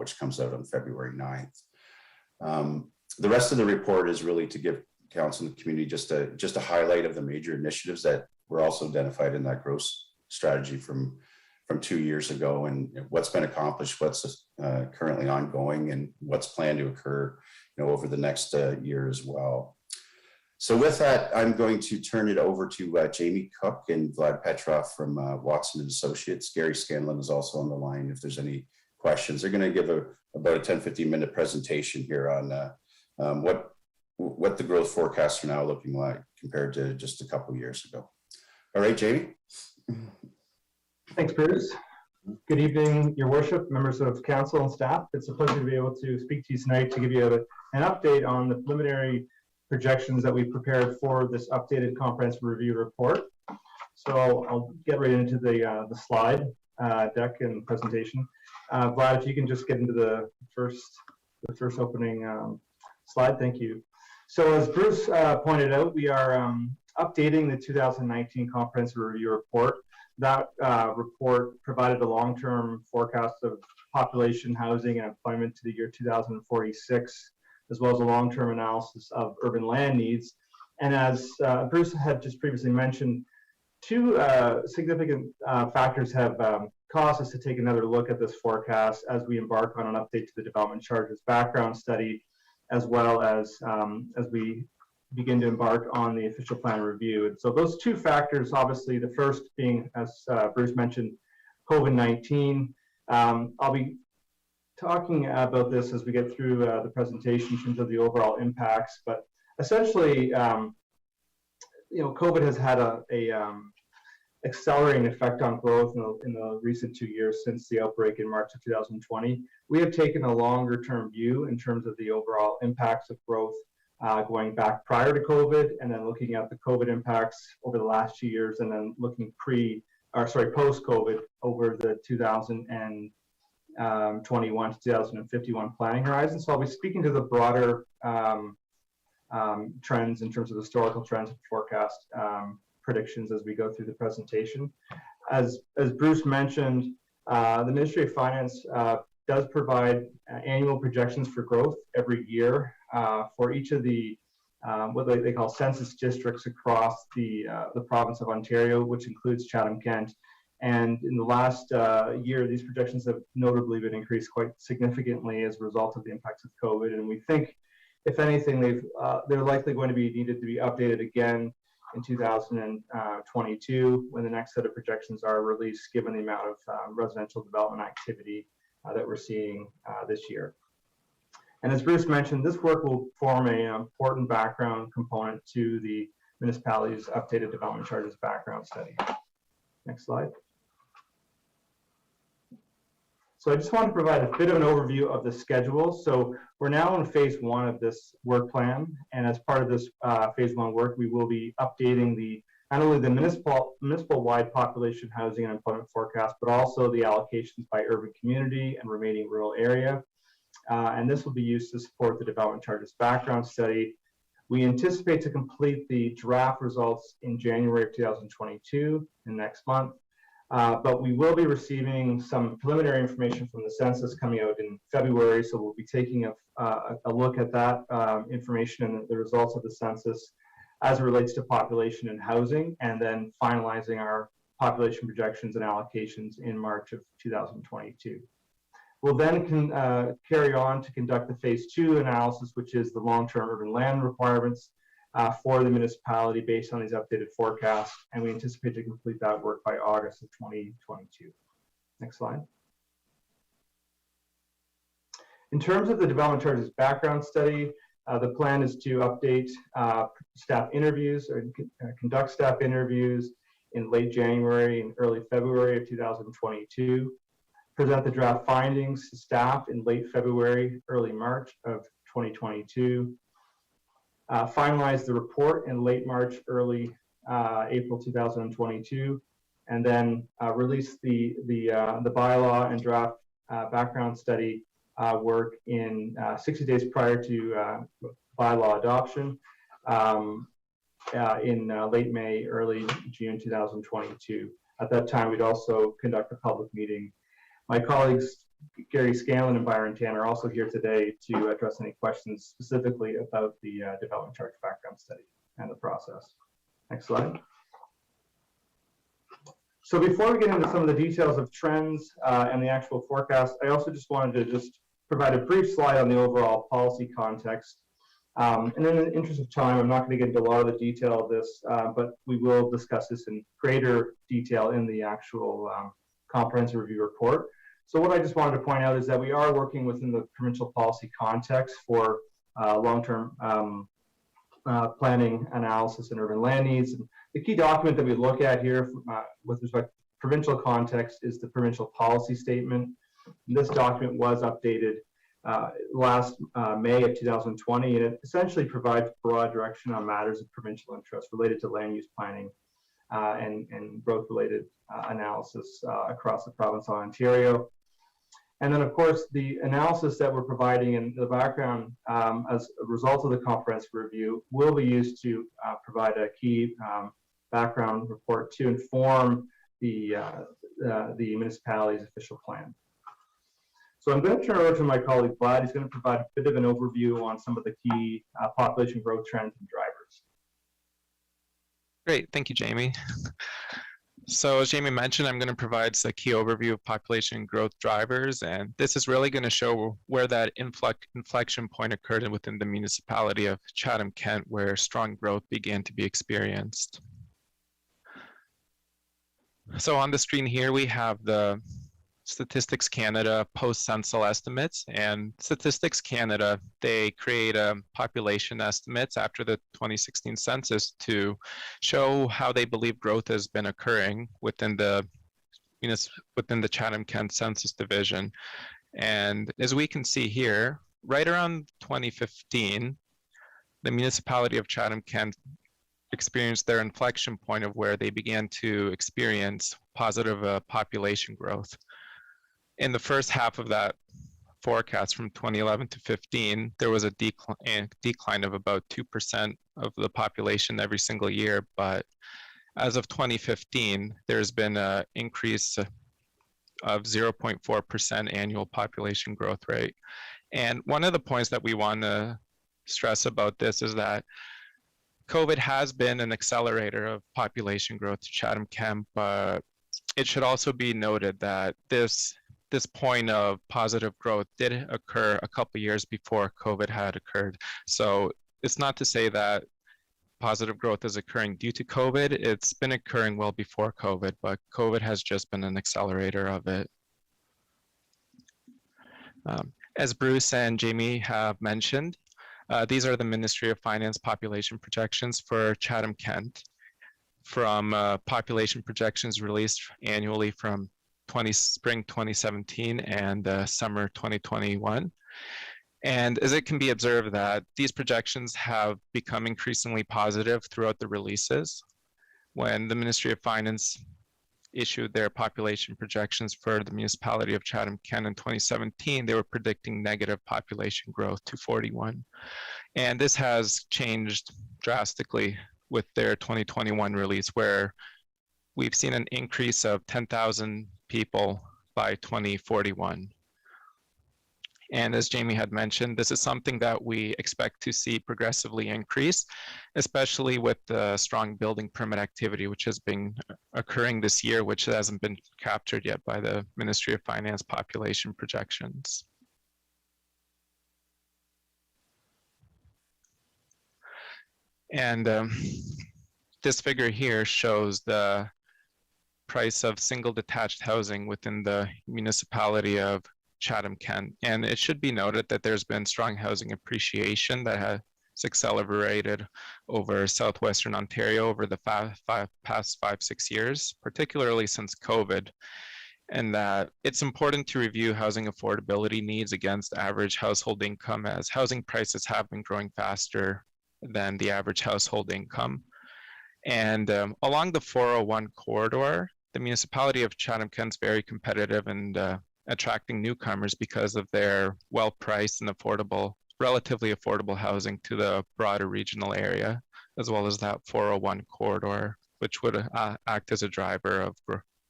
which comes out on February 9th. The rest of the report is really to give council and the community just a highlight of the major initiatives that were also identified in that growth strategy from 2 years ago, and what's been accomplished, what's currently ongoing, and what's planned to occur, over the next year as well. So with that, I'm going to turn it over to Jamie Cook and Vlad Petrov from Watson and Associates. Gary Scanlon is also on the line if there's any questions. They're going to give about a 10-15 minute presentation here on what the growth forecasts are now looking like compared to just a couple of years ago. All right, Jamie. Thanks, Bruce. Good evening, Your Worship, members of council and staff. It's a pleasure to be able to speak to you tonight to give you an update on the preliminary projections that we prepared for this updated comprehensive review report. So I'll get right into the slide deck and presentation. Vlad, if you can just get into the first opening slide, thank you. So as Bruce pointed out, we are updating the 2019 comprehensive review report. That report provided a long-term forecast of population, housing, and employment to the year 2046, as well as a long-term analysis of urban land needs. And as Bruce had just previously mentioned, two significant factors have caused us to take another look at this forecast as we embark on an update to the development charges background study, as well as we begin to embark on the official plan review. And so those two factors, obviously the first being, as Bruce mentioned, COVID-19. I'll be talking about this as we get through the presentation in terms of the overall impacts, but essentially, COVID has had a accelerating effect on growth in the recent 2 years since the outbreak in March of 2020. We have taken a longer term view in terms of the overall impacts of growth going back prior to COVID, and then looking at the COVID impacts over the last 2 years, and then looking post-COVID over the 2021 to 2051 planning horizon. So I'll be speaking to the broader trends in terms of historical trends and forecast predictions as we go through the presentation. As Bruce mentioned, the Ministry of Finance does provide annual projections for growth every year for each of the what they call census districts across the province of Ontario, which includes Chatham-Kent. And in the last year, these projections have notably been increased quite significantly as a result of the impacts of COVID. And we think, if anything, they're likely going to be needed to be updated again in 2022 when the next set of projections are released, given the amount of residential development activity that we're seeing this year. And as Bruce mentioned, this work will form an important background component to the municipality's updated development charges background study. Next slide. So I just want to provide a bit of an overview of the schedule. So we're now in phase one of this work plan, and as part of this phase one work, we will be updating not only the municipal-wide population, housing, and employment forecast, but also the allocations by urban community and remaining rural area. And this will be used to support the development charges background study. We anticipate to complete the draft results in January of 2022, in next month. But we will be receiving some preliminary information from the census coming out in February, so we'll be taking a look at that information and the results of the census as it relates to population and housing, and then finalizing our population projections and allocations in March of 2022. We'll then carry on to conduct the phase two analysis, which is the long-term urban land requirements for the municipality based on these updated forecasts, and we anticipate to complete that work by August of 2022. Next slide. In terms of the development charges background study, the plan is to update staff interviews or conduct staff interviews in late January and early February of 2022, present the draft findings to staff in late February, early March of 2022, finalize the report in late March, early April 2022, and then release the bylaw and draft background study work in 60 days prior to bylaw adoption in late May, early June 2022. At that time, we'd also conduct a public meeting. My colleagues Gary Scanlon and Byron Tan are also here today to address any questions specifically about the development charge background study and the process. Next slide. So before we get into some of the details of trends and the actual forecast, I also just wanted to provide a brief slide on the overall policy context. And in the interest of time, I'm not going to get into a lot of the detail of this, but we will discuss this in greater detail in the actual comprehensive review report. So what I just wanted to point out is that we are working within the provincial policy context for long-term planning analysis and urban land needs. And the key document that we look at here with respect to provincial context is the provincial policy statement. And this document was updated last May of 2020, and it essentially provides broad direction on matters of provincial interest related to land use planning and growth-related analysis across the province of Ontario. And then, of course, the analysis that we're providing in the background as a result of the comprehensive review will be used to provide a key background report to inform the municipality's official plan. So I'm going to turn it over to my colleague, Vlad. He's going to provide a bit of an overview on some of the key population growth trends and drivers. Great, thank you, Jamie. So as Jamie mentioned, I'm going to provide a key overview of population growth drivers, and this is really going to show where that inflection point occurred within the municipality of Chatham-Kent, where strong growth began to be experienced. So on the screen here, we have the Statistics Canada post-census estimates, and Statistics Canada, they create population estimates after the 2016 census to show how they believe growth has been occurring within the Chatham-Kent Census Division. And as we can see here, right around 2015, the municipality of Chatham-Kent experienced their inflection point of where they began to experience positive population growth. In the first half of that forecast from 2011 to 15, there was a decline of about 2% of the population every single year. But as of 2015, there's been an increase of 0.4% annual population growth rate. And one of the points that we want to stress about this is that COVID has been an accelerator of population growth to Chatham-Kent, but it should also be noted that this point of positive growth did occur a couple years before COVID had occurred. So it's not to say that positive growth is occurring due to COVID. It's been occurring well before COVID, but COVID has just been an accelerator of it. As Bruce and Jamie have mentioned, these are the Ministry of Finance population projections for Chatham-Kent from population projections released annually from spring 2017 and summer 2021. And as it can be observed that these projections have become increasingly positive throughout the releases. When the Ministry of Finance issued their population projections for the municipality of Chatham-Kent in 2017, they were predicting negative population growth to 41. And this has changed drastically with their 2021 release, where we've seen an increase of 10,000 people by 2041. And as Jamie had mentioned, this is something that we expect to see progressively increase, especially with the strong building permit activity, which has been occurring this year, which hasn't been captured yet by the Ministry of Finance population projections. And this figure here shows the price of single detached housing within the municipality of Chatham-Kent. And it should be noted that there's been strong housing appreciation that has accelerated over southwestern Ontario over the past 5-6 years, particularly since COVID. And that it's important to review housing affordability needs against average household income, as housing prices have been growing faster than the average household income. And along the 401 corridor, the municipality of Chatham-Kent is very competitive and attracting newcomers because of their well-priced and affordable, relatively affordable housing to the broader regional area, as well as that 401 corridor, which would act as a driver of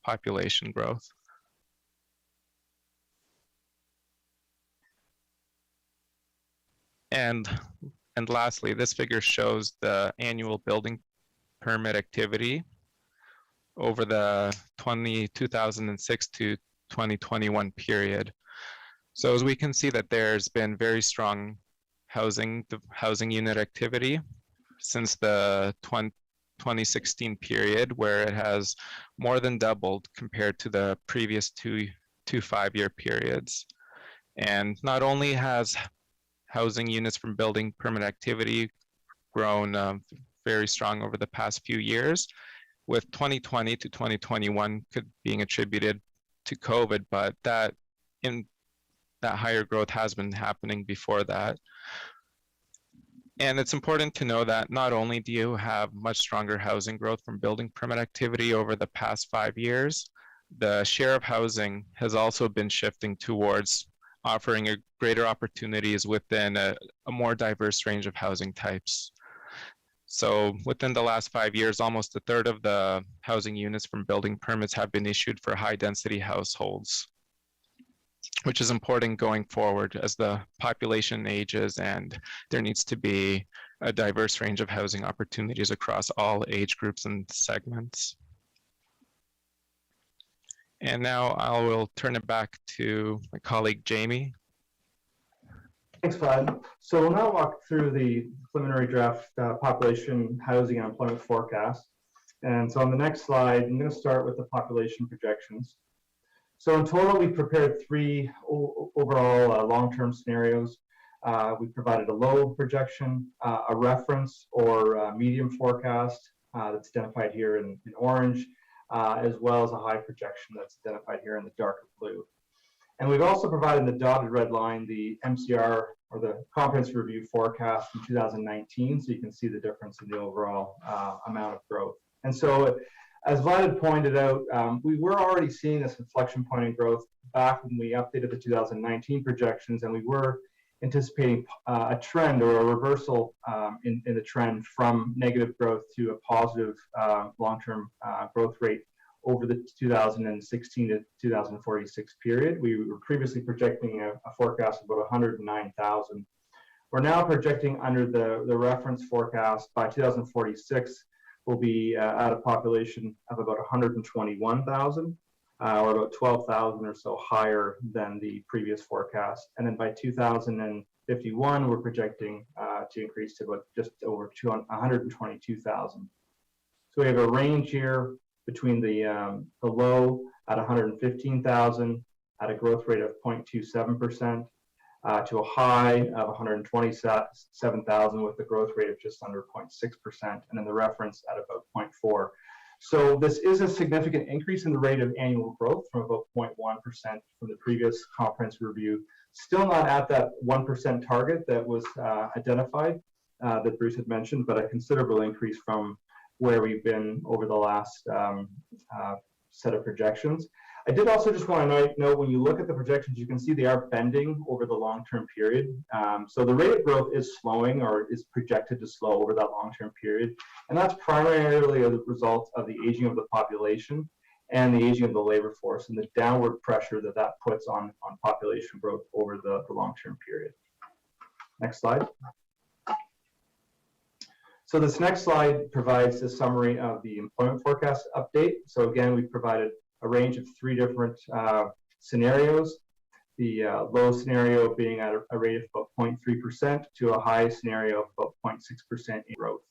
population growth. And lastly, this figure shows the annual building permit activity over the 2006 to 2021 period. So as we can see that there's been very strong housing unit activity since the 2016 period, where it has more than doubled compared to the previous two 5-year periods. And not only has housing units from building permit activity grown very strong over the past few years, with 2020 to 2021 being attributed to COVID, but that higher growth has been happening before that. And it's important to know that not only do you have much stronger housing growth from building permit activity over the past 5 years, the share of housing has also been shifting towards offering greater opportunities within a more diverse range of housing types. So within the last 5 years, almost a third of the housing units from building permits have been issued for high density households, which is important going forward as the population ages and there needs to be a diverse range of housing opportunities across all age groups and segments. And now I will turn it back to my colleague, Jamie. Thanks, Vlad. So we'll now walk through the preliminary draft population, housing, and employment forecast. And so on the next slide, I'm going to start with the population projections. So in total, we prepared 3 overall long-term scenarios. We provided a low projection, a reference or medium forecast that's identified here in orange, as well as a high projection that's identified here in the darker blue. And we've also provided the dotted red line, the MCR, or the comprehensive review forecast from 2019, so you can see the difference in the overall amount of growth. And so, as Vlad had pointed out, we were already seeing this inflection point in growth back when we updated the 2019 projections, and we were anticipating a trend or a reversal in the trend from negative growth to a positive long-term growth rate over the 2016 to 2046 period. We were previously projecting a forecast of about 109,000. We're now projecting under the reference forecast by 2046, we'll be at a population of about 121,000, or about 12,000 or so higher than the previous forecast. And then by 2051, we're projecting to increase to about just over 122,000. So we have a range here between the low at 115,000 at a growth rate of 0.27% to a high of 127,000 with a growth rate of just under 0.6%, and then the reference at about 0.4. So this is a significant increase in the rate of annual growth from about 0.1% from the previous comprehensive review. Still not at that 1% target that was identified that Bruce had mentioned, but a considerable increase from where we've been over the last set of projections. I did also just want to note when you look at the projections, you can see they are bending over the long-term period. So the rate of growth is slowing, or is projected to slow over that long-term period. And that's primarily a result of the aging of the population and the aging of the labor force and the downward pressure that puts on population growth over the long-term period. Next slide. So this next slide provides a summary of the employment forecast update. So again, we've provided a range of 3 different scenarios. The low scenario being at a rate of about 0.3% to a high scenario of about 0.6% in growth.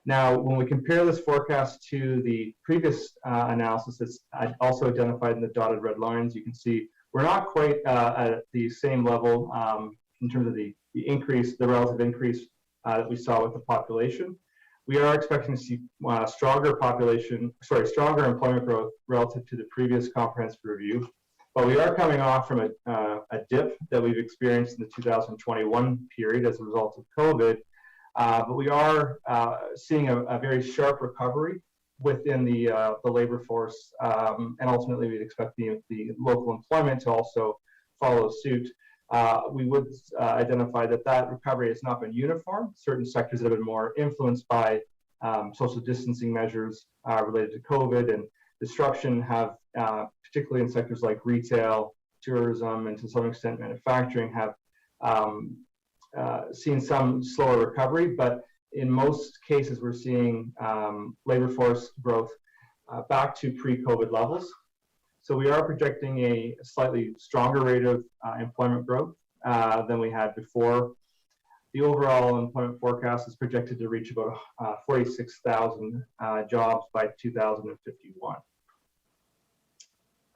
Now, when we compare this forecast to the previous analysis that's also identified in the dotted red lines, you can see we're not quite at the same level in terms of the increase, the relative increase that we saw with the population. We are expecting to see stronger employment growth relative to the previous comprehensive review, but we are coming off from a dip that we've experienced in the 2021 period as a result of COVID, but we are seeing a very sharp recovery within the labor force, and ultimately we'd expect the local employment to also follow suit. We would identify that recovery has not been uniform. Certain sectors have been more influenced by social distancing measures related to COVID, and disruption have, particularly in sectors like retail, tourism, and to some extent manufacturing, have seen some slower recovery, but in most cases, we're seeing labor force growth back to pre-COVID levels. So we are projecting a slightly stronger rate of employment growth than we had before. The overall employment forecast is projected to reach about 46,000 jobs by 2051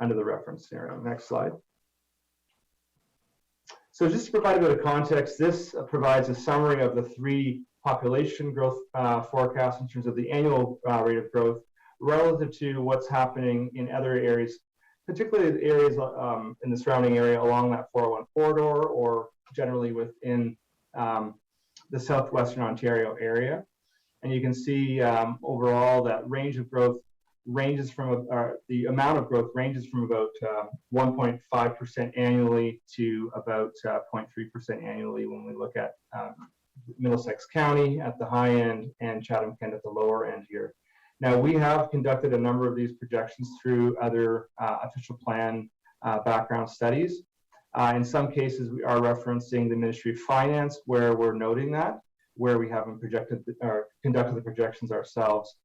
under the reference scenario. Next slide. So just to provide a bit of context, this provides a summary of the three population growth forecasts in terms of the annual rate of growth relative to what's happening in other areas, particularly the areas in the surrounding area along that 401 corridor or generally within the southwestern Ontario area. And you can see overall that range of growth ranges from, the amount of growth ranges from about 1.5% annually to about 0.3% annually when we look at Middlesex County at the high end and Chatham-Kent at the lower end here. Now, we have conducted a number of these projections through other official plan background studies. In some cases, we are referencing the Ministry of Finance where we're noting that, where we haven't projected or conducted the projections ourselves.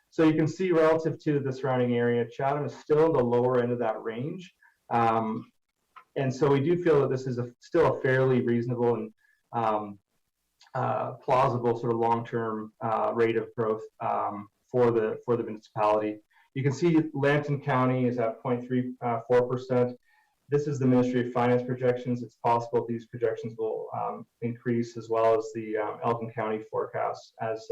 So you can see relative to the surrounding area, Chatham is still in the lower end of that range. And so we do feel that this is still a fairly reasonable and plausible sort of long-term rate of growth for the municipality. You can see Lambton County is at 0.34%. This is the Ministry of Finance projections. It's possible these projections will increase, as well as the Elgin County forecasts as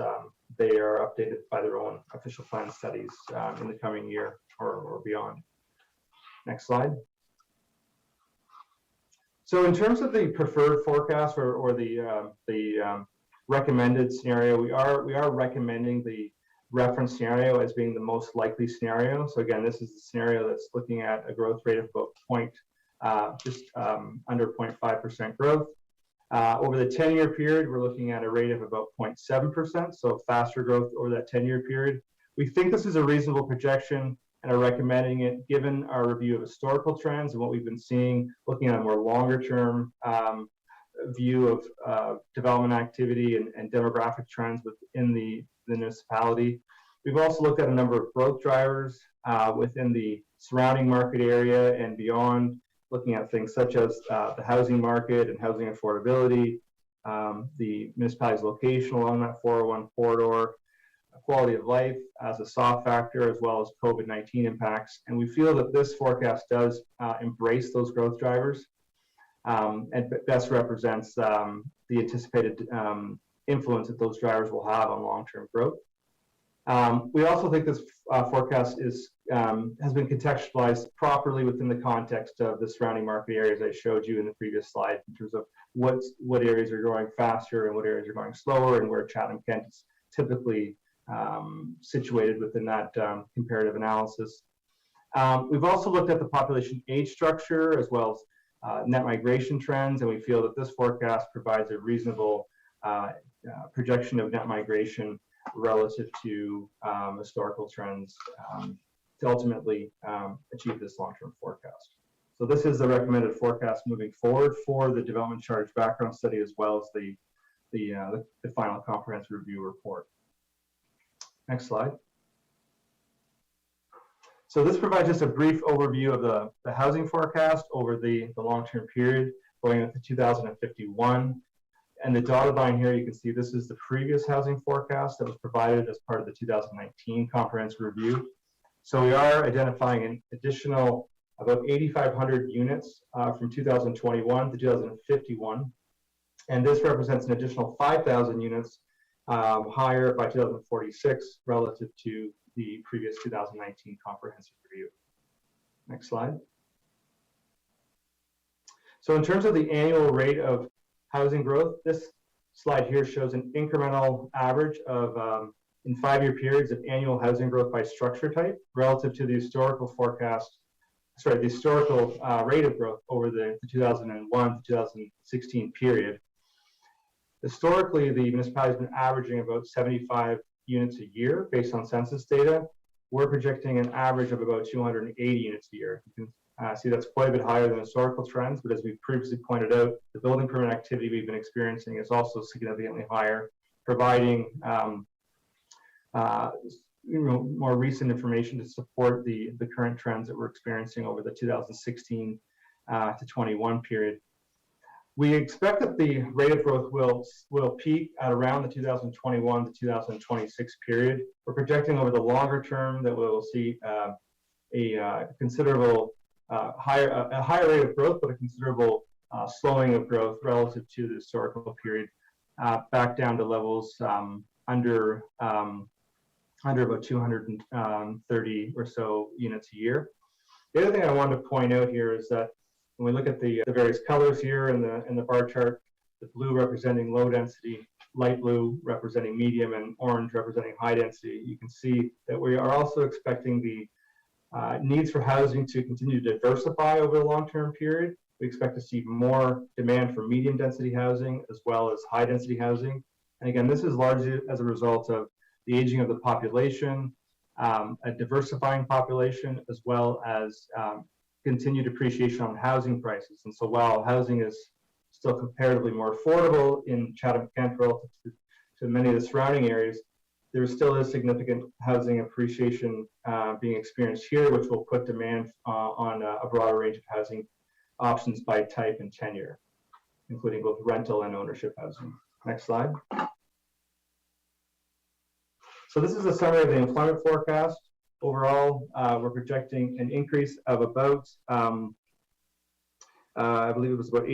they are updated by their own official plan studies in the coming year or beyond. Next slide. So in terms of the preferred forecast or the recommended scenario, we are recommending the reference scenario as being the most likely scenario. So again, this is the scenario that's looking at a growth rate of about just under 0.5% growth. Over the 10-year period, we're looking at a rate of about 0.7%, so faster growth over that 10-year period. We think this is a reasonable projection and are recommending it given our review of historical trends and what we've been seeing, looking at a more longer-term view of development activity and demographic trends within the municipality. We've also looked at a number of growth drivers within the surrounding market area and beyond, looking at things such as the housing market and housing affordability, the municipality's location along that 401 corridor, quality of life as a soft factor, as well as COVID-19 impacts. And we feel that this forecast does embrace those growth drivers and best represents the anticipated influence that those drivers will have on long-term growth. We also think this forecast has been contextualized properly within the context of the surrounding market areas I showed you in the previous slide, in terms of what areas are growing faster and what areas are going slower, and where Chatham-Kent is typically situated within that comparative analysis. We've also looked at the population age structure as well as net migration trends, and we feel that this forecast provides a reasonable projection of net migration relative to historical trends to ultimately achieve this long-term forecast. So this is the recommended forecast moving forward for the development charge background study, as well as the final comprehensive review report. Next slide. So this provides just a brief overview of the housing forecast over the long-term period going into 2051. And the dotted line here, you can see this is the previous housing forecast that was provided as part of the 2019 comprehensive review. So we are identifying an additional about 8,500 units from 2021 to 2051. And this represents an additional 5,000 units higher by 2046 relative to the previous 2019 comprehensive review. Next slide. So in terms of the annual rate of housing growth, this slide here shows an incremental average of in 5-year periods of annual housing growth by structure type relative to the historical forecast, the historical rate of growth over the 2001 to 2016 period. Historically, the municipality has been averaging about 75 units a year based on census data. We're projecting an average of about 280 units a year. You See, that's quite a bit higher than historical trends, but as we previously pointed out, the building permit activity we've been experiencing is also significantly higher, providing more recent information to support the current trends that we're experiencing over the 2016 to 21 period. We expect that the rate of growth will peak at around the 2021 to 2026 period. We're projecting over the longer term that we'll see a considerable higher rate of growth, but a considerable slowing of growth relative to the historical period, back down to levels under about 230 or so units a year. The other thing I wanted to point out here is that when we look at the various colors here in the bar chart, the blue representing low density, light blue representing medium, and orange representing high density, you can see that we are also expecting the needs for housing to continue to diversify over the long-term period. We expect to see more demand for medium density housing as well as high density housing. And again, this is largely as a result of the aging of the population, a diversifying population, as well as continued appreciation on housing prices. And so while housing is still comparatively more affordable in Chatham-Kent relative to many of the surrounding areas, there still is significant housing appreciation being experienced here, which will put demand on a broader range of housing options by type and tenure, including both rental and ownership housing. Next slide. So this is a summary of the employment forecast. Overall, we're projecting an increase of about, I believe it was about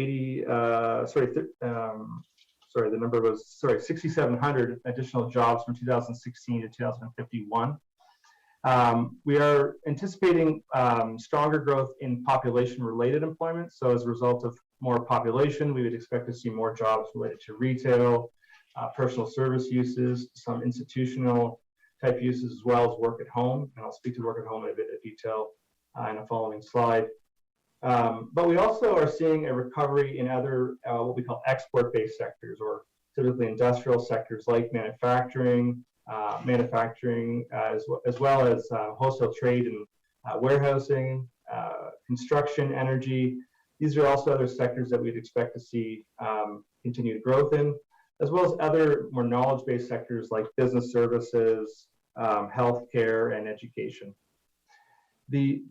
6,700 additional jobs from 2016 to 2051. We are anticipating stronger growth in population-related employment. So as a result of more population, we would expect to see more jobs related to retail, personal service uses, some institutional type uses, as well as work at home. And I'll speak to work at home in a bit of detail in a following slide. But we also are seeing a recovery in other what we call export-based sectors, or typically industrial sectors like manufacturing, as well as wholesale trade and warehousing, construction, energy. These are also other sectors that we'd expect to see continued growth in, as well as other more knowledge-based sectors like business services, healthcare, and education. The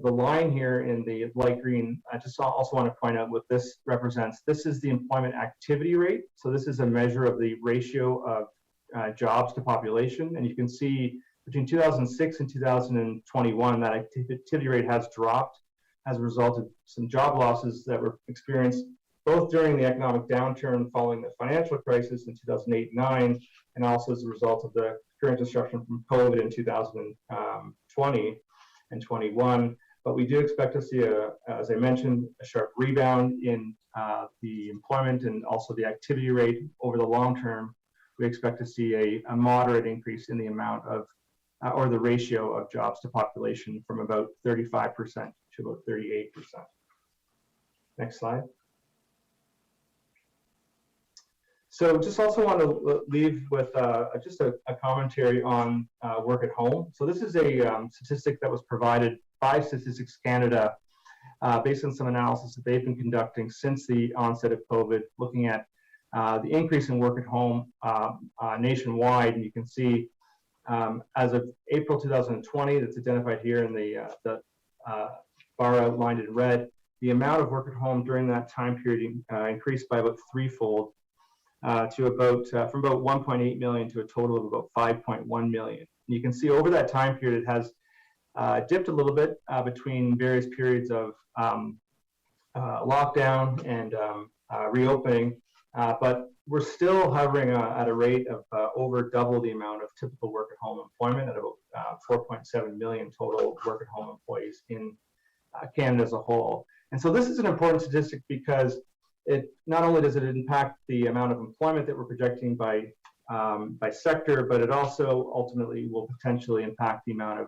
line here in the light green, I just also want to point out what this represents. This is the employment activity rate. So this is a measure of the ratio of jobs to population. And you can see between 2006 and 2021, that activity rate has dropped as a result of some job losses that were experienced both during the economic downturn following the financial crisis in 2008-9, and also as a result of the current disruption from COVID in 2020 and 21. But we do expect to see, as I mentioned, a sharp rebound in the employment and also the activity rate over the long term. We expect to see a moderate increase in the amount of, or the ratio of jobs to population from about 35% to about 38%. Next slide. So just also want to leave with just a commentary on work at home. So this is a statistic that was provided by Statistics Canada based on some analysis that they've been conducting since the onset of COVID, looking at the increase in work at home nationwide. And you can see as of April 2020, that's identified here in the bar outlined in red, the amount of work at home during that time period increased by about threefold. To about from about 1.8 million to a total of about 5.1 million. And you can see over that time period, it has dipped a little bit between various periods of lockdown and reopening, but we're still hovering at a rate of over double the amount of typical work at home employment at about 4.7 million total work at home employees in Canada as a whole. And so this is an important statistic because it not only does it impact the amount of employment that we're projecting by sector, but it also ultimately will potentially impact the amount of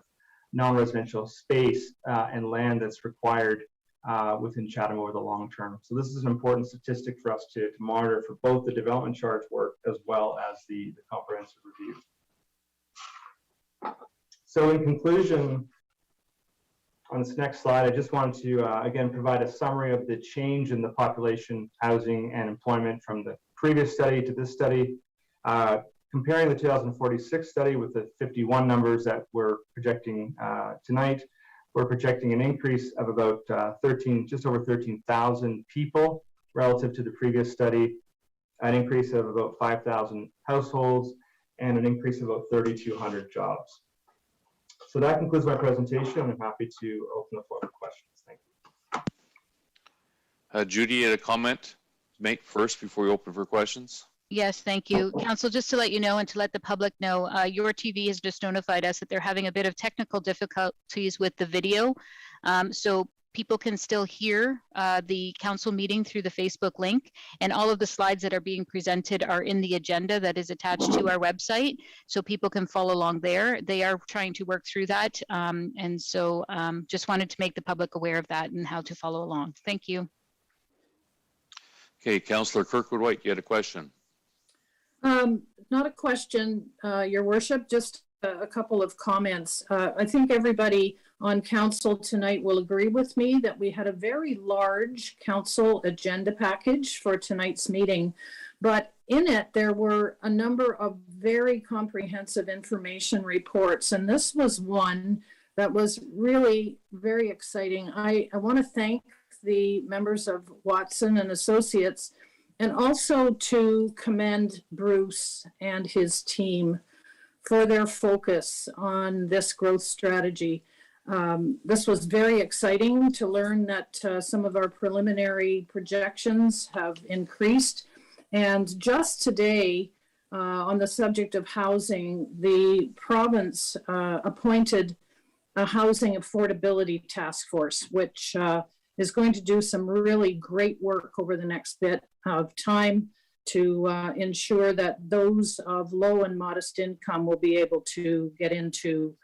non-residential space and land that's required within Chatham over the long term. So this is an important statistic for us to monitor for both the development charge work as well as the comprehensive review. So in conclusion, on this next slide, I just wanted to, again, provide a summary of the change in the population, housing, and employment from the previous study to this study. Comparing the 2046 study with the 51 numbers that we're projecting tonight, we're projecting an increase of about just over 13,000 people relative to the previous study, an increase of about 5,000 households, and an increase of about 3,200 jobs. So that concludes my presentation. I'm happy to open the floor for questions. Thank you. Judy, you had a comment to make first before we open for questions? Yes, thank you. Council, just to let you know and to let the public know, your TV has just notified us that they're having a bit of technical difficulties with the video. So people can still hear the council meeting through the Facebook link, and all of the slides that are being presented are in the agenda that is attached to our website, so people can follow along there. They are trying to work through that, and so just wanted to make the public aware of that and how to follow along. Thank you. Okay, Councillor Kirkwood-White, you had a question. Not a question, Your Worship, just a couple of comments. I think everybody on council tonight will agree with me that we had a very large council agenda package for tonight's meeting, but in it there were a number of very comprehensive information reports, and this was one that was really very exciting. I want to thank the members of Watson and Associates, and also to commend Bruce and his team for their focus on this growth strategy. This was very exciting to learn that some of our preliminary projections have increased. And just today, on the subject of housing, the province appointed a housing affordability task force, which is going to do some really great work over the next bit of time to ensure that those of low and modest income will be able to get into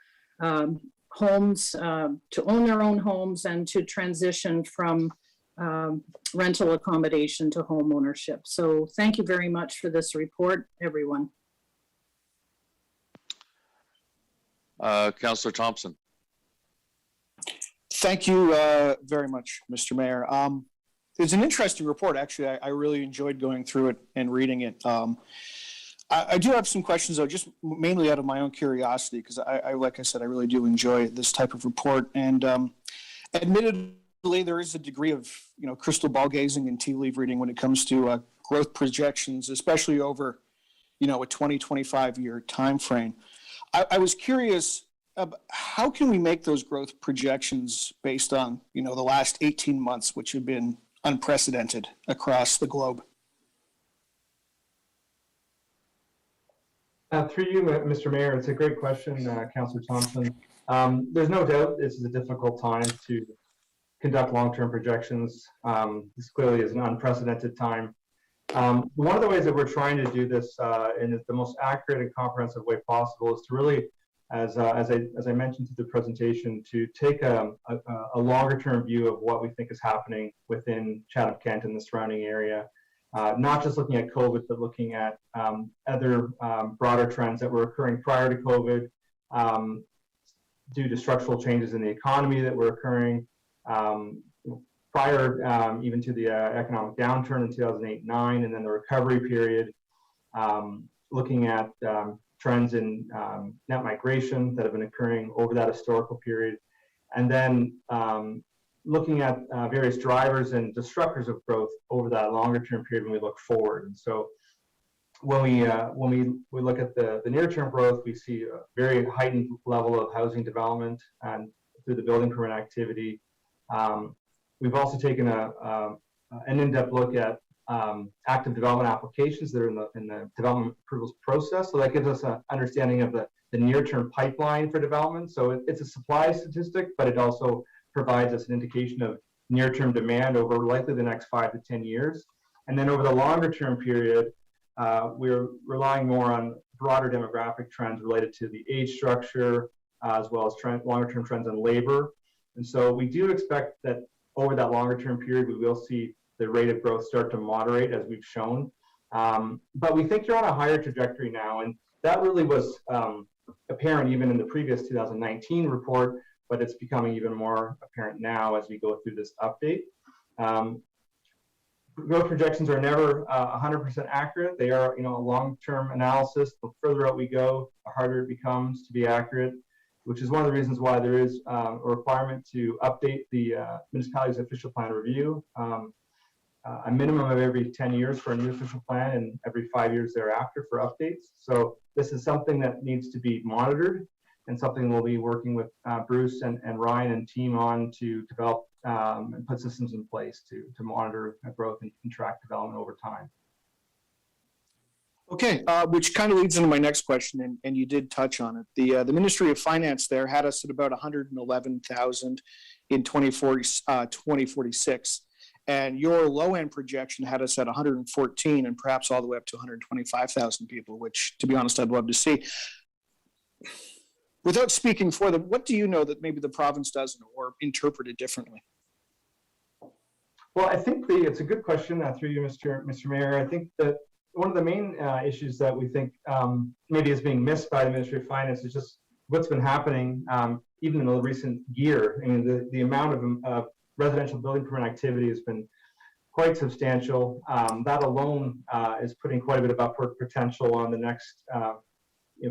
homes, to own their own homes, and to transition from rental accommodation to home ownership. So thank you very much for this report, everyone. Councillor Thompson. Thank you very much, Mr. Mayor. It's an interesting report, actually. I really enjoyed going through it and reading it. I do have some questions, though, just mainly out of my own curiosity, because like I said, I really do enjoy this type of report. And admittedly, there is a degree of, crystal ball gazing and tea leaf reading when it comes to growth projections, especially over, a 20-25 year time frame. I was curious, how can we make those growth projections based on, the last 18 months, which have been unprecedented across the globe? Through you, Mr. Mayor, it's a great question, Councillor Thompson. There's no doubt this is a difficult time to conduct long-term projections. This clearly is an unprecedented time. One of the ways that we're trying to do this in the most accurate and comprehensive way possible is to really, as I mentioned to the presentation, to take a longer-term view of what we think is happening within Chatham-Kent and the surrounding area. Not just looking at COVID, but looking at other broader trends that were occurring prior to COVID due to structural changes in the economy that were occurring prior even to the economic downturn in 2008-9, and then the recovery period, looking at trends in net migration that have been occurring over that historical period, and then looking at various drivers and disruptors of growth over that longer term period when we look forward. And so when we look at the near term growth, we see a very heightened level of housing development and through the building permit activity. We've also taken an in-depth look at active development applications that are in the development approvals process. So that gives us an understanding of the near-term pipeline for development. So it's a supply statistic, but it also provides us an indication of near-term demand over likely the next 5 to 10 years. And then over the longer-term period, we're relying more on broader demographic trends related to the age structure, as well as longer-term trends in labor. And so we do expect that over that longer-term period, we will see the rate of growth start to moderate, as we've shown. But we think you're on a higher trajectory now, and that really was apparent even in the previous 2019 report, but it's becoming even more apparent now as we go through this update. Growth projections are never 100% accurate. They are, a long-term analysis. The further out we go, the harder it becomes to be accurate, which is one of the reasons why there is a requirement to update the municipality's official plan review, a minimum of every 10 years for a new official plan and every 5 years thereafter for updates. So this is something that needs to be monitored and something we'll be working with Bruce and Ryan and team on to develop and put systems in place to monitor growth and track development over time. Okay, which kind of leads into my next question, and you did touch on it. The Ministry of Finance there had us at about 111,000 in 2046, and your low-end projection had us at 114 and perhaps all the way up to 125,000 people, which, to be honest, I'd love to see. Without speaking for them, what do you know that maybe the province doesn't or interpret it differently? Well, I think it's a good question through you, Mr. Mayor. I think that one of the main issues that we think maybe is being missed by the Ministry of Finance is just what's been happening even in the recent year. I mean, the amount of residential building permit activity has been quite substantial. That alone is putting quite a bit of upward potential on the next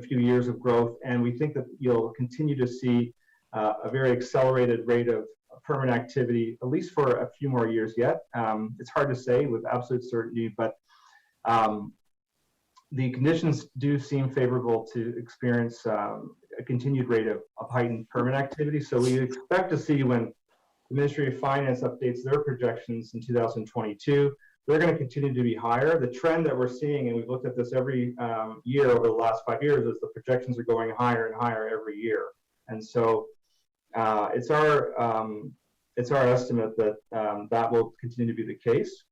few years of growth, and we think that you'll continue to see a very accelerated rate of permit activity, at least for a few more years yet. It's hard to say with absolute certainty, but the conditions do seem favorable to experience a continued rate of heightened permit activity. So we expect to see when the Ministry of Finance updates their projections in 2022, they're going to continue to be higher. The trend that we're seeing, and we've looked at this every year over the last 5 years, is the projections are going higher and higher every year. And so it's our estimate that that will continue to be the case.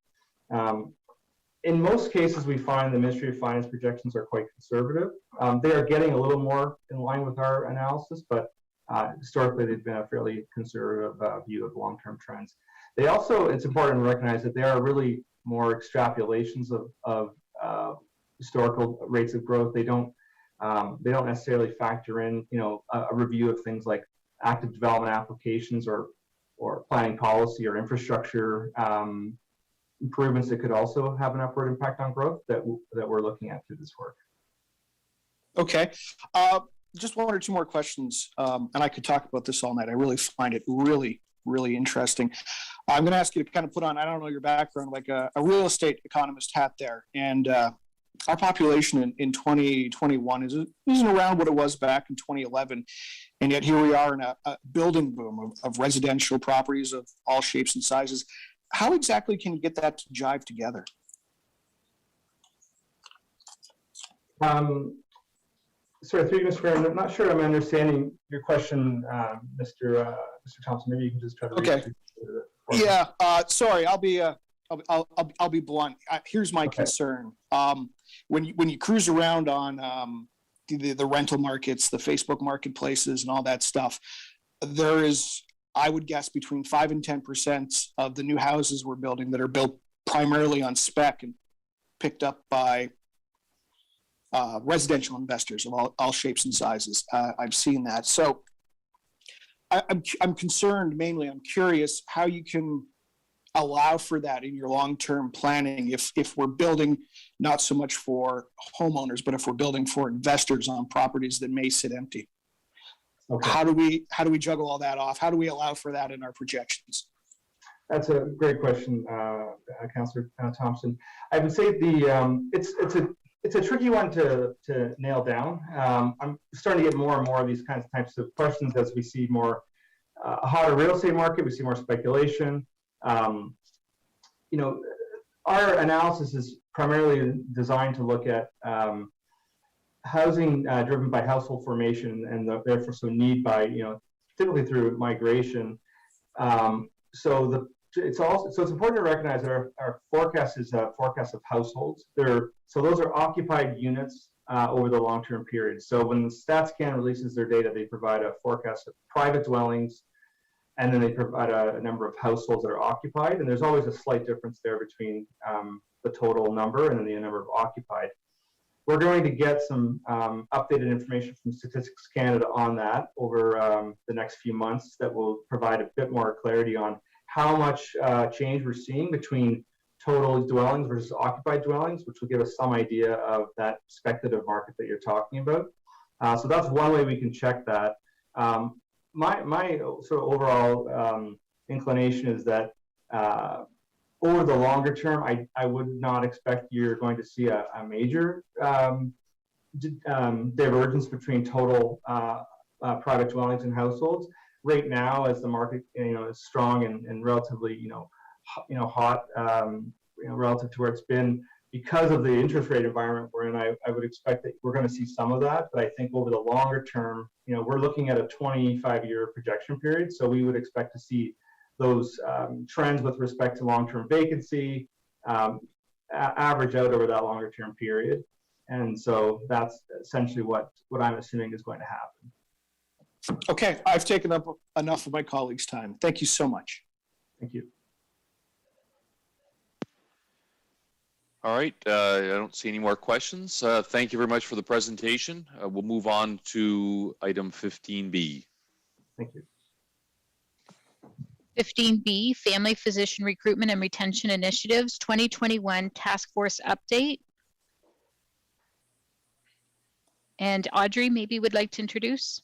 In most cases, we find the Ministry of Finance projections are quite conservative. They are getting a little more in line with our analysis, but historically they've been a fairly conservative view of long-term trends. They also, it's important to recognize that they are really more extrapolations of historical rates of growth. They don't necessarily factor in, a review of things like active development applications or planning policy or infrastructure improvements that could also have an upward impact on growth that we're looking at through this work. Okay. Just one or two more questions, and I could talk about this all night. I really find it really interesting. I'm going to ask you to kind of put on, I don't know your background, like a real estate economist hat there. And our population in 2021 isn't around what it was back in 2011. And yet here we are in a building boom of residential properties of all shapes and sizes. How exactly can you get that to jive together? Sorry, through you, Mr. Mayor, I'm not sure I'm understanding your question, Mr. Thompson. Maybe you can just try to. Okay. Yeah. Sorry, I'll be blunt. Here's my concern. When you cruise around on the rental markets, the Facebook marketplaces, and all that stuff, there is, I would guess, between 5 and 10% of the new houses we're building that are built primarily on spec and picked up by residential investors of all shapes and sizes. I've seen that. So I'm concerned mainly. I'm curious how you can allow for that in your long-term planning if we're building not so much for homeowners, but if we're building for investors on properties that may sit empty. Okay. How do we juggle all that off? How do we allow for that in our projections? That's a great question, Councillor Thompson. I would say it's a tricky one to nail down. I'm starting to get more and more of these types of questions as we see more a hotter real estate market. We see more speculation. Our analysis is primarily designed to look at housing driven by household formation and therefore need by typically through migration. So it's important to recognize that our forecast is a forecast of households. So those are occupied units over the long-term period. So when the StatsCan releases their data, they provide a forecast of private dwellings, and then they provide a number of households that are occupied. And there's always a slight difference there between the total number and then the number of occupied. we're going to get some updated information from Statistics Canada on that over the next few months that will provide a bit more clarity on how much change we're seeing between total dwellings versus occupied dwellings, which will give us some idea of that speculative market that you're talking about. So that's one way we can check that. My sort of overall inclination is that over the longer term, I would not expect you're going to see a major divergence between total private dwellings and households. Right now, as the market is strong and relatively hot relative to where it's been, because of the interest rate environment we're in, I would expect that we're going to see some of that. But I think over the longer term, we're looking at a 25-year projection period, so we would expect to see those trends with respect to long-term vacancy average out over that longer-term period. And so that's essentially what I'm assuming is going to happen. Okay, I've taken up enough of my colleagues' time. Thank you so much. Thank you. All right, I don't see any more questions. Thank you very much for the presentation. We'll move on to item 15B. Thank you. 15B, Family Physician Recruitment and Retention Initiatives 2021 Task Force Update. And Audrey maybe would like to introduce.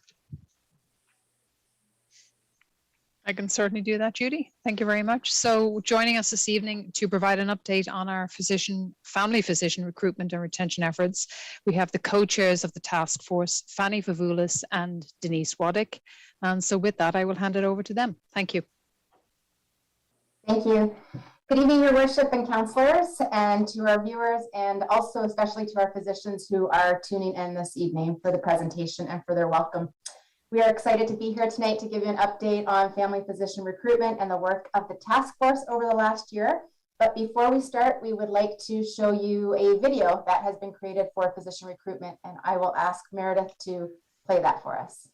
I can certainly do that, Judy. Thank you very much. So joining us this evening to provide an update on our family physician recruitment and retention efforts, we have the co-chairs of the task force, Fanny Favulis and Denise Waddick. And so with that, I will hand it over to them. Thank you. Thank you. Good evening, Your Worship and councillors, and to our viewers, and also especially to our physicians who are tuning in this evening for the presentation and for their welcome. We are excited to be here tonight to give you an update on family physician recruitment and the work of the task force over the last year. But before we start, we would like to show you a video that has been created for physician recruitment, and I will ask Meredith to play that for us.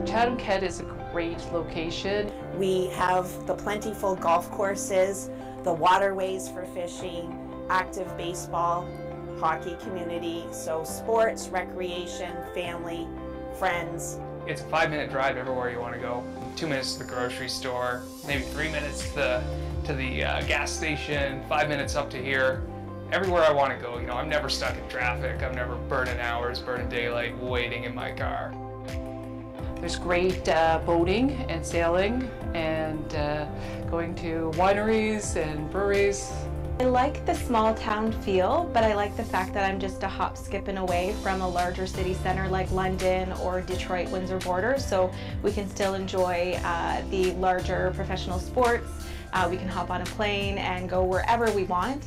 Chatham-Kent is a great location. We have the plentiful golf courses, the waterways for fishing, active baseball, hockey community, so sports, recreation, family, friends. It's a 5-minute drive everywhere you want to go. 2 minutes to the grocery store, maybe 3 minutes to the gas station, 5 minutes up to here. Everywhere I want to go, I'm never stuck in traffic. I'm never burning hours, burning daylight, waiting in my car. There's great boating and sailing and going to wineries and breweries. I like the small town feel, but I like the fact that I'm just a hop skipping away from a larger city center like London or Detroit, Windsor border, so we can still enjoy the larger professional sports. We can hop on a plane and go wherever we want,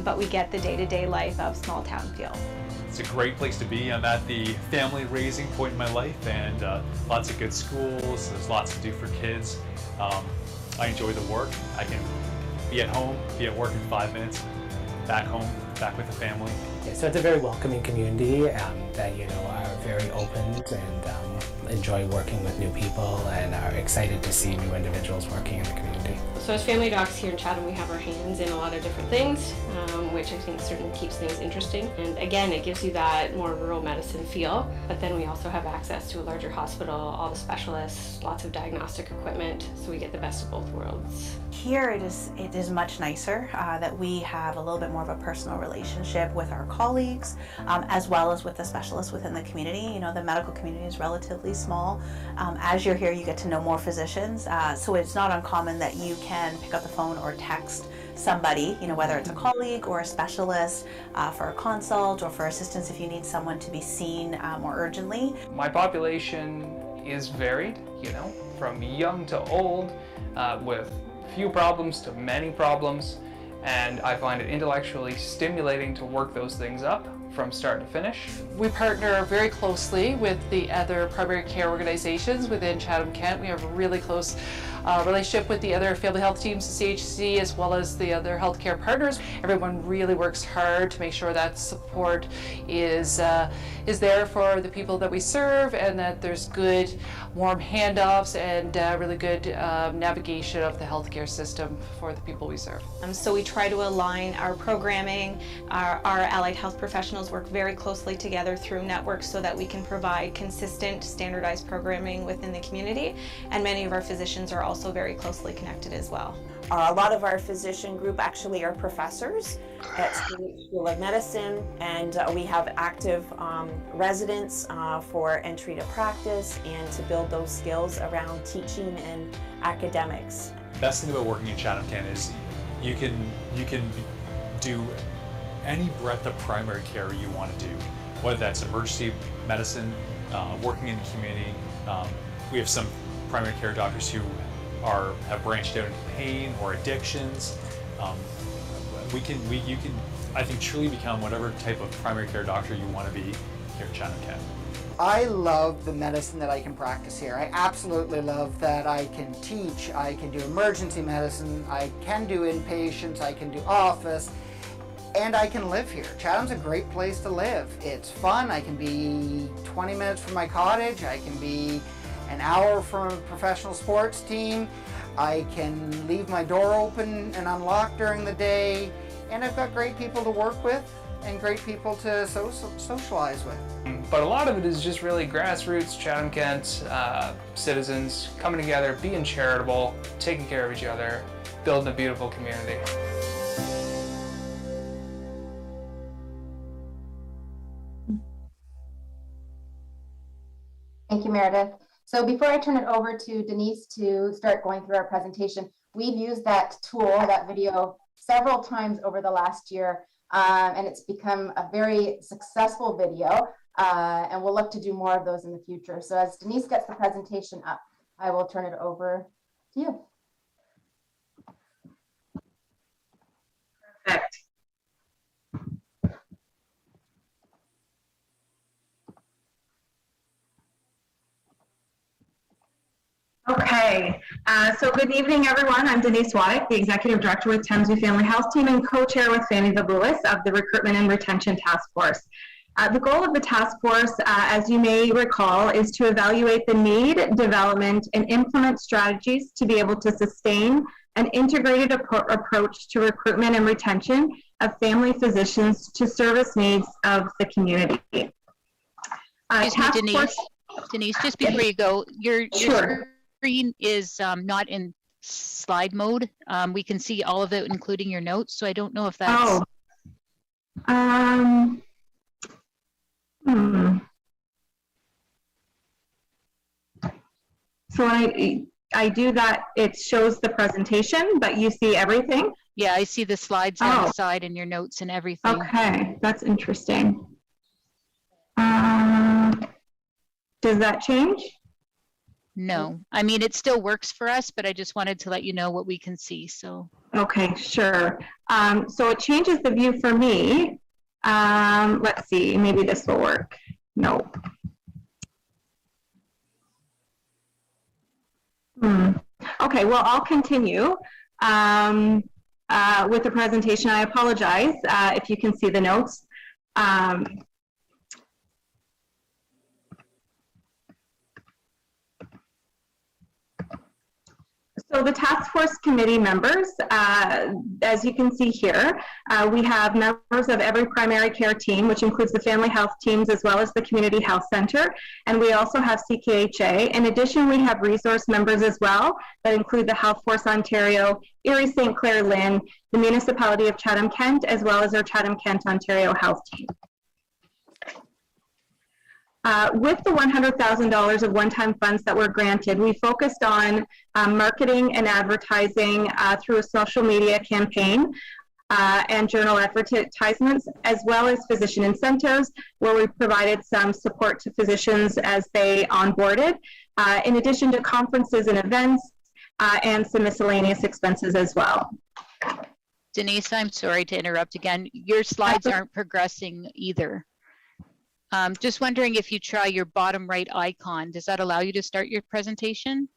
but we get the day-to-day life of small town feel. It's a great place to be. I'm at the family raising point in my life, and lots of good schools. There's lots to do for kids. I enjoy the work. I can be at home, be at work in 5 minutes, back home, back with the family. Yeah, so it's a very welcoming community that are very open and enjoy working with new people and are excited to see new individuals working in the community. So as family docs here in Chatham, we have our hands in a lot of different things, which I think certainly keeps things interesting. And again, it gives you that more rural medicine feel, but then we also have access to a larger hospital, all the specialists, lots of diagnostic equipment, so we get the best of both worlds. Here it is much nicer that we have a little bit more of a personal relationship with our colleagues, as well as with the specialists within the community. The medical community is relatively small. As you're here, you get to know more physicians, so it's not uncommon that you can pick up the phone or text somebody, whether it's a colleague or a specialist for a consult or for assistance if you need someone to be seen more urgently. My population is varied, from young to old, with few problems to many problems, and I find it intellectually stimulating to work those things up from start to finish. We partner very closely with the other primary care organizations within Chatham-Kent. We have a really close relationship with the other family health teams, the CHC, as well as the other healthcare partners. Everyone really works hard to make sure that support is there for the people that we serve, and that there's good, warm handoffs and really good navigation of the healthcare system for the people we serve. So we try to align our programming. Our allied health professionals work very closely together through networks so that we can provide consistent, standardized programming within the community. And many of our physicians are also very closely connected as well. A lot of our physician group actually are professors at School of Medicine, and we have active residents for entry to practice and to build those skills around teaching and academics. Best thing about working in Chatham-Kent is you can do any breadth of primary care you want to do, whether that's emergency medicine, working in the community. We have some primary care doctors who have branched out into pain or addictions. You can, I think, truly become whatever type of primary care doctor you want to be here at Chatham-Kent. I love the medicine that I can practice here. I absolutely love that I can teach, I can do emergency medicine, I can do inpatients, I can do office, and I can live here. Chatham's a great place to live. It's fun. I can be 20 minutes from my cottage. I can be an hour from a professional sports team. I can leave my door open and unlocked during the day. And I've got great people to work with and great people to socialize with. But a lot of it is just really grassroots Chatham-Kent citizens coming together, being charitable, taking care of each other, building a beautiful community. Thank you, Meredith. So before I turn it over to Denise to start going through our presentation, we've used that tool, that video, several times over the last year, and it's become a very successful video, and we'll look to do more of those in the future. So as Denise gets the presentation up, I will turn it over to you. Perfect. Okay, so good evening, everyone. I'm Denise Waddick, the Executive Director with Thamesview Family Health Team and co-chair with Fanny Vabulis of the Recruitment and Retention Task Force. The goal of the task force, as you may recall, is to evaluate the need, development, and implement strategies to be able to sustain an integrated approach to recruitment and retention of family physicians to service needs of the community. Excuse me, Denise, just before you go, your screen is not in slide mode. We can see all of it, including your notes. So I don't know if that's. So I do that. It shows the presentation, but you see everything. Yeah, I see the slides on the side and your notes and everything. Okay, that's interesting. Does that change? No, I mean, it still works for us, but I just wanted to let you know what we can see. So. Okay, sure. So it changes the view for me. Let's see, maybe this will work. No. Okay, well, I'll continue with the presentation. I apologize if you can see the notes. So the task force committee members, as you can see here, we have members of every primary care team, which includes the family health teams as well as the community health center. And we also have CKHA. In addition, we have resource members as well that include the Health Force Ontario, Erie St. Clair Lynn, the municipality of Chatham-Kent, as well as our Chatham-Kent Ontario health team. With the $100,000 of one-time funds that were granted, we focused on marketing and advertising through a social media campaign and journal advertisements, as well as physician incentives, where we provided some support to physicians as they onboarded, in addition to conferences and events, and some miscellaneous expenses as well. Denise, I'm sorry to interrupt again. Your slides aren't progressing either. Just wondering if you try your bottom right icon, does that allow you to start your presentation?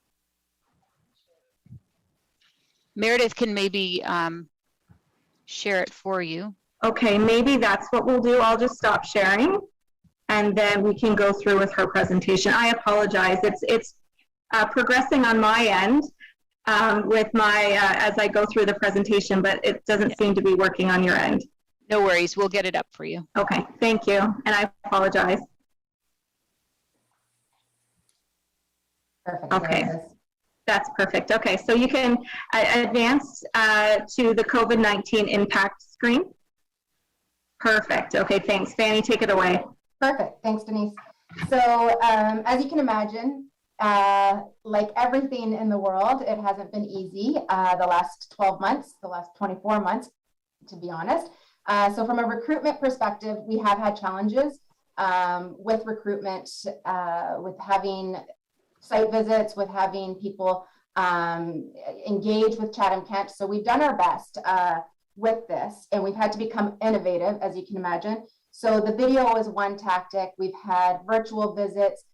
Meredith can maybe share it for you. Okay, maybe that's what we'll do. I'll just stop sharing and then we can go through with her presentation. I apologize. It's progressing on my end with my, as I go through the presentation, but it doesn't seem to be working on your end. No worries, we'll get it up for you. Okay, thank you, and I apologize. Perfect. Okay, that's perfect. Okay, so you can advance to the COVID-19 impact screen. Perfect. Okay, thanks. Fanny, take it away. Perfect. Thanks, Denise. So as you can imagine, like everything in the world, it hasn't been easy the last 12 months, the last 24 months, to be honest. So from a recruitment perspective, we have had challenges with recruitment, with having site visits, with having people engage with Chatham-Kent. So we've done our best with this, and we've had to become innovative, as you can imagine. So the video is one tactic. We've had virtual visits.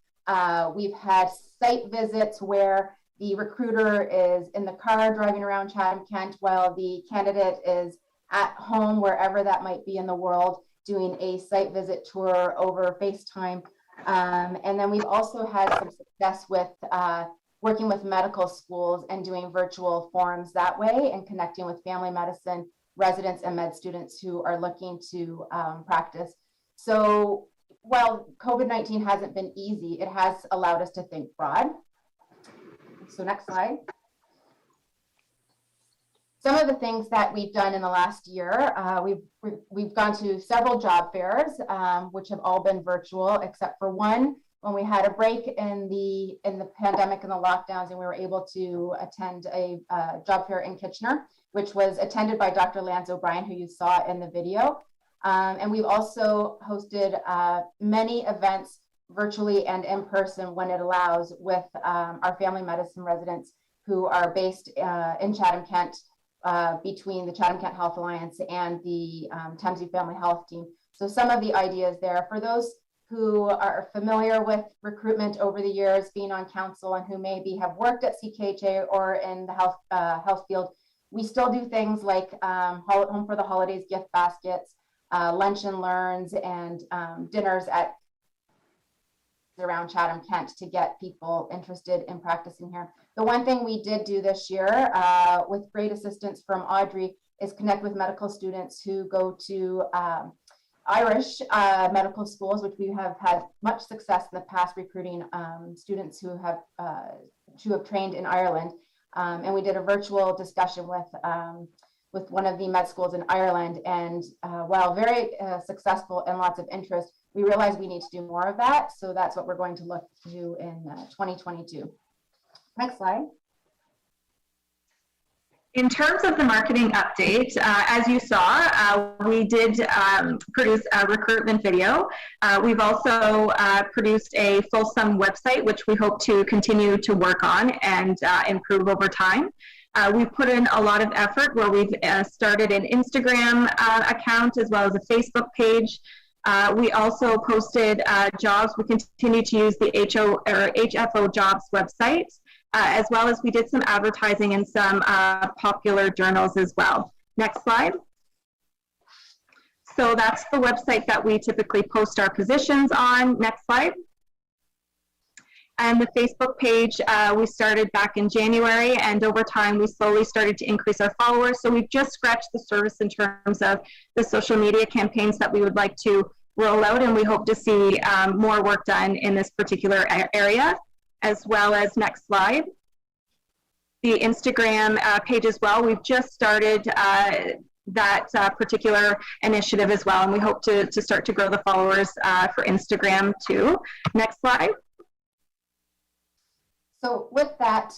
We've had site visits where the recruiter is in the car driving around Chatham-Kent while the candidate is at home, wherever that might be in the world, doing a site visit tour over FaceTime. And then we've also had some success with working with medical schools and doing virtual forums that way and connecting with family medicine residents and med students who are looking to practice. So while COVID-19 hasn't been easy, it has allowed us to think broad. So next slide. Some of the things that we've done in the last year, we've gone to several job fairs, which have all been virtual, except for one when we had a break in the pandemic and the lockdowns, and we were able to attend a job fair in Kitchener, which was attended by Dr. Lance O'Brien, who you saw in the video. And we've also hosted many events virtually and in person when it allows with our family medicine residents who are based in Chatham-Kent, between the Chatham-Kent Health Alliance and the Thameslea Family Health Team. So some of the ideas there, for those who are familiar with recruitment over the years, being on council and who maybe have worked at CKHA or in the health field, we still do things like Home for the Holidays gift baskets, lunch and learns, and dinners at around Chatham-Kent to get people interested in practicing here. The one thing we did do this year with great assistance from Audrey is connect with medical students who go to Irish medical schools, which we have had much success in the past recruiting students who have trained in Ireland. And we did a virtual discussion with one of the med schools in Ireland. And while very successful and lots of interest, we realized we need to do more of that. So that's what we're going to look to do in 2022. Next slide. In terms of the marketing update, as you saw, we did produce a recruitment video. We've also produced a fulsome website, which we hope to continue to work on and improve over time. We've put in a lot of effort where we've started an Instagram account as well as a Facebook page. We also posted jobs. We continue to use the HFO jobs website, as well as we did some advertising in some popular journals as well. Next slide. So that's the website that we typically post our positions on. Next slide. And the Facebook page, we started back in January, and over time we slowly started to increase our followers. So we've just scratched the surface in terms of the social media campaigns that we would like to roll out, and we hope to see more work done in this particular area, as well as, next slide, the Instagram page as well. We've just started that particular initiative as well, and we hope to start to grow the followers for Instagram too. Next slide. So with that,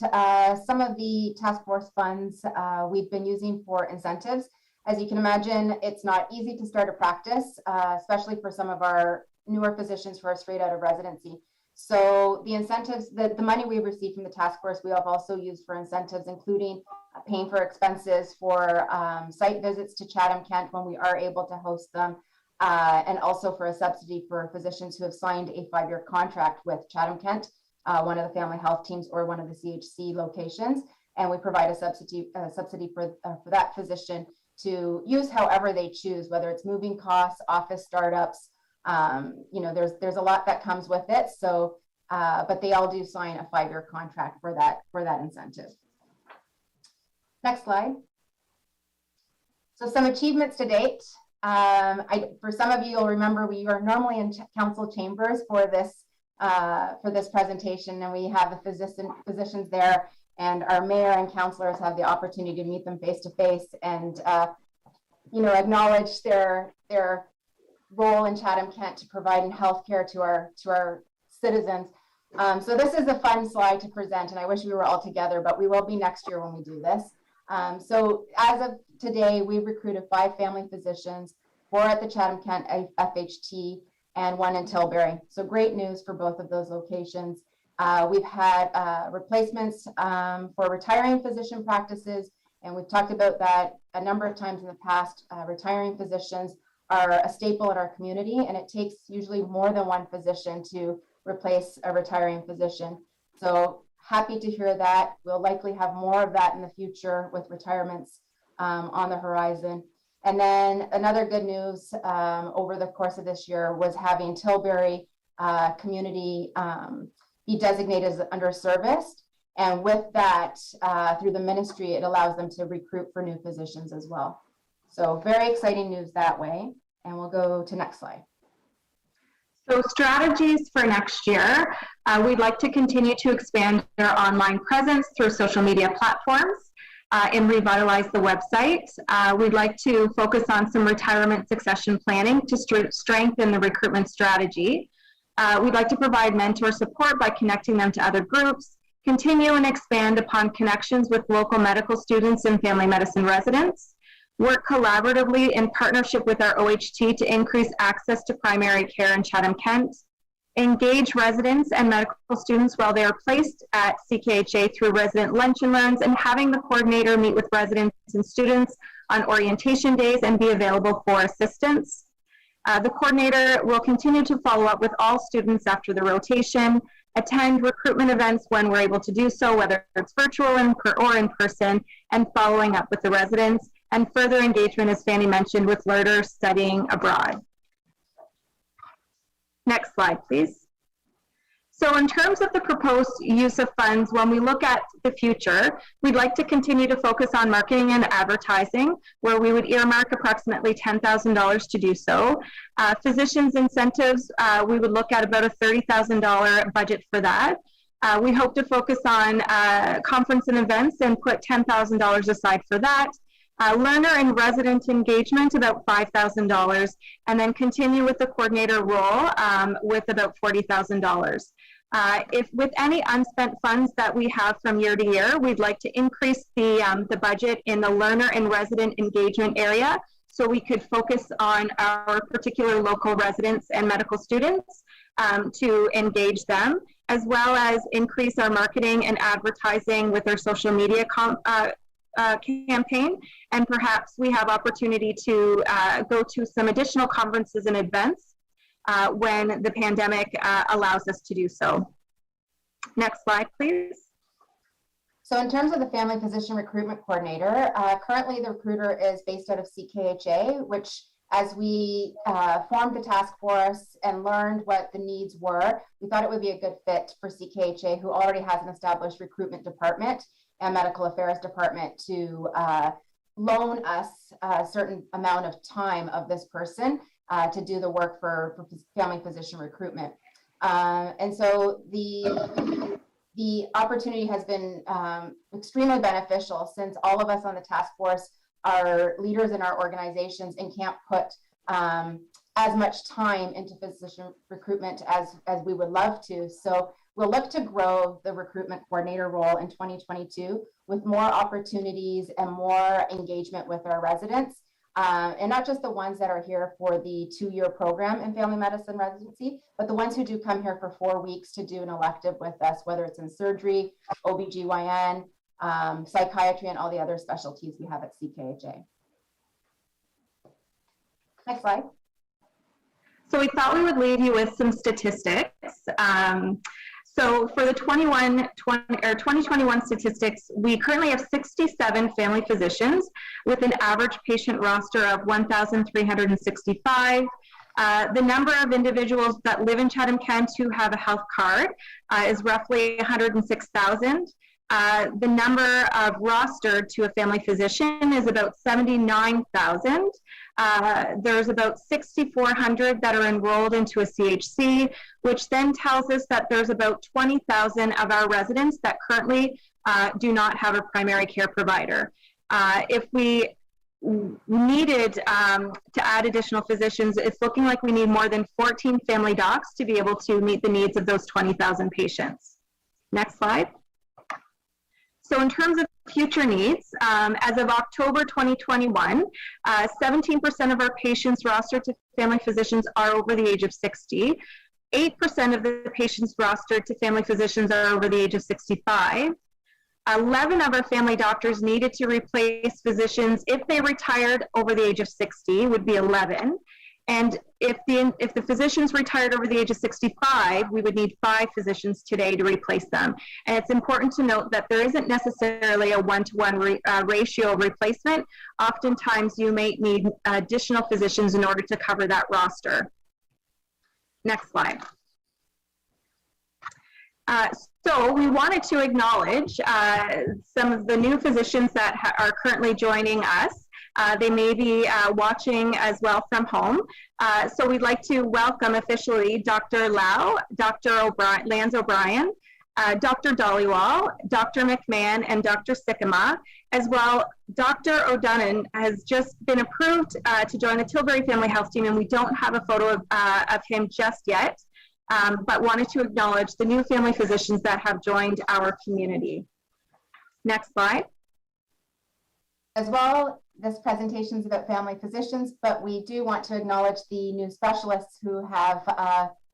some of the task force funds we've been using for incentives. As you can imagine, it's not easy to start a practice, especially for some of our newer physicians who are straight out of residency. So the incentives, the money we receive from the task force, we have also used for incentives, including paying for expenses for site visits to Chatham-Kent when we are able to host them, and also for a subsidy for physicians who have signed a 5-year contract with Chatham-Kent, one of the family health teams or one of the CHC locations. and we provide a subsidy for that physician to use however they choose, whether it's moving costs, office startups. You know, there's a lot that comes with it. So, but they all do sign a 5-year contract for that incentive. Next slide. So some achievements to date. For some of you, you'll remember we are normally in council chambers for this presentation, and we have the physicians there, and our mayor and councillors have the opportunity to meet them face to face and you know, acknowledge their role in Chatham-Kent to providing healthcare to our citizens. So this is a fun slide to present, and I wish we were all together, but we will be next year when we do this. So as of today, we've recruited 5 family physicians, 4 at the Chatham-Kent FHT and 1 in Tilbury. So great news for both of those locations. We've had replacements for retiring physician practices, and we've talked about that a number of times in the past. Retiring physicians are a staple in our community, and it takes usually more than 1 physician to replace a retiring physician. So happy to hear that. We'll likely have more of that in the future with retirements on the horizon. And then another good news over the course of this year was having Tilbury community be designated as underserviced. And with that, through the ministry, it allows them to recruit for new positions as well. So very exciting news that way. And we'll go to next slide. So strategies for next year, we'd like to continue to expand our online presence through social media platforms and revitalize the website. We'd like to focus on some retirement succession planning to strengthen the recruitment strategy. We'd like to provide mentor support by connecting them to other groups, continue and expand upon connections with local medical students and family medicine residents, work collaboratively in partnership with our OHT to increase access to primary care in Chatham-Kent, engage residents and medical students while they are placed at CKHA through resident lunch and learns, and having the coordinator meet with residents and students on orientation days and be available for assistance. The coordinator will continue to follow up with all students after the rotation, attend recruitment events when we're able to do so, whether it's virtual or in person, and following up with the residents, and further engagement, as Fanny mentioned, with learners studying abroad. Next slide, please. So in terms of the proposed use of funds, when we look at the future, we'd like to continue to focus on marketing and advertising, where we would earmark approximately $10,000 to do so. Physicians incentives, we would look at about a $30,000 budget for that. We hope to focus on conference and events and put $10,000 aside for that. Learner and resident engagement, about $5,000, and then continue with the coordinator role with about $40,000. If with any unspent funds that we have from year to year, we'd like to increase the budget in the learner and resident engagement area, so we could focus on our particular local residents and medical students to engage them, as well as increase our marketing and advertising with our social media campaign, and perhaps we have opportunity to go to some additional conferences and events when the pandemic allows us to do so. Next slide, please. So in terms of the family physician recruitment coordinator, currently the recruiter is based out of CKHA, which as we formed the task force and learned what the needs were, we thought it would be a good fit for CKHA, who already has an established recruitment department and medical affairs department, to loan us a certain amount of time of this person to do the work for family physician recruitment. And so the opportunity has been extremely beneficial, since all of us on the task force are leaders in our organizations and can't put as much time into physician recruitment as we would love to. So we'll look to grow the recruitment coordinator role in 2022 with more opportunities and more engagement with our residents, and not just the ones that are here for the 2-year program in family medicine residency, but the ones who do come here for 4 weeks to do an elective with us, whether it's in surgery, OBGYN, psychiatry, and all the other specialties we have at CKHA. Next slide. So we thought we would leave you with some statistics. So for the 2021 statistics, we currently have 67 family physicians with an average patient roster of 1,365. The number of individuals that live in Chatham-Kent who have a health card is roughly 106,000. The number of rostered to a family physician is about 79,000. There's about 6,400 that are enrolled into a CHC, which then tells us that there's about 20,000 of our residents that currently do not have a primary care provider. If we needed to add additional physicians, it's looking like we need more than 14 family docs to be able to meet the needs of those 20,000 patients. Next slide. So in terms of future needs, as of October 2021, 17% of our patients rostered to family physicians are over the age of 60. 8% of the patients rostered to family physicians are over the age of 65. 11 of our family doctors needed to replace physicians if they retired over the age of 60, would be 11. And if the physicians retired over the age of 65, we would need 5 physicians today to replace them. And it's important to note that there isn't necessarily a one-to-one ratio of replacement. Oftentimes you may need additional physicians in order to cover that roster. Next slide. So we wanted to acknowledge some of the new physicians that are currently joining us. They may be watching as well from home. So we'd like to welcome officially Dr. Lau, Dr. Lance O'Brien, Dr. Dhaliwal, Dr. McMahon, and Dr. Sycamore. As well, Dr. O'Donnan has just been approved to join the Tilbury Family Health Team, and we don't have a photo of him just yet. But wanted to acknowledge the new family physicians that have joined our community. Next slide. As well, this presentation is about family physicians, but we do want to acknowledge the new specialists who have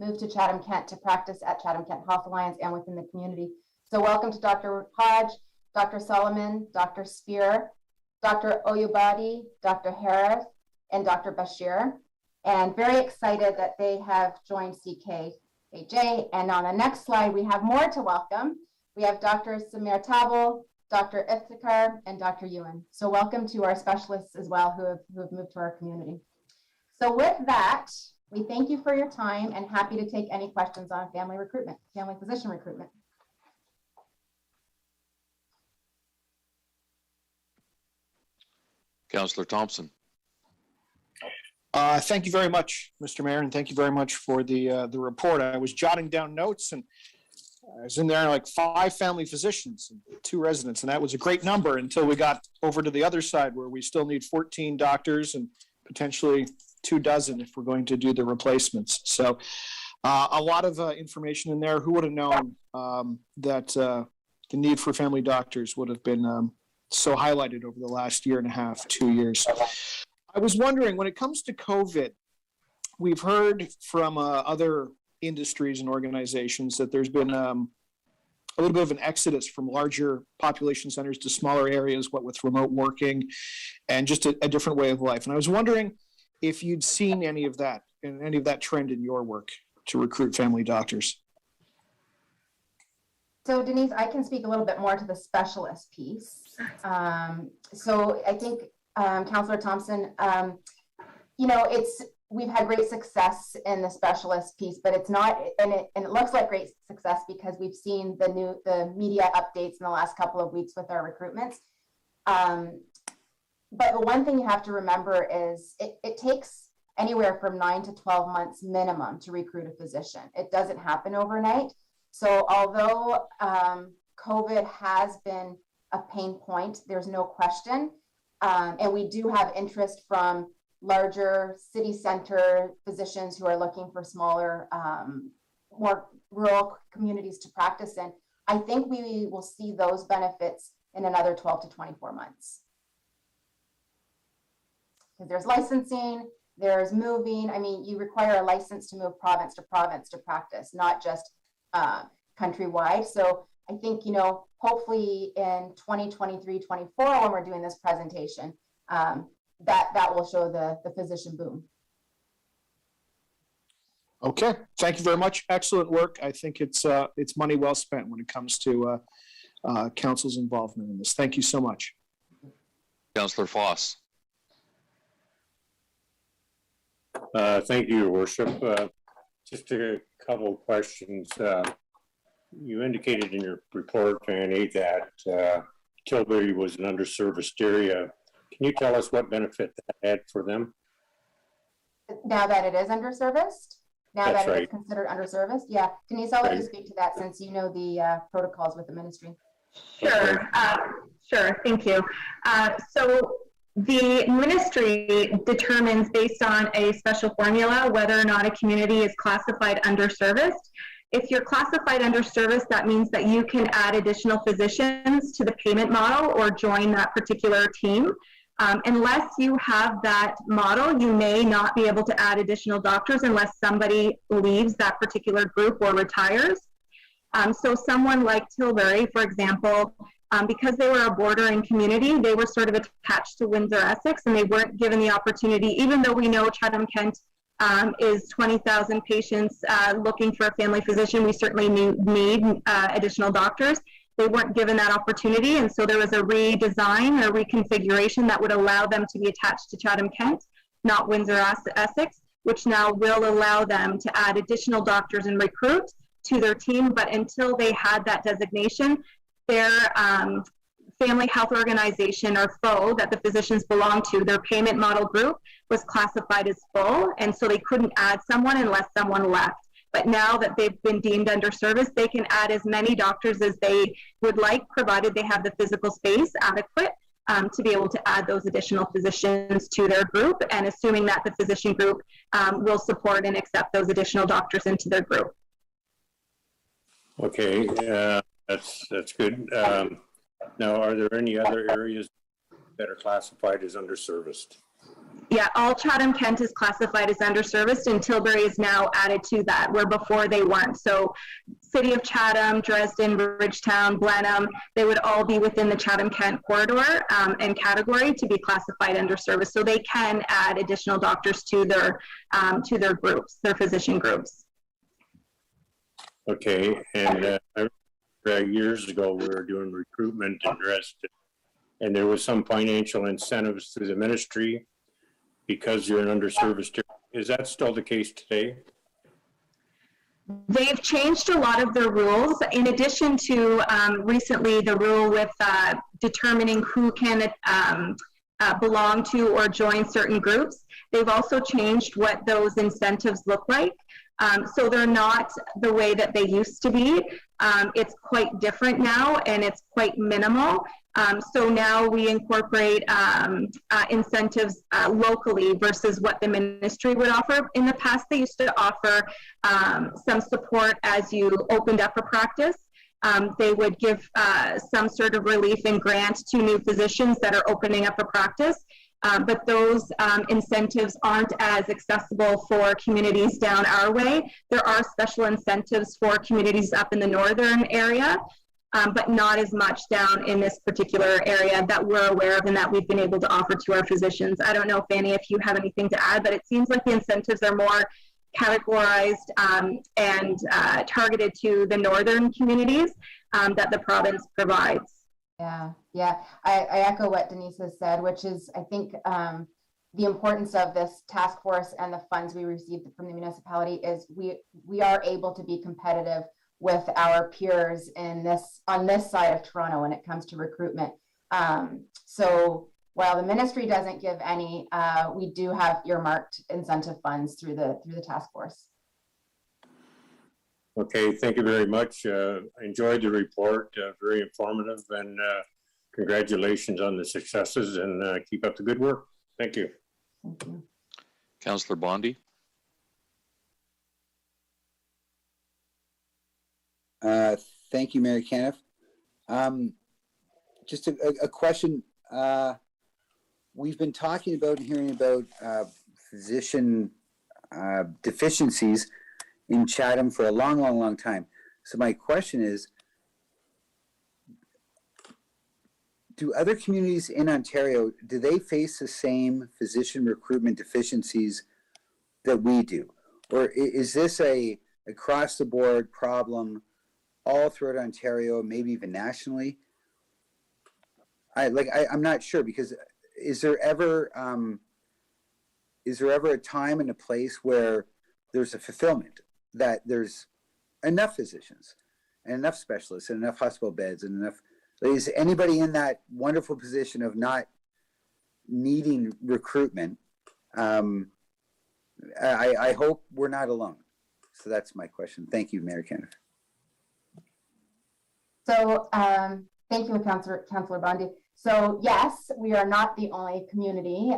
moved to Chatham-Kent to practice at Chatham-Kent Health Alliance and within the community. So welcome to Dr. Hodge, Dr. Solomon, Dr. Spear, Dr. Oyubadi, Dr. Harris, and Dr. Bashir. And very excited that they have joined CKHA. And on the next slide, we have more to welcome. We have Dr. Samir Tabel, Dr. Iftikhar, and Dr. Ewan. So welcome to our specialists as well who have moved to our community. So with that, we thank you for your time and happy to take any questions on family recruitment, family physician recruitment. Councillor Thompson. Thank you very much, Mr. Mayor, and thank you very much for the report. I was jotting down notes, and I was in there like 5 family physicians and 2 residents, and that was a great number until we got over to the other side where we still need 14 doctors and potentially 24 if we're going to do the replacements. So a lot of information in there. Who would have known that the need for family doctors would have been so highlighted over the last year and a half, 2 years. I was wondering, when it comes to COVID, we've heard from other industries and organizations that there's been a little bit of an exodus from larger population centers to smaller areas, what with remote working and just a different way of life. And I was wondering if you'd seen any of that and any of that trend in your work to recruit family doctors. So Denise, I can speak a little bit more to the specialist piece. So I think Councillor Thompson, you know, we've had great success in the specialist piece, but it's not, and it looks like great success because we've seen the media updates in the last couple of weeks with our recruitments. But the one thing you have to remember is it takes anywhere from 9 to 12 months minimum to recruit a physician. It doesn't happen overnight. So although COVID has been a pain point, there's no question. And we do have interest from larger city center physicians who are looking for smaller, more rural communities to practice in. I think we will see those benefits in another 12 to 24 months. Because there's licensing, there's moving. I mean, you require a license to move province to practice, not just countrywide. So I think, you know, hopefully in 2023-24, when we're doing this presentation, that will show the physician boom. Okay, thank you very much. Excellent work. I think it's money well spent when it comes to council's involvement in this. Thank you so much. Councillor Foss. Thank you, Your Worship. Just a couple of questions. You indicated in your report, Fanny, that Tilbury was an underserviced area. Can you tell us what benefit that had for them? Now that it is underserviced? Now That's that it right. is considered underserviced? Yeah. Denise, I'll let you Right. speak to that since you know the protocols with the ministry. Sure, sure, thank you. So the ministry determines based on a special formula whether or not a community is classified underserviced. If you're classified underserviced, that means that you can add additional physicians to the payment model or join that particular team. Unless you have that model, you may not be able to add additional doctors unless somebody leaves that particular group or retires. So someone like Tilbury, for example, because they were a bordering community, they were sort of attached to Windsor-Essex, and they weren't given the opportunity, even though we know Chatham-Kent is 20,000 patients looking for a family physician. We certainly need additional doctors. They weren't given that opportunity, and so there was a redesign, a reconfiguration that would allow them to be attached to Chatham-Kent, not Windsor-Essex, which now will allow them to add additional doctors and recruit to their team. But until they had that designation, their family health organization or FO that the physicians belong to, their payment model group was classified as full, and so they couldn't add someone unless someone left. But now that they've been deemed underserviced, they can add as many doctors as they would like, provided they have the physical space adequate to be able to add those additional physicians to their group, and assuming that the physician group will support and accept those additional doctors into their group. Okay, that's good. Now, are there any other areas that are classified as underserviced? Yeah, all Chatham-Kent is classified as underserviced, and Tilbury is now added to that, where before they weren't. So City of Chatham, Dresden, Bridgetown, Blenheim, they would all be within the Chatham-Kent corridor and category to be classified underserviced. So they can add additional doctors to their groups, their physician groups. Okay, and years ago we were doing recruitment in Dresden, and there was some financial incentives through the ministry because you're an underserviced area. Is that still the case today? They've changed a lot of their rules. In addition to recently the rule with determining who can belong to or join certain groups, they've also changed what those incentives look like. So they're not the way that they used to be. It's quite different now, and it's quite minimal. So now we incorporate incentives locally versus what the ministry would offer. In the past, they used to offer some support as you opened up a practice. They would give some sort of relief and grant to new physicians that are opening up a practice. But those incentives aren't as accessible for communities down our way. There are special incentives for communities up in the northern area, but not as much down in this particular area that we're aware of and that we've been able to offer to our physicians. I don't know, Fanny, if you have anything to add, but it seems like the incentives are more categorized and targeted to the northern communities that the province provides. Yeah, I echo what Denise has said, which is, I think, the importance of this task force and the funds we received from the municipality is we are able to be competitive with our peers in on this side of Toronto when it comes to recruitment. So while the ministry doesn't give any, we do have earmarked incentive funds through the task force. Okay, thank you very much. I enjoyed the report, very informative, and congratulations on the successes, and keep up the good work. Thank you. Thank you. Councillor Bondi. Thank you, Mary Caniff. Just a question. We've been talking about and hearing about physician deficiencies in Chatham for a long time. So my question is, do other communities in Ontario, do they face the same physician recruitment deficiencies that we do? or is this a across the board problem all throughout Ontario, maybe even nationally? I'm not sure, because is there ever a time and a place where there's a fulfillment, that there's enough physicians and enough specialists and enough hospital beds and enough, is anybody in that wonderful position of not needing recruitment? I hope we're not alone. So that's my question. Thank you, Mayor Kenneth. So thank you, Councillor Bondi. So yes, we are not the only community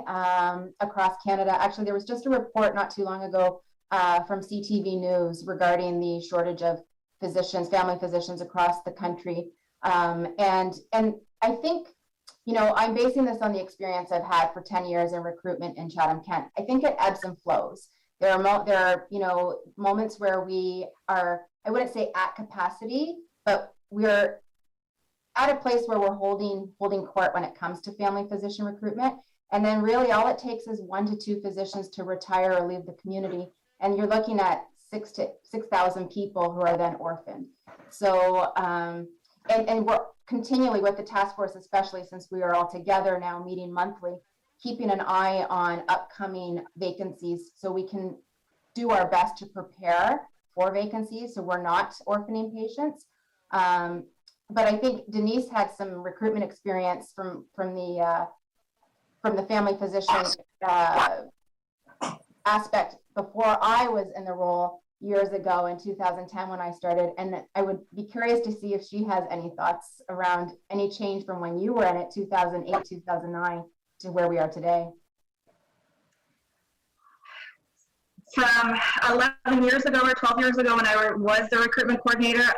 across Canada. Actually, there was just a report not too long ago from CTV News regarding the shortage of physicians, family physicians across the country. And I think, you know, I'm basing this on the experience I've had for 10 years in recruitment in Chatham-Kent. I think it ebbs and flows. There are you know, moments where we are, I wouldn't say at capacity, but we're at a place where we're holding court when it comes to family physician recruitment. And then really all it takes is 1 to 2 physicians to retire or leave the community. And you're looking at 6,000 people who are then orphaned. So, and we're continually with the task force, especially since we are all together now meeting monthly, keeping an eye on upcoming vacancies so we can do our best to prepare for vacancies so we're not orphaning patients. But I think Denise had some recruitment experience from the family physician aspect before I was in the role years ago in 2010 when I started, and I would be curious to see if she has any thoughts around any change from when you were in it, 2008, 2009, to where we are today. From 11 years ago or 12 years ago when I was the recruitment coordinator,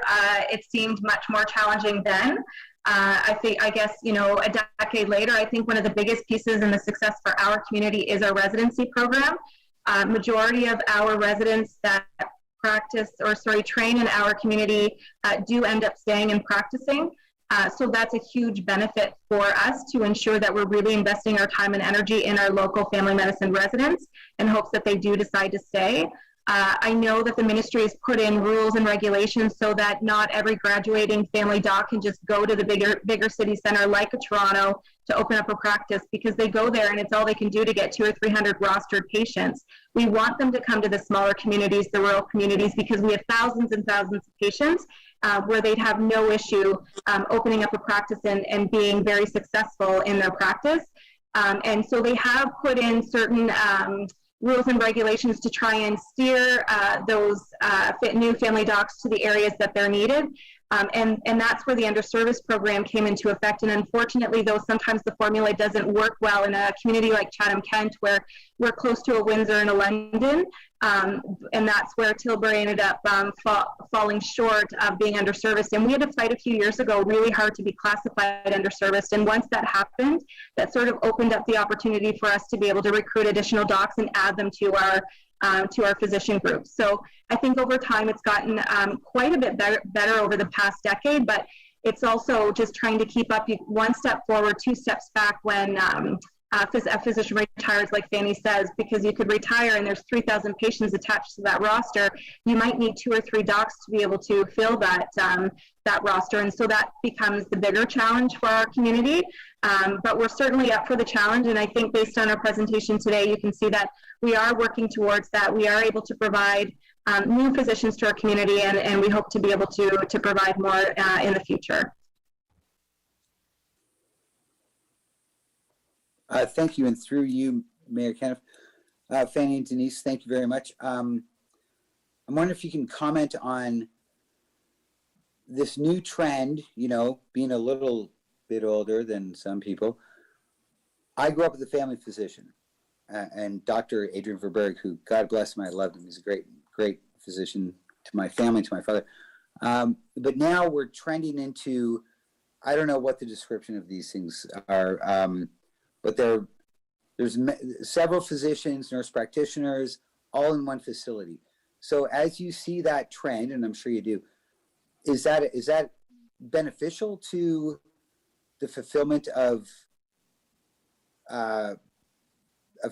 it seemed much more challenging then. I guess, you know, a decade later, I think one of the biggest pieces in the success for our community is our residency program. Majority of our residents that train in our community do end up staying and practicing. So that's a huge benefit for us to ensure that we're really investing our time and energy in our local family medicine residents in hopes that they do decide to stay. I know that the ministry has put in rules and regulations so that not every graduating family doc can just go to the bigger city center like a Toronto to open up a practice, because they go there and it's all they can do to get 200 or 300 rostered patients. We want them to come to the smaller communities, the rural communities, because we have thousands and thousands of patients where they'd have no issue opening up a practice and being very successful in their practice. And so they have put in certain rules and regulations to try and steer those new family docs to the areas that they're needed. And that's where the underserviced program came into effect. And unfortunately, though, sometimes the formula doesn't work well in a community like Chatham-Kent, where we're close to a Windsor and a London. And that's where Tilbury ended up falling short of being underserviced. And we had to fight a few years ago really hard to be classified underserviced. And once that happened, that sort of opened up the opportunity for us to be able to recruit additional docs and add them to our physician group. So I think over time it's gotten quite a bit better over the past decade, but it's also just trying to keep up 1 step forward, 2 steps back when a physician retires, like Fanny says, because you could retire and there's 3,000 patients attached to that roster. You might need 2 or 3 docs to be able to fill that roster, and so that becomes the bigger challenge for our community. But we're certainly up for the challenge, and I think based on our presentation today, you can see that we are working towards that. We are able to provide new physicians to our community, and we hope to be able to provide more in the future. Thank you, and through you, Mayor Kenneth, Fanny and Denise, thank you very much. I'm wondering if you can comment on this new trend, you know, being a little bit older than some people. I grew up with a family physician, and Dr. Adrian Verberg, who, God bless him, I loved him. He's a great physician to my family, to my father. But now we're trending into, I don't know what the description of these things are, but there's several physicians, nurse practitioners, all in one facility. So as you see that trend, and I'm sure you do, is that beneficial to the fulfillment of a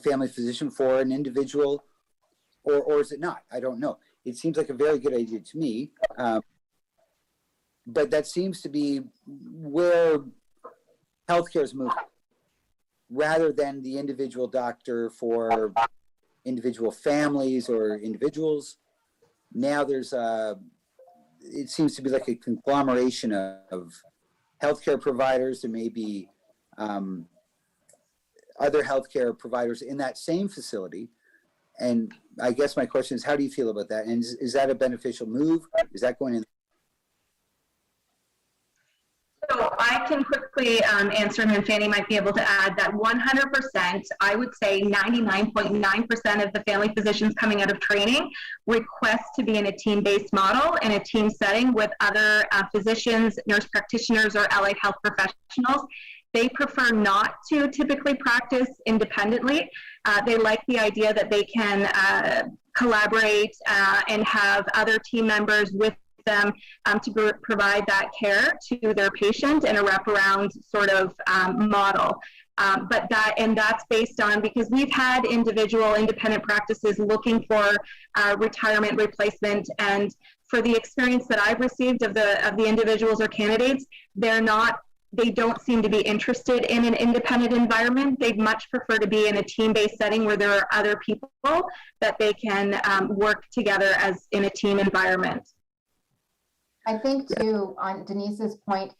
family physician for an individual? or is it not? I don't know. It seems like a very good idea to me. But that seems to be where healthcare is moving, rather than the individual doctor for individual families or individuals. Now there's it seems to be like a conglomeration of healthcare providers. There may be other healthcare providers in that same facility. And I guess my question is, how do you feel about that? And is that a beneficial move? Is that going in? So I can quickly answer, and then Fanny might be able to add that 100%, I would say 99.9% of the family physicians coming out of training request to be in a team-based model, in a team setting with other physicians, nurse practitioners, or allied health professionals. They prefer not to typically practice independently. They like the idea that they can collaborate and have other team members with them to provide that care to their patient in a wraparound sort of model. But that's based on, because we've had individual independent practices looking for retirement replacement, and for the experience that I've received of the individuals or candidates, they don't seem to be interested in an independent environment. They'd much prefer to be in a team-based setting where there are other people that they can work together as in a team environment. I think too, on Denise's point,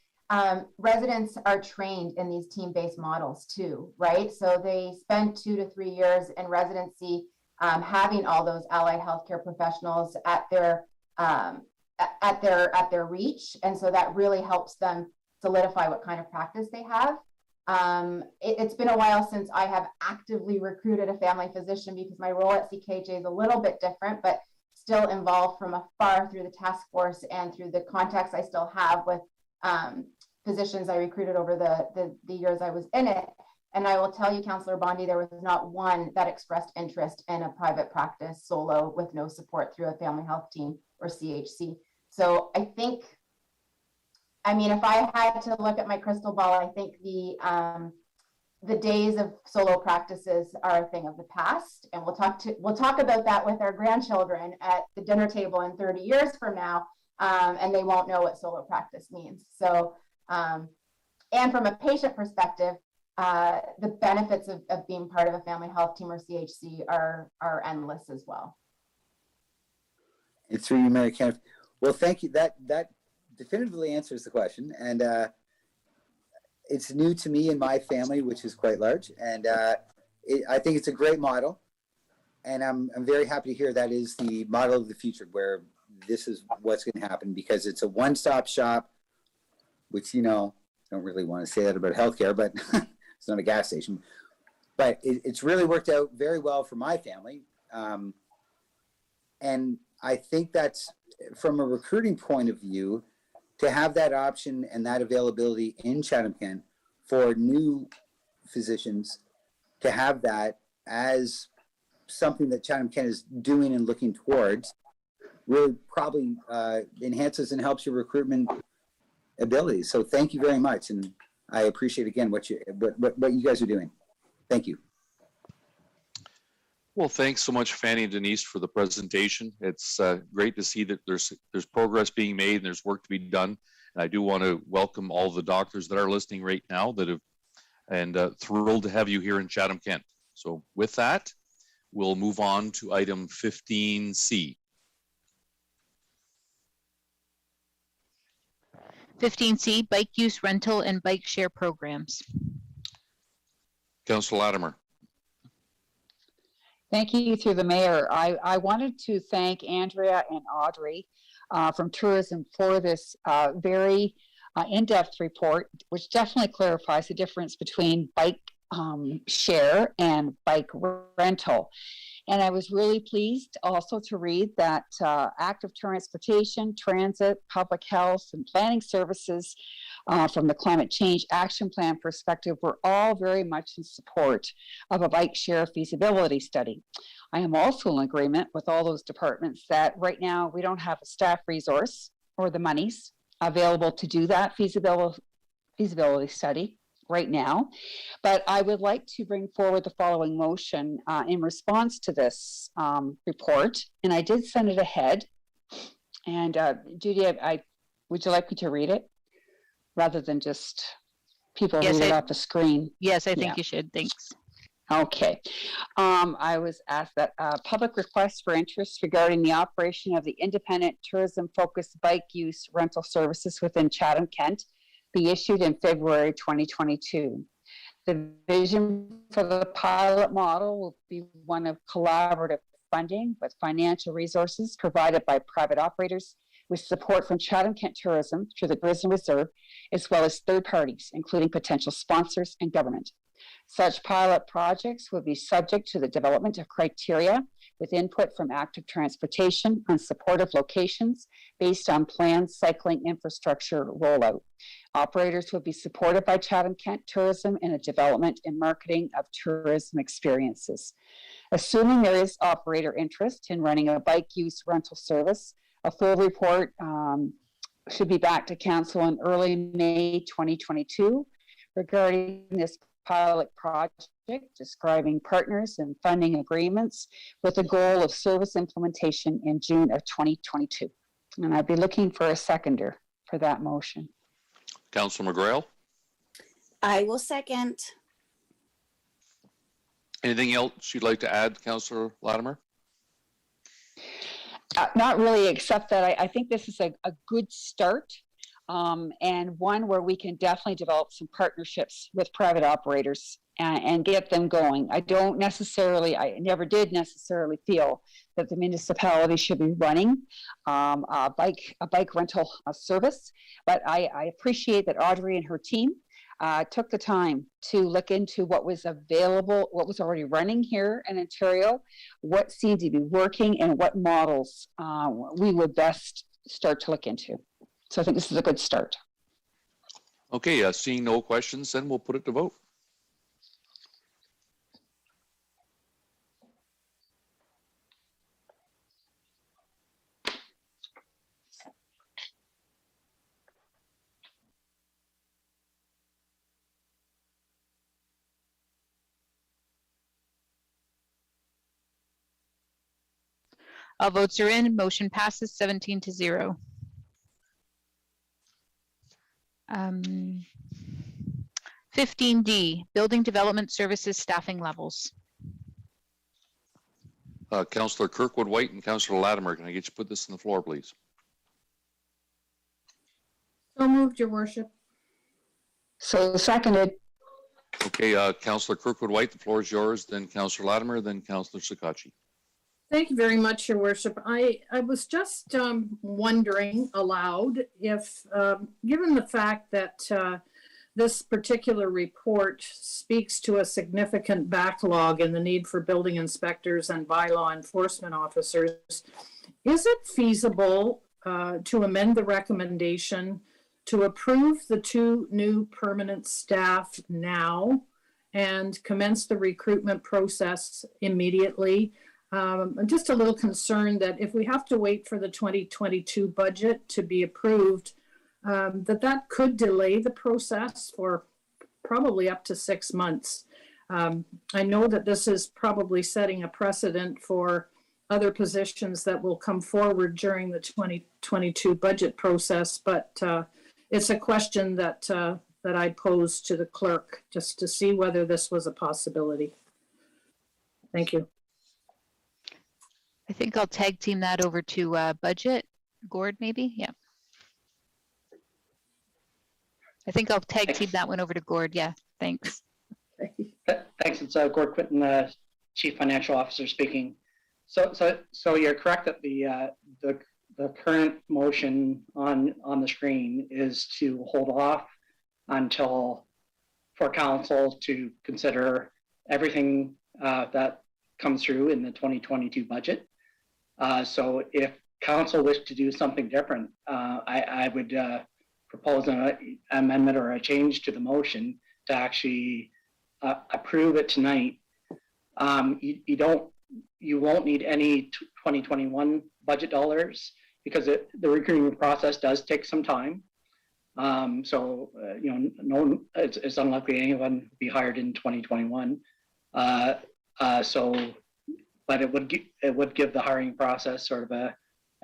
residents are trained in these team-based models too, right? So they spend 2 to 3 years in residency, having all those allied healthcare professionals at their reach, and so that really helps them solidify what kind of practice they have. It's been a while since I have actively recruited a family physician, because my role at CKJ is a little bit different, but still involved from afar through the task force and through the contacts I still have with physicians I recruited over the years I was in it. And I will tell you, Councillor Bondi, there was not one that expressed interest in a private practice solo with no support through a family health team or CHC. So I think, if I had to look at my crystal ball, I think the days of solo practices are a thing of the past, and we'll talk about that with our grandchildren at the dinner table in 30 years from now, and they won't know what solo practice means. So, and from a patient perspective, the benefits of being part of a family health team or CHC are endless as well. It's through you, Mary Kenneth. Well, thank you. That definitively answers the question, and it's new to me and my family, which is quite large, and I think it's a great model, and I'm very happy to hear that is the model of the future, where this is what's going to happen, because it's a one-stop shop, which, don't really want to say that about healthcare, but it's not a gas station, but it's really worked out very well for my family, and I think that's, from a recruiting point of view, to have that option and that availability in Chatham-Kent for new physicians, to have that as something that Chatham-Kent is doing and looking towards, really probably enhances and helps your recruitment abilities. So thank you very much, and I appreciate again what you guys are doing. Thank you. Well, thanks so much, Fanny and Denise, for the presentation. It's great to see that there's progress being made and there's work to be done. And I do want to welcome all the doctors that are listening right now and thrilled to have you here in Chatham-Kent. So with that, we'll move on to item 15C. 15C, bike use rental and bike share programs. Councillor Latimer. Thank you, through the mayor. I wanted to thank Andrea and Audrey from Tourism for this very in-depth report, which definitely clarifies the difference between bike share and bike rental. And I was really pleased also to read that active transportation, transit, public health, and planning services from the Climate Change Action Plan perspective were all very much in support of a bike share feasibility study. I am also in agreement with all those departments that right now we don't have a staff resource or the monies available to do that feasibility study. right now, but I would like to bring forward the following motion in response to this report, and I did send it ahead. And Judy, would you like me to read it rather than just people read it off the screen? Yes, I think you should. Thanks. Okay. I was asked that public request for interest regarding the operation of the independent tourism-focused bike use rental services within Chatham-Kent be issued in February 2022. The vision for the pilot model will be one of collaborative funding with financial resources provided by private operators with support from Chatham-Kent Tourism through the Tourism Reserve, as well as third parties, including potential sponsors and government. Such pilot projects will be subject to the development of criteria with input from active transportation on supportive locations based on planned cycling infrastructure rollout. Operators will be supported by Chatham-Kent Tourism in the development and marketing of tourism experiences. Assuming there is operator interest in running a bike use rental service, a full report should be back to Council in early May 2022 regarding this pilot project, describing partners and funding agreements with the goal of service implementation in June of 2022. And I'd be looking for a seconder for that motion. Councillor McGrail. I will second. Anything else you'd like to add, Councillor Latimer? Not really, except that I think this is a good start. And one where we can definitely develop some partnerships with private operators and get them going. I never did necessarily feel that the municipality should be running a bike rental service, but I appreciate that Audrey and her team took the time to look into what was available, what was already running here in Ontario, what seemed to be working, and what models we would best start to look into. So I think this is a good start. Okay, seeing no questions, then we'll put it to vote. All votes are in. Motion passes 17-0. 15D, Building Development Services Staffing Levels. Councillor Kirkwood-White and Councillor Latimer, can I get you to put this on the floor, please? So moved, Your Worship. So seconded. Okay, Councillor Kirkwood-White, the floor is yours, then Councillor Latimer, then Councillor Sakachi. Thank you very much, Your Worship. I was just wondering aloud if, given the fact that this particular report speaks to a significant backlog in the need for building inspectors and bylaw enforcement officers, is it feasible to amend the recommendation to approve the 2 new permanent staff now and commence the recruitment process immediately? I'm just a little concerned that if we have to wait for the 2022 budget to be approved, that could delay the process for probably up to 6 months. I know that this is probably setting a precedent for other positions that will come forward during the 2022 budget process, but it's a question that I posed to the clerk just to see whether this was a possibility. Thank you. I think I'll tag team that over to budget. Gord, maybe? Yeah. I think I'll tag team that one over to Gord. Yeah, thanks. Thanks. It's Gord Quinton, Chief Financial Officer speaking. So you're correct that the current motion on the screen is to hold off until for council to consider everything that comes through in the 2022 budget. So if council wished to do something different, I would propose an amendment or a change to the motion to actually approve it tonight. You won't need any 2021 budget dollars because the recruitment process does take some time. It's unlikely anyone will be hired in 2021. But it would give the hiring process sort of a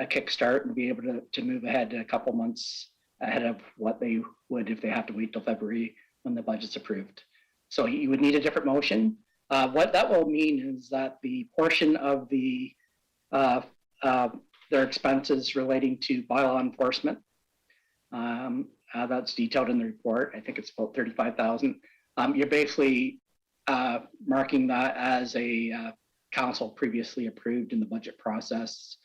kickstart and be able to move ahead a couple months ahead of what they would if they have to wait till February when the budget's approved. So you would need a different motion. What that will mean is that the portion of their expenses relating to bylaw enforcement, that's detailed in the report. I think it's about 35,000. You're basically marking that as a council previously approved in the budget process,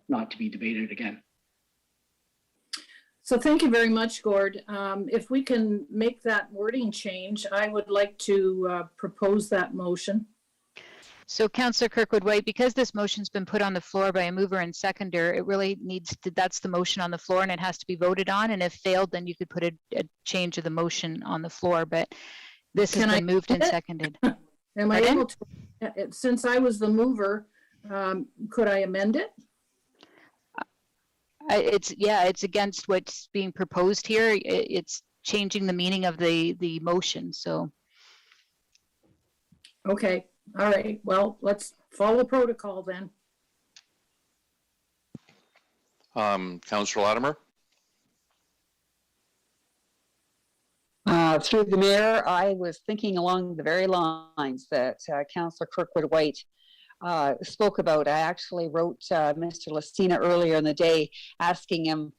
not to be debated again. So thank you very much, Gord. If we can make that wording change, I would like to propose that motion. So Councillor Kirkwood-White, because this motion's been put on the floor by a mover and seconder, it really needs to, that's the motion on the floor and it has to be voted on. And if failed, then you could put a change of the motion on the floor, but this has been moved and seconded. Am I able to, since I was the mover, could I amend it? It's against what's being proposed here. It's changing the meaning of the motion, so. Okay, all right, well, let's follow protocol then. Councillor Latimer? Through the mayor, I was thinking along the very lines that Councillor Kirkwood-White spoke about. I actually wrote Mr. Lucina earlier in the day asking him,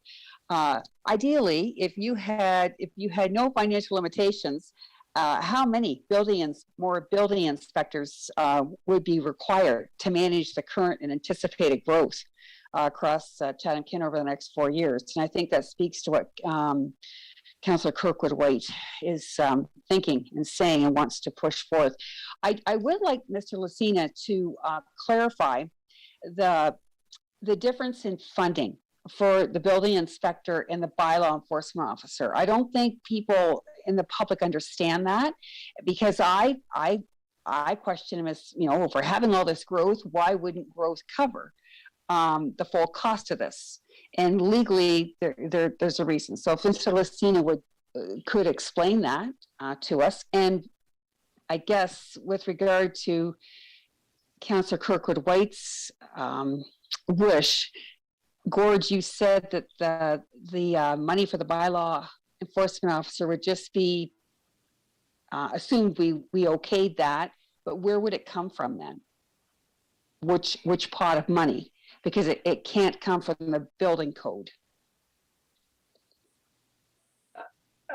ideally, if you had no financial limitations, how many more building inspectors would be required to manage the current and anticipated growth across Chatham-Kent over the next 4 years? And I think that speaks to what Councillor Kirkwood-White is thinking and saying and wants to push forth. I would like Mr. Lucina to clarify the difference in funding for the building inspector and the bylaw enforcement officer. I don't think people in the public understand that, because I question him as, if we're having all this growth, why wouldn't growth cover the full cost of this? And legally, there's a reason. So if Mr. Lucina could explain that to us. And I guess with regard to Councillor Kirkwood-White's wish, Gord, you said that the money for the bylaw enforcement officer would just be assumed we okayed that, but where would it come from then? Which pot of money? Because it can't come from the building code.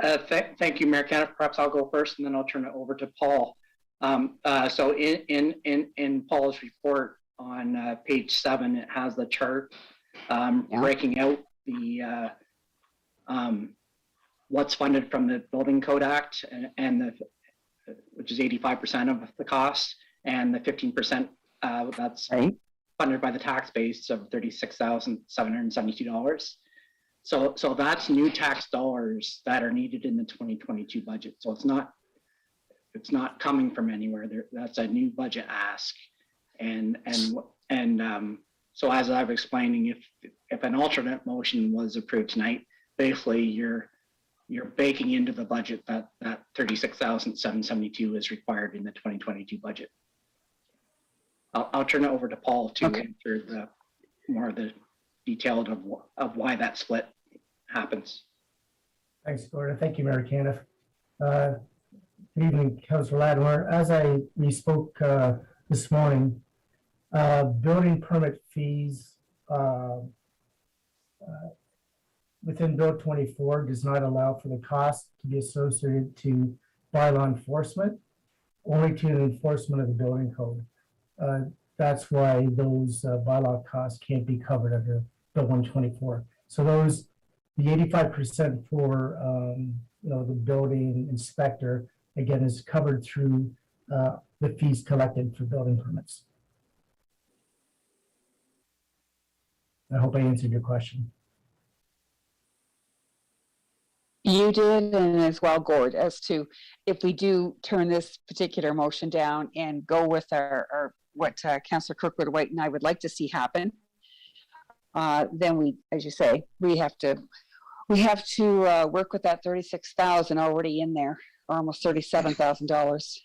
Thank you, Mayor Kenneth. Perhaps I'll go first and then I'll turn it over to Paul. So in Paul's report on page 7, it has the chart breaking out the what's funded from the Building Code Act and which is 85% of the cost, and the 15% that's funded by the tax base of $36,772. So that's new tax dollars that are needed in the 2022 budget. So it's not coming from anywhere. That's a new budget ask, and so as I was explaining, if an alternate motion was approved tonight, basically you're baking into the budget that $36,772 is required in the 2022 budget. I'll turn it over to Paul to answer the more of the detailed of why that split happens. Thanks, Gordon. Thank you, Mayor Caniff. Good evening, Councillor Latimer. As we spoke this morning, building permit fees within Bill 24 does not allow for the cost to be associated to bylaw enforcement, only to the enforcement of the building code. That's why those bylaw costs can't be covered under Bill 124. So the 85% for the building inspector, again, is covered through the fees collected for building permits. I hope I answered your question. You did, and as well, Gord, as to if we do turn this particular motion down and go with our what Councillor Kirkwood-White and I would like to see happen, then we, as you say, we have to we have to work with that 36,000 already in there, or almost $37,000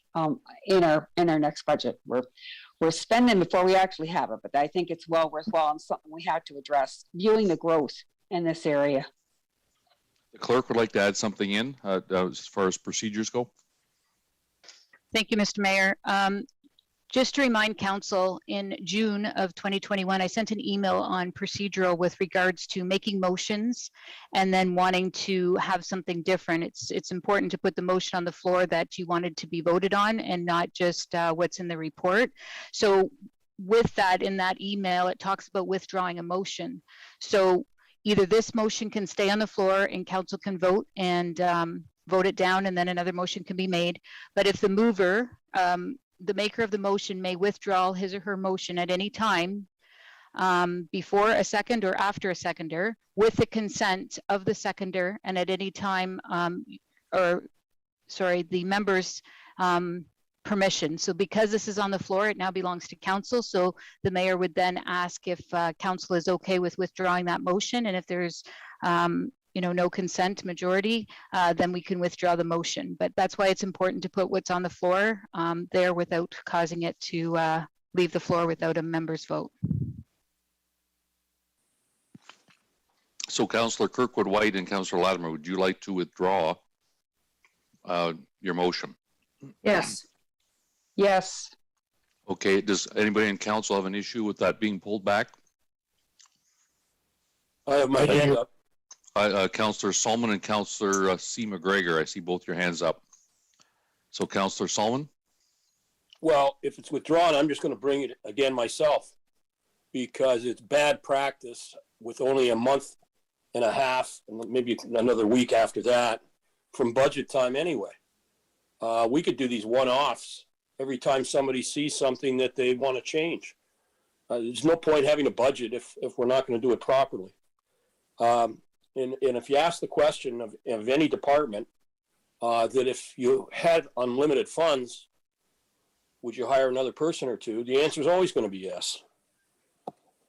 in our next budget. We're spending before we actually have it, but I think it's well worthwhile and something we have to address, viewing the growth in this area. The clerk would like to add something in as far as procedures go. Thank you, Mr. Mayor. Just to remind council, in June of 2021, I sent an email on procedural with regards to making motions and then wanting to have something different. It's important to put the motion on the floor that you wanted to be voted on and not just what's in the report. So with that, in that email, it talks about withdrawing a motion. So either this motion can stay on the floor and council can vote and vote it down, and then another motion can be made. But if the mover, the maker of the motion may withdraw his or her motion at any time before a second or after a seconder with the consent of the seconder, and at any time, the member's permission. So because this is on the floor, it now belongs to council. So the mayor would then ask if council is okay with withdrawing that motion, and if there's no consent majority, then we can withdraw the motion. But that's why it's important to put what's on the floor there without causing it to leave the floor without a member's vote. So Councillor Kirkwood White and Councillor Latimer, would you like to withdraw your motion? Yes. Yes. Okay, does anybody in council have an issue with that being pulled back? I have my hand up. Councillor Solomon and Councillor C. McGregor, I see both your hands up. So Councillor Solomon? Well, if it's withdrawn, I'm just going to bring it again myself, because it's bad practice with only a month and a half and maybe another week after that from budget time anyway. We could do these one-offs every time somebody sees something that they want to change. There's no point having a budget if we're not going to do it properly. And if you ask the question of any department, that if you had unlimited funds, would you hire another person or two? The answer is always going to be yes.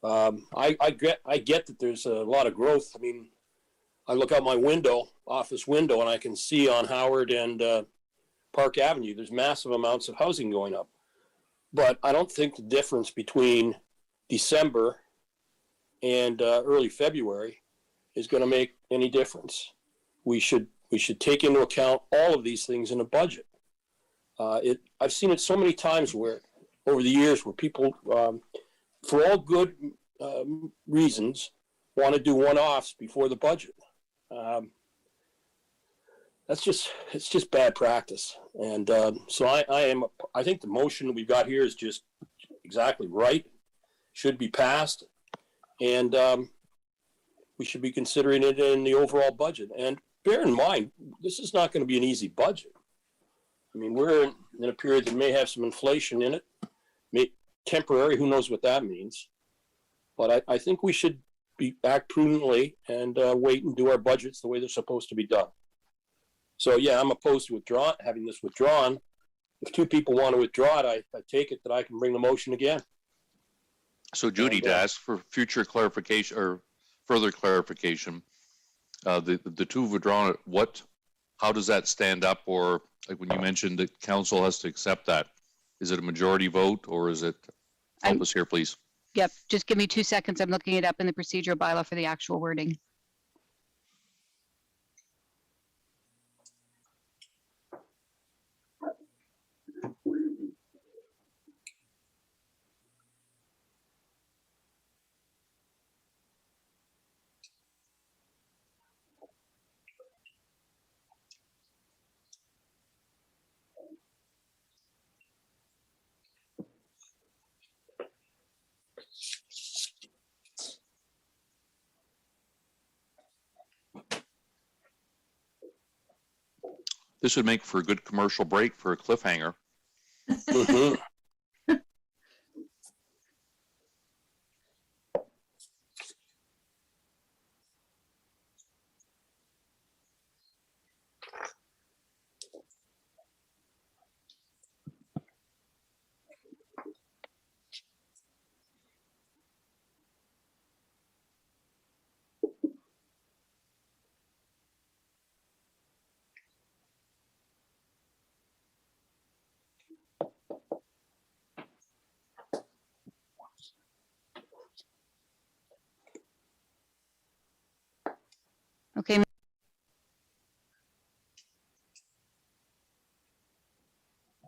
I get that there's a lot of growth. I mean, I look out my window, office window, and I can see on Howard and Park Avenue, there's massive amounts of housing going up. But I don't think the difference between December and early February is going to make any difference. We should take into account all of these things in a budget. I've seen it so many times where over the years where people, for all good reasons, want to do one-offs before the budget. It's just bad practice. And so I think the motion that we've got here is just exactly right, should be passed, and we should be considering it in the overall budget. And bear in mind, this is not going to be an easy budget. I mean, we're in a period that may have some inflation in it, temporary, who knows what that means. But I think we should act prudently and wait and do our budgets the way they're supposed to be done. So yeah, I'm opposed to having this withdrawn. If two people want to withdraw it, I take it that I can bring the motion again. So Judy, to ask for future clarification or further clarification, the two withdrawn, how does that stand up? Or like when you mentioned that council has to accept that, is it a majority vote or is it, help us here, please? Yep, just give me 2 seconds. I'm looking it up in the procedural bylaw for the actual wording. This would make for a good commercial break for a cliffhanger.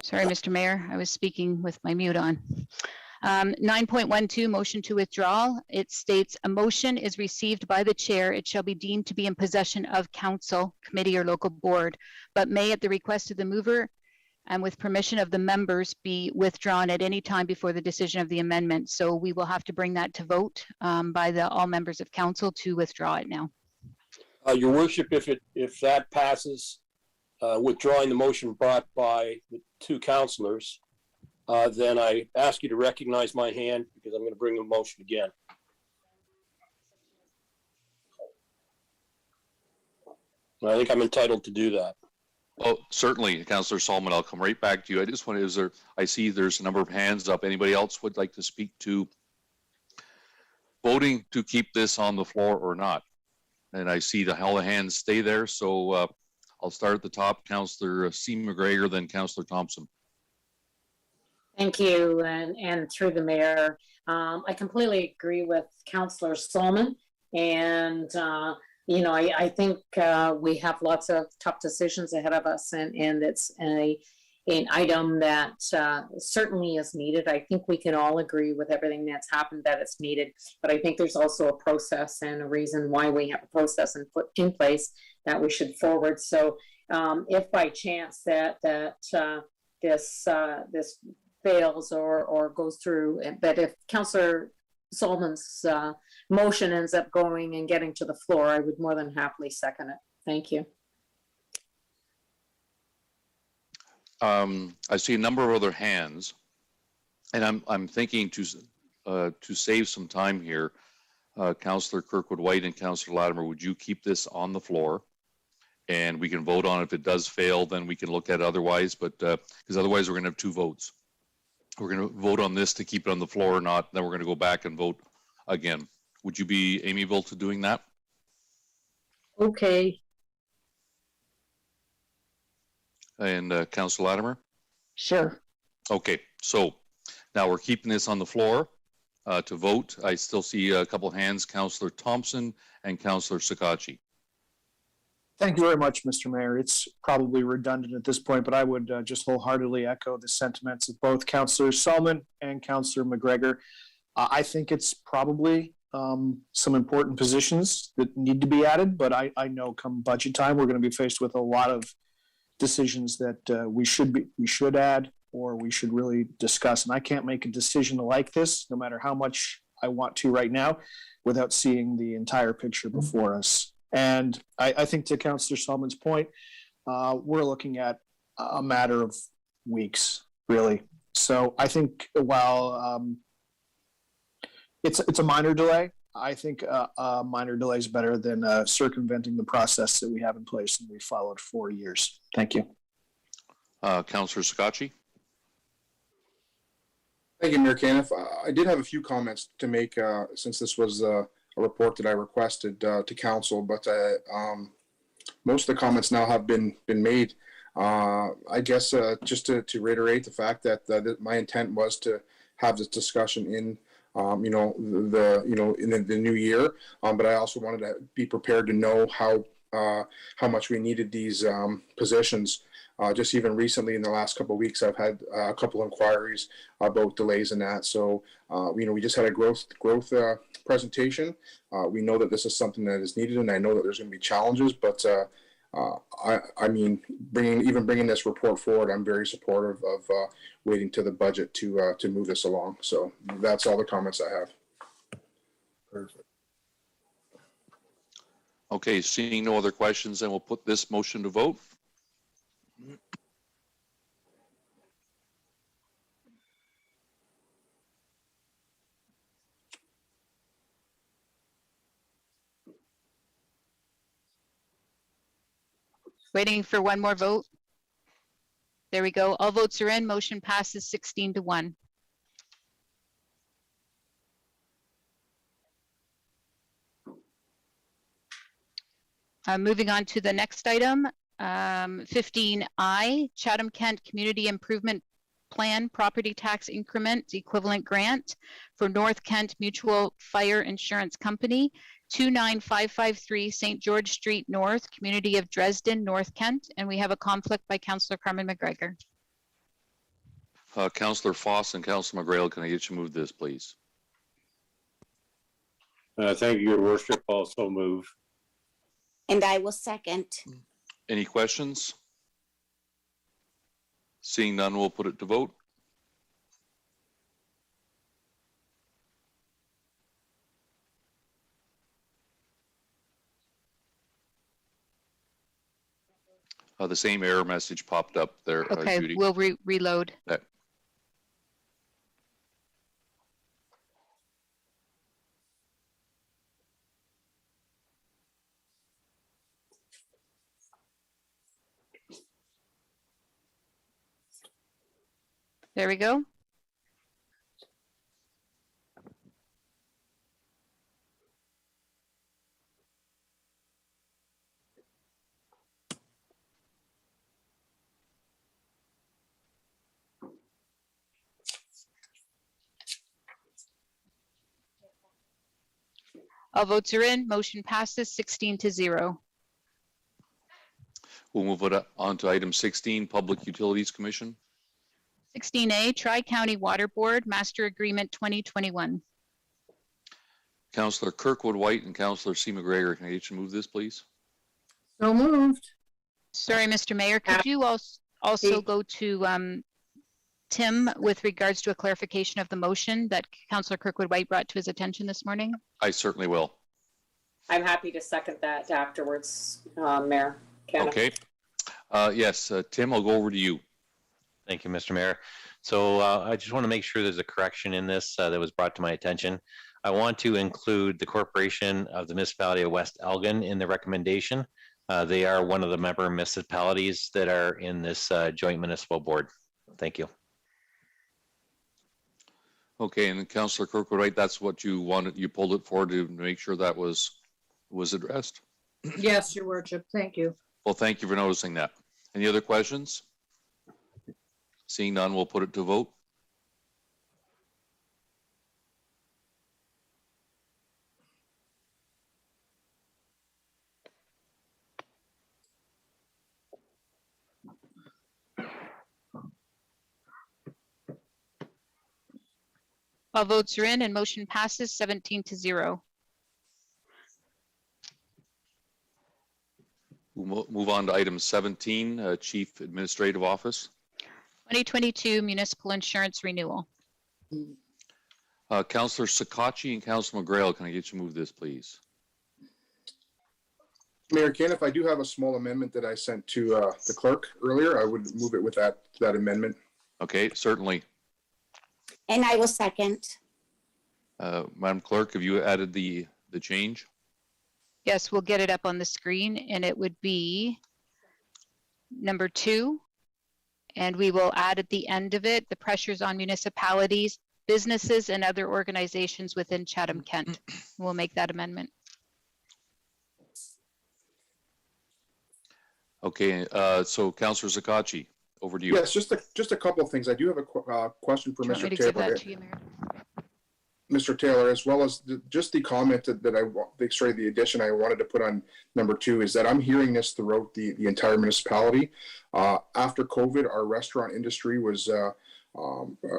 Sorry, Mr. Mayor, I was speaking with my mute on. 9.12, motion to withdraw. It states a motion is received by the chair. It shall be deemed to be in possession of council, committee, or local board, but may at the request of the mover and with permission of the members be withdrawn at any time before the decision of the amendment. So we will have to bring that to vote by all members of council to withdraw it now. Your worship, if that passes, withdrawing the motion brought by the two councillors, then I ask you to recognize my hand because I'm going to bring the motion again. I think I'm entitled to do that. Oh, certainly, Councillor Solomon. I'll come right back to you. I just wanted, I see there's a number of hands up. Anybody else would like to speak to voting to keep this on the floor or not? And I see all the hands stay there. So I'll start at the top. Councillor C. McGregor, then Councillor Thompson. Thank you, and through the mayor, I completely agree with Councillor Solomon, and you know, I think we have lots of tough decisions ahead of us, and it's an item that certainly is needed. I think we can all agree with everything that's happened that it's needed, but I think there's also a process and a reason why we have a process and put in place that we should forward. So if by chance that this fails or goes through, but if Councillor Solomon's motion ends up going and getting to the floor, I would more than happily second it. Thank you. I see a number of other hands, and I'm thinking to save some time here. Councillor Kirkwood White and Councillor Latimer, would you keep this on the floor? And we can vote on it. If it does fail, then we can look at it otherwise, but because otherwise we're going to have two votes. We're going to vote on this to keep it on the floor or not, then we're going to go back and vote again. Would you be amiable to doing that? Okay. And Councillor Latimer? Sure. Okay, so now we're keeping this on the floor to vote. I still see a couple hands, Councillor Thompson and Councillor Sakachi. Thank you very much, Mr. Mayor. It's probably redundant at this point, but I would just wholeheartedly echo the sentiments of both Councillor Solomon and Councillor McGregor. I think it's probably some important positions that need to be added, but I know come budget time, we're going to be faced with a lot of decisions that we should add or we should really discuss. And I can't make a decision like this, no matter how much I want to right now, without seeing the entire picture before us. And I think to Councillor Solomon's point, we're looking at a matter of weeks, really. So I think while it's a minor delay, I think a minor delay is better than circumventing the process that we have in place and we followed for years. Thank you. Councillor Sakachi. Thank you, Mayor Caniff. I did have a few comments to make since this was a report that I requested to council, but most of the comments now have been made. I guess just to reiterate the fact that my intent was to have this discussion in in the new year, but I also wanted to be prepared to know how much we needed these positions. Just even recently in the last couple of weeks, I've had a couple inquiries about delays in that. So, we just had a growth presentation. We know that this is something that is needed, and I know that there's going to be challenges, but I mean, bringing this report forward, I'm very supportive of waiting to the budget to move this along. So that's all the comments I have. Perfect. Okay, seeing no other questions, then we'll put this motion to vote. Waiting for one more vote. There we go. All votes are in. Motion passes 16-1. Moving on to the next item, 15I, Chatham-Kent Community Improvement Plan Property Tax Increment Equivalent Grant for North Kent Mutual Fire Insurance Company, 29553 St. George Street North, Community of Dresden, North Kent. And we have a conflict by Councillor Carmen McGregor. Councillor Foss and Councillor McGrail, can I get you to move this, please? Thank you, Your Worship. Also move. And I will second. Any questions? Seeing none, we'll put it to vote. The same error message popped up there, Okay, Judy. we'll reload. Okay. There we go. All votes are in. Motion passes 16-0. We'll move it on to item 16, Public Utilities Commission. 16A, Tri-County Water Board Master Agreement 2021. Councillor Kirkwood White and Councillor C. McGregor, can I get you to move this, please? So moved. Sorry, Mr. Mayor, could you also go to Tim with regards to a clarification of the motion that Councillor Kirkwood White brought to his attention this morning? I certainly will. I'm happy to second that afterwards, Mayor Canada. Okay. Yes, Tim, I'll go over to you. Thank you, Mr. Mayor. So I just want to make sure there's a correction in this that was brought to my attention. I want to include the Corporation of the Municipality of West Elgin in the recommendation. They are one of the member municipalities that are in this joint municipal board. Thank you. Okay, and Councillor Kirkwood White, that's what you wanted, you pulled it forward to make sure that was addressed. Yes, Your Worship. Thank you. Well, thank you for noticing that. Any other questions? Seeing none, we'll put it to vote. All votes are in and motion passes 17-0. We'll move on to item 17, Chief Administrative Office. 2022 Municipal Insurance Renewal. Councillor Sakachi and Councillor McGrail, can I get you to move this, please? Mayor Ken, if I do have a small amendment that I sent to the clerk earlier, I would move it with that amendment. Okay, certainly. And I will second. Madam Clerk, have you added the change? Yes, we'll get it up on the screen, and it would be number 2. And we will add at the end of it, the pressures on municipalities, businesses, and other organizations within Chatham-Kent. We'll make that amendment. Okay, so Councillor Sakachi, over to you. Yes, just a couple of things. I do have a question for Mr. Taylor. Mr. Taylor, as well as just the comment that the addition I wanted to put on number 2 is that I'm hearing this throughout the entire municipality. After COVID, our restaurant industry was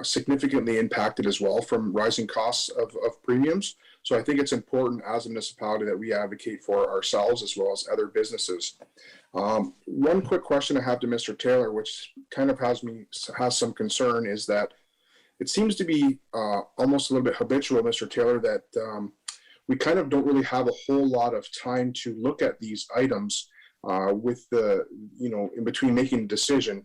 significantly impacted as well from rising costs of premiums. So I think it's important as a municipality that we advocate for ourselves as well as other businesses. One quick question I have to Mr. Taylor, which kind of has some concern, is that it seems to be almost a little bit habitual, Mr. Taylor, that we kind of don't really have a whole lot of time to look at these items with in between making a decision.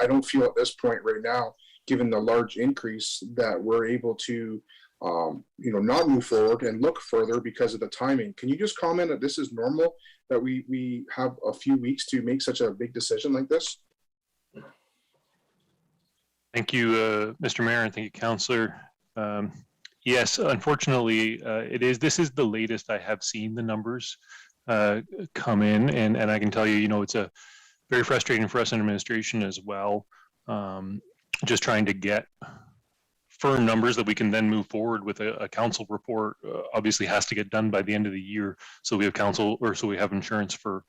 I don't feel at this point right now, given the large increase, that we're able to, not move forward and look further because of the timing. Can you just comment that this is normal, that we have a few weeks to make such a big decision like this? Thank you, Mr. Mayor, and thank you, Councillor. Yes, unfortunately, this is the latest I have seen the numbers come in, and I can tell you, it's a very frustrating for us in administration as well. Just trying to get firm numbers that we can then move forward with a council report. Obviously has to get done by the end of the year, so we have so we have insurance for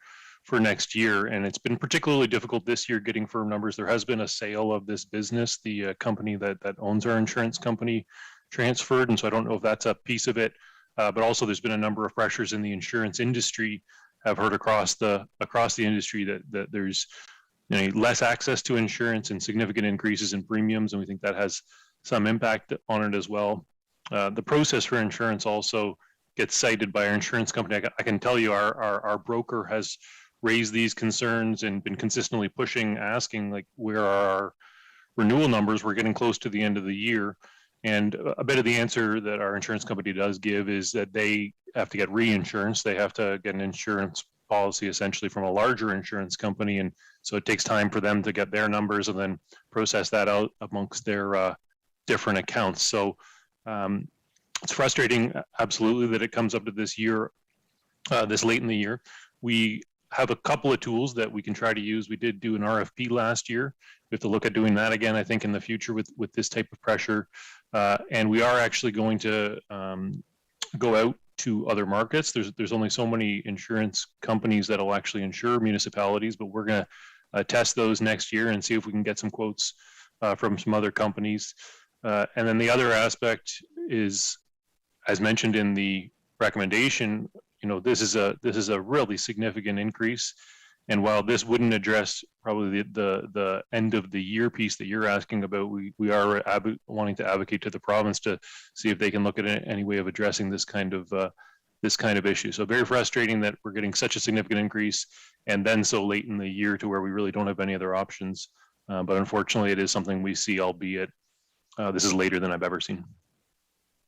for next year. And it's been particularly difficult this year getting firm numbers. There has been a sale of this business. The company that owns our insurance company transferred. And so I don't know if that's a piece of it. But also there's been a number of pressures in the insurance industry. I've heard across the industry that there's less access to insurance and significant increases in premiums. And we think that has some impact on it as well. The process for insurance also gets cited by our insurance company. I can tell you our broker has raised these concerns and been consistently pushing, asking like, where are our renewal numbers? We're getting close to the end of the year. And a bit of the answer that our insurance company does give is that they have to get reinsurance. They have to get an insurance policy essentially from a larger insurance company. And so it takes time for them to get their numbers and then process that out amongst their different accounts. So it's frustrating, absolutely, that it comes up to this year, this late in the year. We have a couple of tools that we can try to use. We did do an RFP last year. We have to look at doing that again, I think, in the future with this type of pressure. And we are actually going to go out to other markets. There's only so many insurance companies that will actually insure municipalities, but we're going to test those next year and see if we can get some quotes from some other companies. And then the other aspect is, as mentioned in the recommendation, this is a really significant increase. And while this wouldn't address probably the end of the year piece that you're asking about, we are wanting to advocate to the province to see if they can look at any way of addressing this kind of issue. So very frustrating that we're getting such a significant increase and then so late in the year to where we really don't have any other options. But unfortunately, it is something we see, albeit this is later than I've ever seen.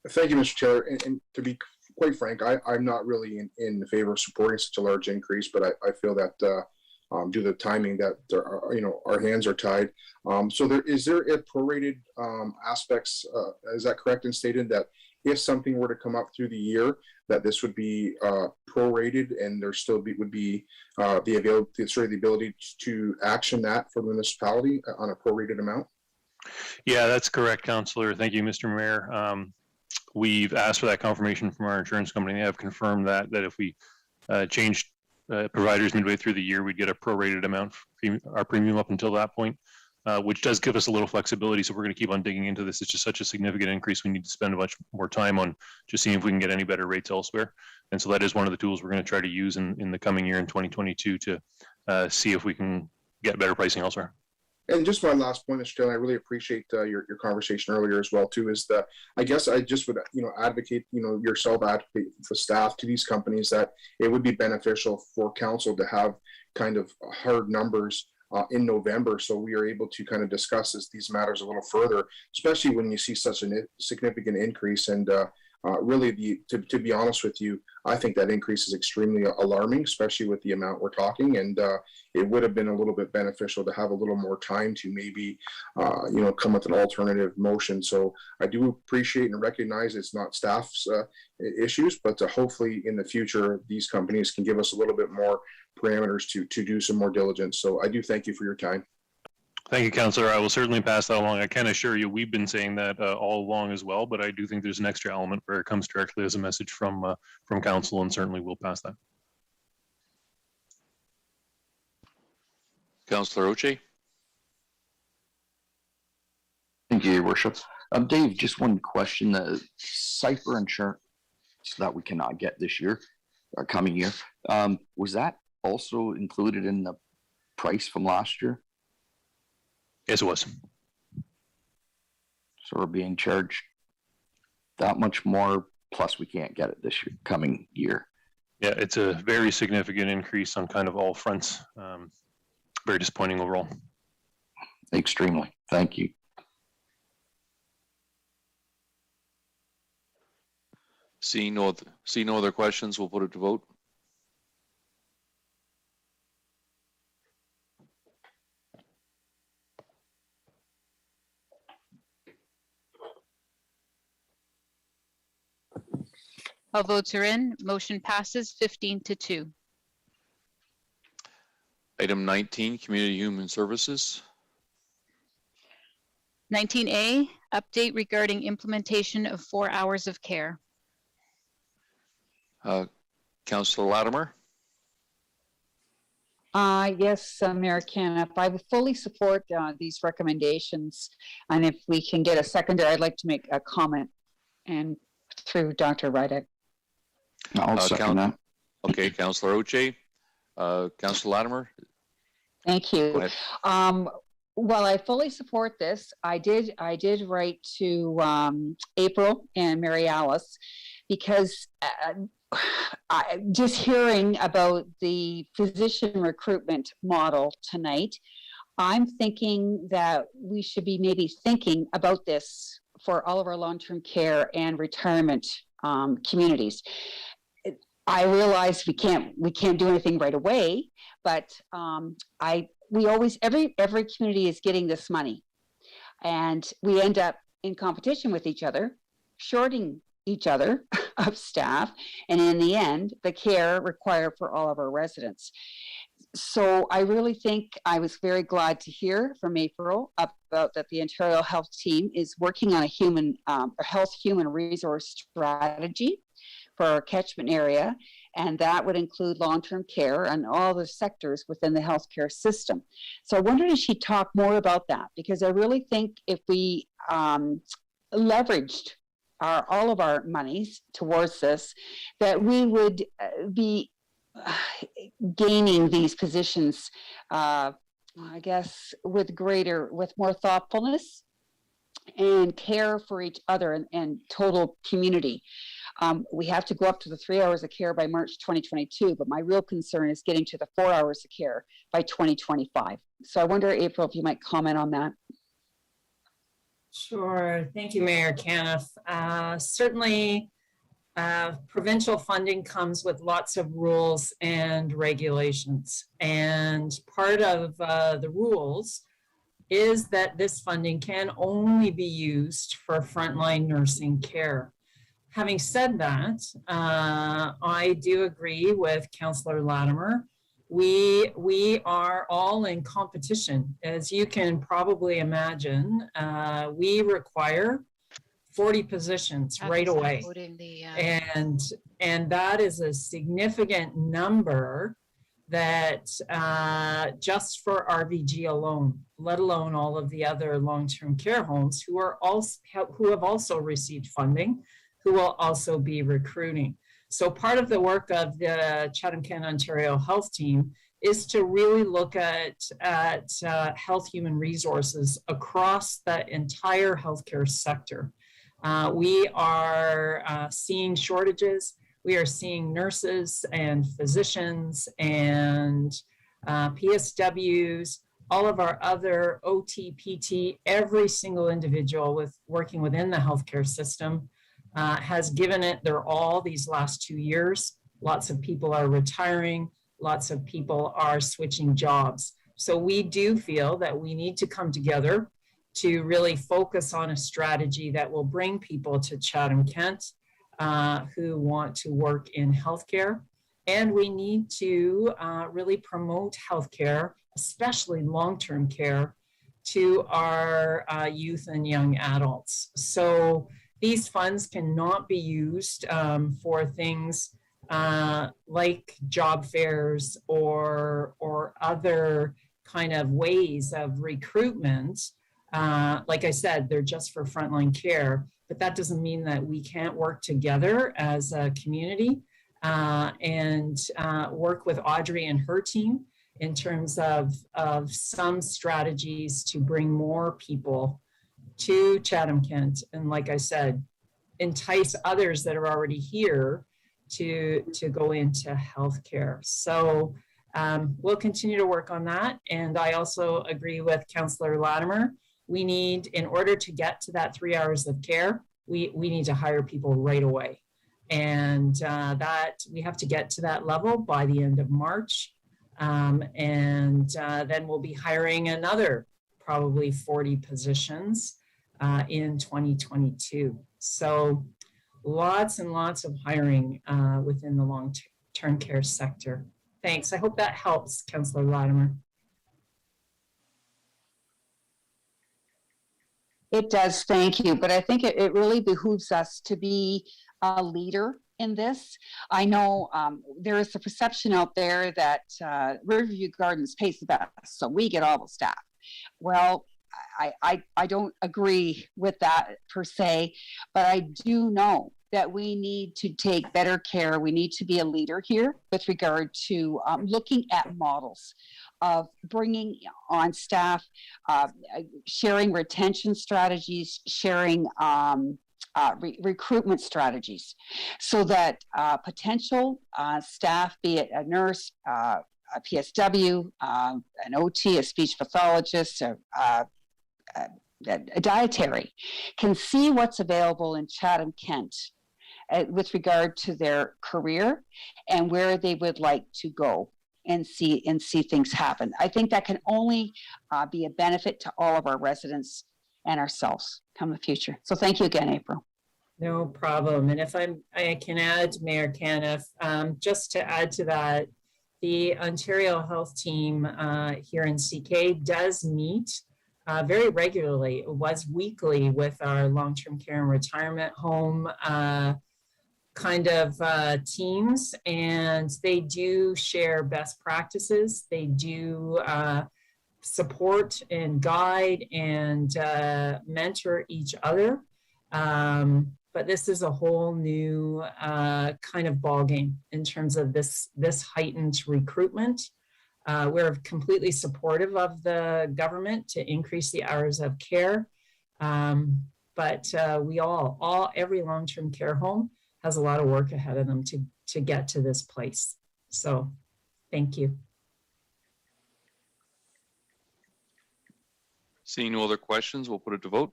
Thank you, Mr. Chair. And to be quite frank, I'm not really in favor of supporting such a large increase, but I feel that due to the timing that our hands are tied. So is there a prorated aspects? Is that correct and stated that if something were to come up through the year, that this would be prorated and there still would be the ability to action that for the municipality on a prorated amount? Yeah, that's correct, Councillor. Thank you, Mr. Mayor. We've asked for that confirmation from our insurance company. They have confirmed that if we changed providers midway through the year, we'd get a prorated amount, our premium up until that point, which does give us a little flexibility. So we're going to keep on digging into this. It's just such a significant increase. We need to spend much more time on just seeing if we can get any better rates elsewhere. And so that is one of the tools we're going to try to use in the coming year in 2022 to see if we can get better pricing elsewhere. And just my last point, Mr. Taylor, I really appreciate your conversation earlier as well too, is that I guess I just would, advocate, yourself advocate for staff to these companies that it would be beneficial for council to have kind of hard numbers in November, so we are able to kind of discuss these matters a little further, especially when you see such a significant increase. And really, to be honest with you, I think that increase is extremely alarming, especially with the amount we're talking. And it would have been a little bit beneficial to have a little more time to maybe, come with an alternative motion. So I do appreciate and recognize it's not staff's issues, but hopefully in the future, these companies can give us a little bit more parameters to do some more diligence. So I do thank you for your time. Thank you, Councillor. I will certainly pass that along. I can assure you we've been saying that all along as well, but I do think there's an extra element where it comes directly as a message from Council, and certainly we'll pass that. Councillor Oche. Thank you, Your Worship. Dave, just one question. The cyber insurance that we cannot get this year, or coming year, was that also included in the price from last year? Yes, it was. So we're being charged that much more, plus we can't get it this year, coming year. Yeah, it's a very significant increase on kind of all fronts. Very disappointing overall. Extremely. Thank you. Seeing no other questions, we'll put it to vote. All votes are in. Motion passes 15-2. Item 19, Community Human Services. 19A, update regarding implementation of 4 hours of care. Councillor Latimer. Yes, Mayor Caniff, I would fully support these recommendations. And if we can get a seconder, I'd like to make a comment and through Dr. Rydick. I'll second that. Okay, Councillor Oche. Councillor Latimer. Thank you. Well, I fully support this. I did write to April and Mary Alice because just hearing about the physician recruitment model tonight, I'm thinking that we should be maybe thinking about this for all of our long-term care and retirement communities. I realize we can't do anything right away, but we always every community is getting this money, and we end up in competition with each other, shorting each other of staff, and in the end, the care required for all of our residents. So I really think I was very glad to hear from April about that the Ontario Health Team is working on a health human resource strategy for our catchment area, and that would include long-term care and all the sectors within the healthcare system. So I wondered if she'd talk more about that, because I really think if we leveraged all of our monies towards this, that we would be gaining these positions, I guess, with more thoughtfulness and care for each other and total community. We have to go up to the 3 hours of care by March 2022, but my real concern is getting to the 4 hours of care by 2025. So I wonder, April, if you might comment on that. Sure. Thank you, Mayor Caniff. Certainly, provincial funding comes with lots of rules and regulations. And part of the rules is that this funding can only be used for frontline nursing care. Having said that, I do agree with Councillor Latimer. We are all in competition. As you can probably imagine, we require 40 positions right away. And that is a significant number that just for RVG alone, let alone all of the other long-term care homes who have also received funding, who will also be recruiting. So part of the work of the Chatham-Kent Ontario Health Team is to really look at health human resources across the entire healthcare sector. We are seeing shortages. We are seeing nurses and physicians and PSWs, all of our other OT, PT, every single individual working within the healthcare system has given it their all these last 2 years. Lots of people are retiring. Lots of people are switching jobs. So we do feel that we need to come together to really focus on a strategy that will bring people to Chatham-Kent who want to work in healthcare. And we need to really promote healthcare, especially long-term care, to our youth and young adults. So these funds cannot be used for things like job fairs or other kind of ways of recruitment. Like I said, they're just for frontline care, but that doesn't mean that we can't work together as a community and work with Audrey and her team in terms of some strategies to bring more people to Chatham-Kent. And like I said, entice others that are already here to go into healthcare. So we'll continue to work on that. And I also agree with Councillor Latimer. We need, in order to get to that 3 hours of care, we need to hire people right away. And that we have to get to that level by the end of March. And then we'll be hiring another probably 40 positions in 2022. So lots and lots of hiring within the long-term care sector. Thanks. I hope that helps, Councillor Latimer. It does, thank you. But I think it really behooves us to be a leader in this. I know there is a perception out there that Riverview Gardens pays the best, so we get all the staff. Well, I don't agree with that per se, but I do know that we need to take better care. We need to be a leader here with regard to looking at models of bringing on staff, sharing retention strategies, sharing recruitment strategies, so that potential staff, be it a nurse, a PSW, an OT, a speech pathologist, a dietary, can see what's available in Chatham-Kent with regard to their career and where they would like to go and see things happen. I think that can only be a benefit to all of our residents and ourselves come the future. So thank you again, April. No problem. And if I can add, Mayor Caniff, just to add to that, the Ontario Health Team here in CK does meet very regularly. It was weekly with our long-term care and retirement home kind of teams, and they do share best practices. They do support and guide and mentor each other. But this is a whole new kind of ballgame in terms of this heightened recruitment. We're completely supportive of the government to increase the hours of care. But we every long-term care home has a lot of work ahead of them to get to this place. So thank you. Seeing no other questions, we'll put it to vote.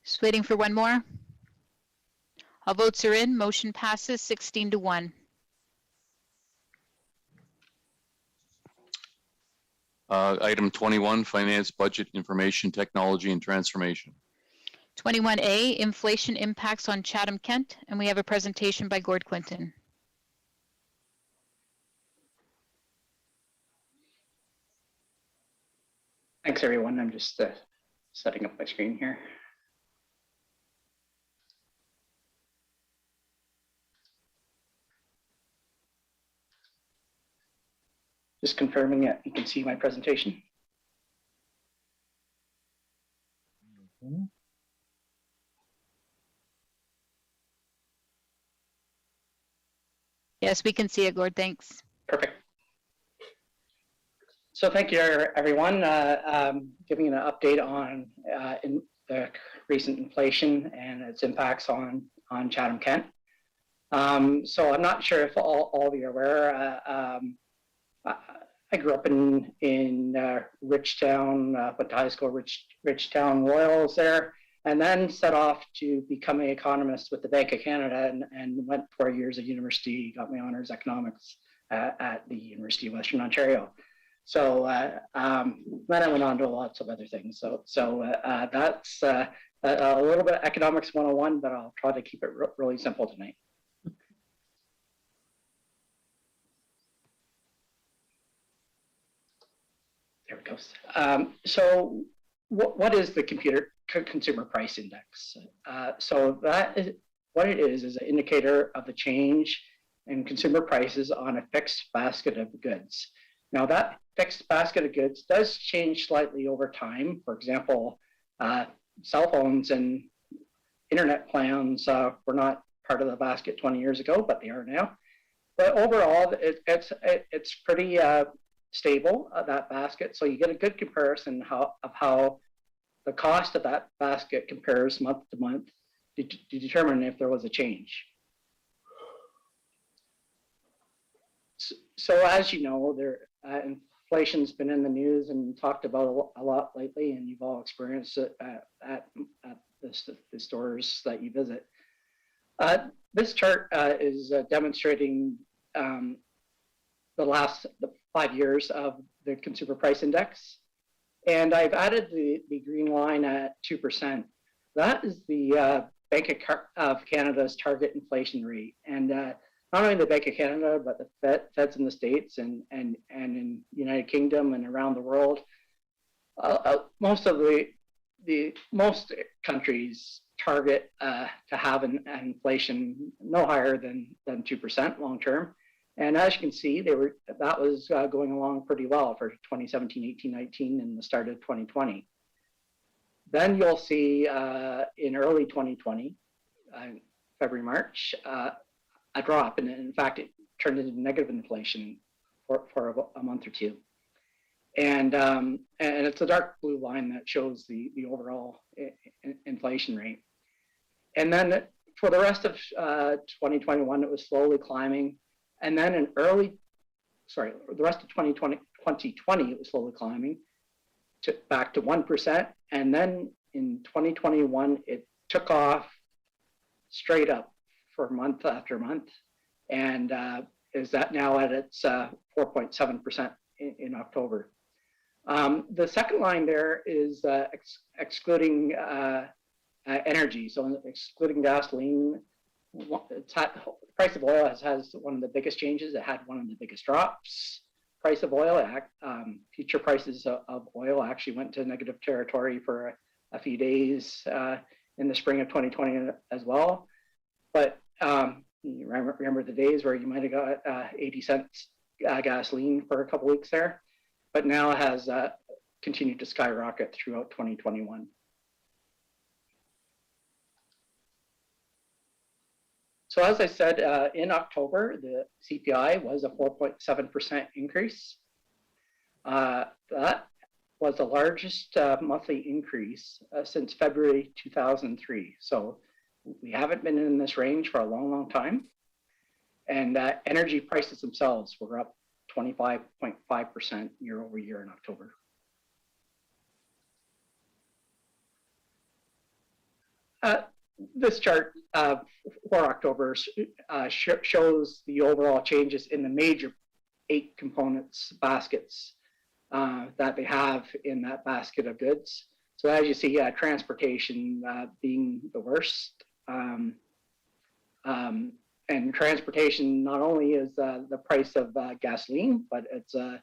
Just waiting for one more. All votes are in. Motion passes 16-1. Item 21, Finance, Budget, Information, Technology, and Transformation. 21A, Inflation Impacts on Chatham-Kent, and we have a presentation by Gord Quinton. Thanks, everyone. I'm just setting up my screen here. Just confirming that you can see my presentation. Yes, we can see it, Gord. Thanks. Perfect. So thank you, everyone. Giving an update on the recent inflation and its impacts on Chatham-Kent. So I'm not sure if all of you are aware. I grew up in Richtown, went to high school, Richtown Royals there, and then set off to become an economist with the Bank of Canada and went 4 years at university, got my honors economics at the University of Western Ontario. So then I went on to lots of other things. So that's a little bit of economics 101, but I'll try to keep it really simple tonight. There it goes. So what is the Consumer Price Index? So that is what it is an indicator of the change in consumer prices on a fixed basket of goods. Now that fixed basket of goods does change slightly over time. For example, cell phones and internet plans were not part of the basket 20 years ago, but they are now. But overall, it's pretty stable, that basket. So you get a good comparison of how the cost of that basket compares month to month to determine if there was a change. So as you know, inflation's been in the news and talked about a lot lately, and you've all experienced it at the stores that you visit. This chart is demonstrating the 5 years of the Consumer Price Index. And I've added the green line at 2%. That is the of Canada's target inflation rate. And not only the Bank of Canada, but the Feds in the States and in United Kingdom and around the world, most countries target to have an inflation no higher than 2% long term. And as you can see, that was going along pretty well for 2017, 18, 19, and the start of 2020. Then you'll see in early 2020, February, March, a drop. And in fact, it turned into negative inflation for a month or two. And it's a dark blue line that shows the overall inflation rate. And then for the rest of 2021, it was slowly climbing. And then in the rest of 2020, it was slowly climbing back to 1%. And then in 2021, it took off straight up for month after month. And is that now at its 4.7% in October. The second line there is excluding energy. So excluding gasoline, the price of oil has one of the biggest changes. It had one of the biggest drops. Price of oil, future prices of oil actually went to negative territory for a few days in the spring of 2020 as well. But you remember the days where you might have got 80 cents gasoline for a couple weeks there, but now it has continued to skyrocket throughout 2021. So as I said, in October, the CPI was a 4.7% increase. That was the largest monthly increase since February 2003. So we haven't been in this range for a long, long time. And energy prices themselves were up 25.5% year over year in October. This chart for October shows the overall changes in the major 8 components baskets that they have in that basket of goods. So as you see, transportation being the worst. And transportation not only is the price of gasoline, but it's the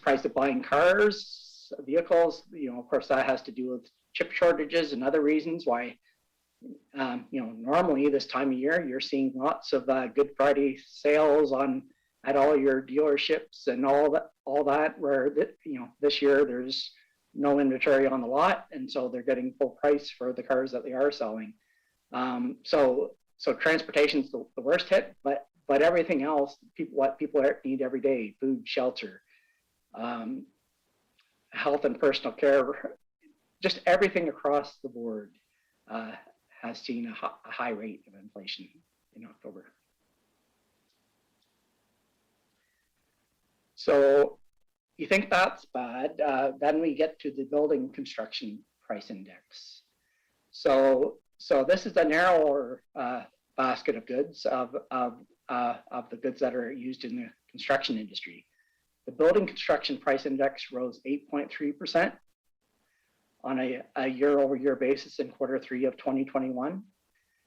price of buying cars, vehicles. Of course, that has to do with chip shortages and other reasons why, normally this time of year, you're seeing lots of Good Friday sales at all your dealerships and all that, where, this year there's no inventory on the lot. And so they're getting full price for the cars that they are selling. So transportation's the worst hit, but everything else, what people need every day, food, shelter, health and personal care, just everything across the board has seen a high rate of inflation in October. So you think that's bad, then we get to the building construction price index. So this is a narrower basket of goods of the goods that are used in the construction industry. The building construction price index rose 8.3% on a year-over-year basis in Q3 of 2021,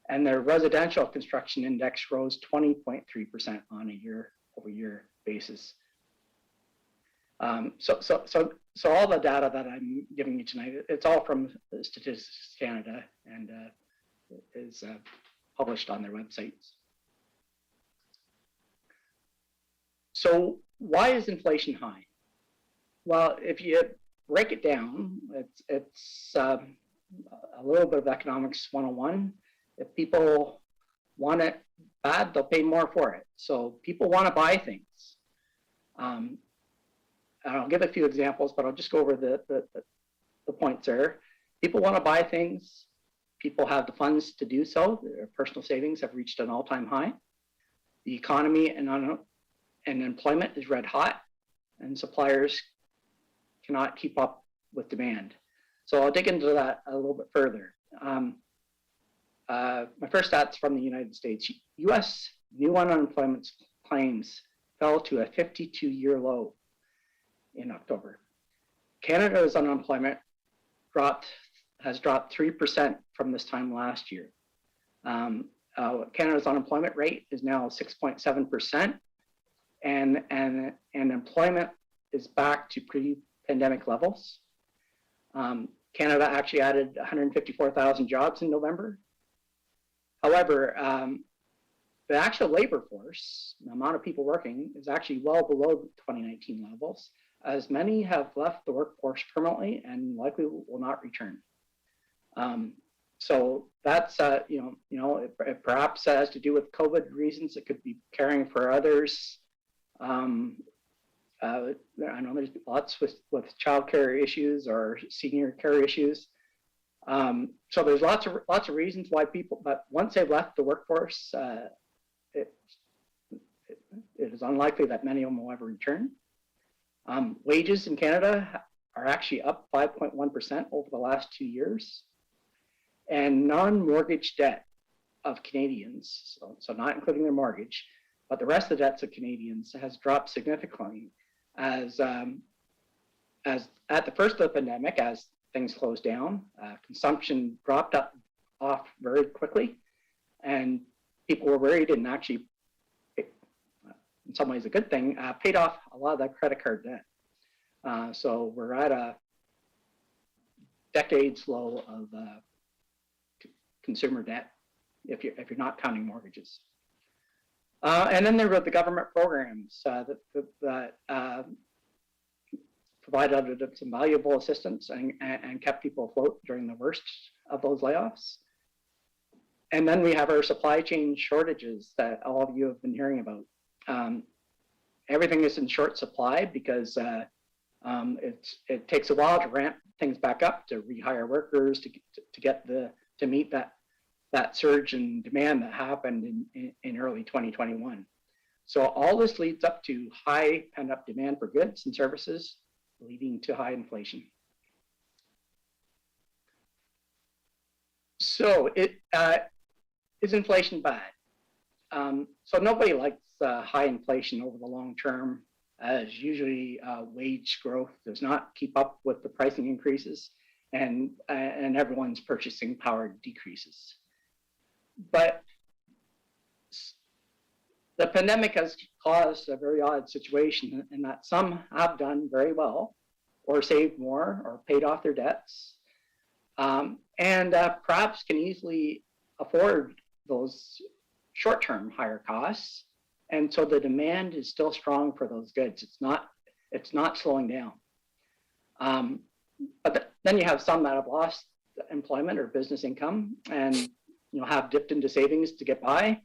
and the residential construction index rose 20.3% on a year-over-year basis. So all the data that I'm giving you tonight, it's all from Statistics Canada and is published on their websites. So why is inflation high? Well, if you break it down, it's a little bit of economics 101. If people want it bad, they'll pay more for it. So people want to buy things. I'll give a few examples, but I'll just go over the points there. People want to buy things. People have the funds to do so. Their personal savings have reached an all-time high. The economy and employment is red hot, and suppliers cannot keep up with demand. So I'll dig into that a little bit further. My first stats from the United States. U.S. new unemployment claims fell to a 52-year low in October. Canada's unemployment dropped has dropped 3% from this time last year. Canada's unemployment rate is now 6.7%, and employment is back to pre-pandemic levels. Canada actually added 154,000 jobs in November. However, the actual labor force, the amount of people working, is actually well below 2019 levels, as many have left the workforce permanently and likely will not return. So that's, it perhaps has to do with COVID reasons. It could be caring for others. I know there's lots with childcare issues or senior care issues. So there's lots of reasons why people, but once they've left the workforce, it is unlikely that many of them will ever return. Wages in Canada are actually up 5.1% over the last 2 years. And non-mortgage debt of Canadians, so not including their mortgage, but the rest of the debts of Canadians has dropped significantly as at the first of the pandemic, as things closed down, consumption dropped off very quickly, and people were worried, and actually, in some ways a good thing, paid off a lot of that credit card debt. So we're at a decades low of consumer debt, if you're not counting mortgages. And then there were the government programs that provided some valuable assistance and kept people afloat during the worst of those layoffs. And then we have our supply chain shortages that all of you have been hearing about. Everything is in short supply because it takes a while to ramp things back up, to rehire workers, to meet that surge in demand that happened in early 2021. So all this leads up to high pent-up demand for goods and services, leading to high inflation. So is inflation bad? So nobody likes high inflation over the long term, as usually wage growth does not keep up with the pricing increases, and everyone's purchasing power decreases. But the pandemic has caused a very odd situation in that some have done very well, or saved more, or paid off their debts, and perhaps can easily afford those short-term higher costs. And so the demand is still strong for those goods. It's not slowing down. But then you have some that have lost employment or business income, and have dipped into savings to get by,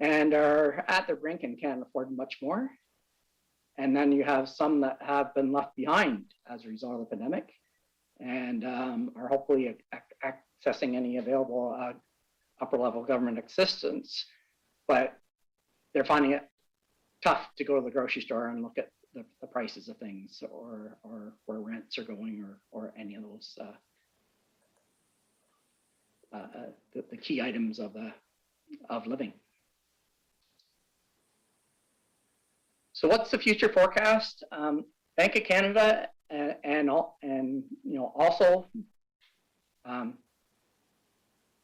and are at the brink and can't afford much more. And then you have some that have been left behind as a result of the pandemic, and are hopefully accessing any available upper level government assistance, but they're finding it tough to go to the grocery store and look at the prices of things, or where rents are going, or any of those the key items of living. So what's the future forecast? Bank of Canada and also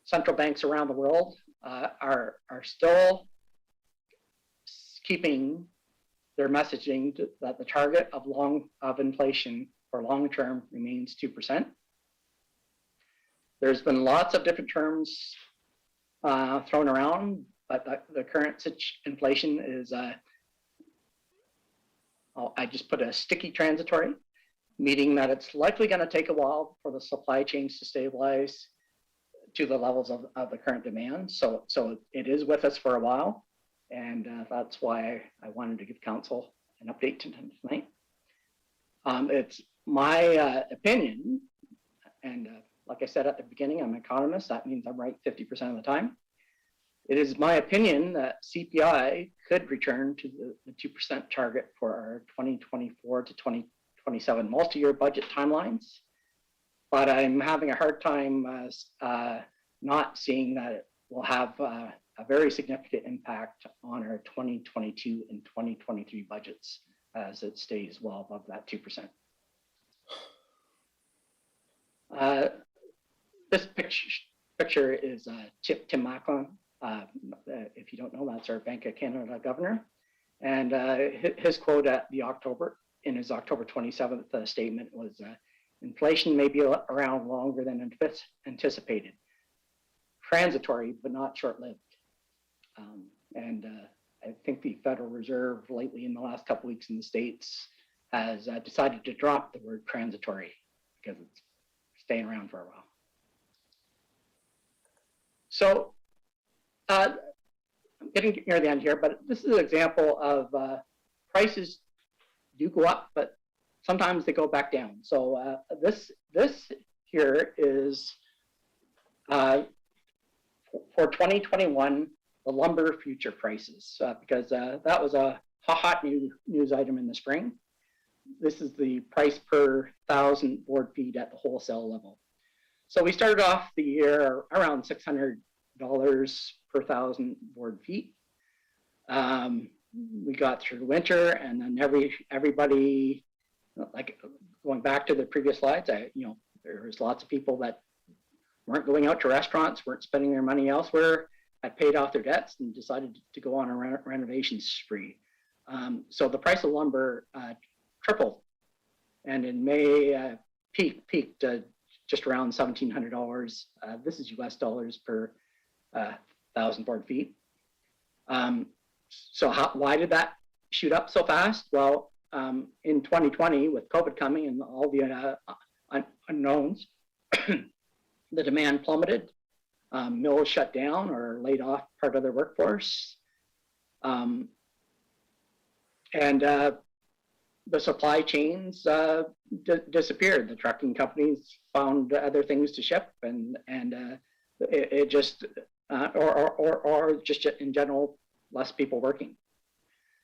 central banks around the world are still keeping their messaging that the target of inflation for long term remains 2%. There's been lots of different terms thrown around, but the current inflation is, I just put a sticky transitory, meaning that it's likely going to take a while for the supply chains to stabilize to the levels of the current demand. So it is with us for a while, and that's why I wanted to give council an update tonight. It's my opinion, and like I said at the beginning, I'm an economist. That means I'm right 50% of the time. It is my opinion that CPI could return to the 2% target for our 2024 to 2027 multi-year budget timelines. But I'm having a hard time not seeing that it will have a very significant impact on our 2022 and 2023 budgets, as it stays well above that 2%. This picture is Tim Macklin. If you don't know, that's our Bank of Canada governor. And his quote in his October 27th statement was, inflation may be around longer than anticipated. Transitory, but not short-lived. I think the Federal Reserve lately in the last couple weeks in the States has decided to drop the word transitory because it's staying around for a while. So I'm getting near the end here, but this is an example of prices do go up, but sometimes they go back down. So this here is for 2021, the lumber future prices, because that was a hot news item in the spring. This is the price per 1,000 board feet at the wholesale level. So we started off the year around $600 per 1,000 board feet. We got through winter, and then everybody, like going back to the previous slides, there was lots of people that weren't going out to restaurants, weren't spending their money elsewhere, had paid off their debts and decided to go on a renovation spree. So the price of lumber tripled, and in May peaked just around $1,700. This is US dollars per 1,000 board feet. So why did that shoot up so fast? Well, in 2020, with COVID coming and all the unknowns, the demand plummeted. Mills shut down or laid off part of their workforce. The supply chains disappeared. The trucking companies found other things to ship, and it just or just in general, less people working.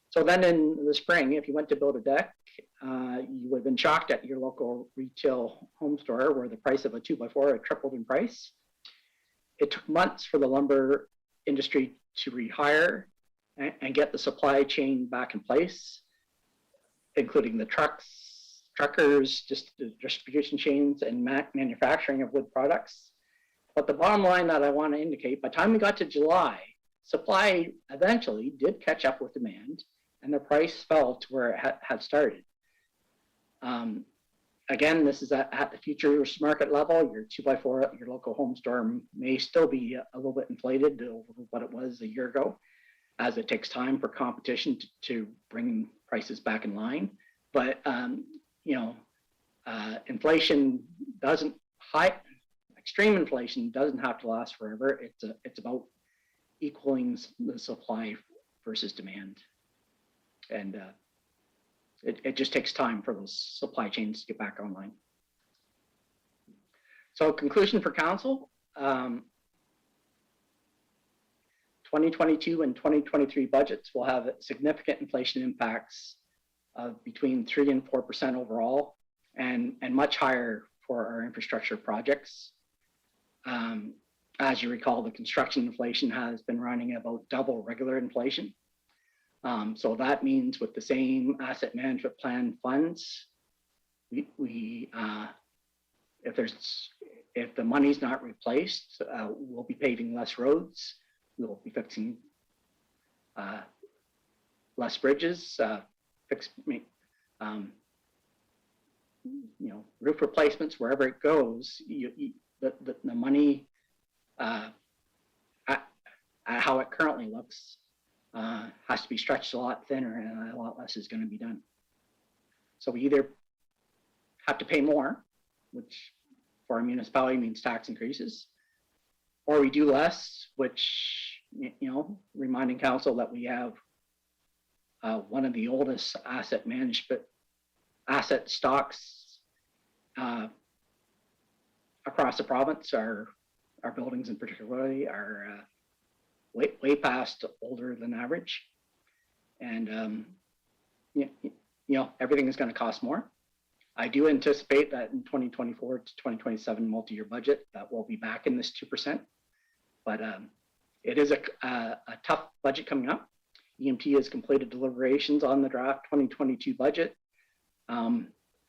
So then in the spring, if you went to build a deck, you would have been shocked at your local retail home store where the price of a 2x4 had tripled in price. It took months for the lumber industry to rehire and get the supply chain back in place, including the truckers, just the distribution chains and manufacturing of wood products. But the bottom line that I want to indicate, by the time we got to July, supply eventually did catch up with demand, and the price fell to where it had started. Again, this is at the futures market level. Your 2x4 at your local home store may still be a little bit inflated over what it was a year ago, as it takes time for competition to bring prices back in line. But inflation doesn't extreme inflation doesn't have to last forever. It's about equaling the supply versus demand, and it just takes time for those supply chains to get back online. So conclusion for council, 2022 and 2023 budgets will have significant inflation impacts of between 3% and 4% overall, and much higher for our infrastructure projects. As you recall, the construction inflation has been running about double regular inflation. So that means with the same asset management plan funds, if the money's not replaced, we'll be paving less roads, we'll be fixing less bridges, roof replacements, wherever it goes. The money, how it currently looks, has to be stretched a lot thinner, and a lot less is going to be done. So we either have to pay more, which for a municipality means tax increases, or we do less, which, reminding council that we have one of the oldest asset stocks across the province. Our buildings in particularly are way past older than average, and everything is going to cost more. I do anticipate that in 2024 to 2027 multi-year budget that we'll be back in this 2%, but it is a tough budget coming up. EMT has completed deliberations on the draft 2022 budget.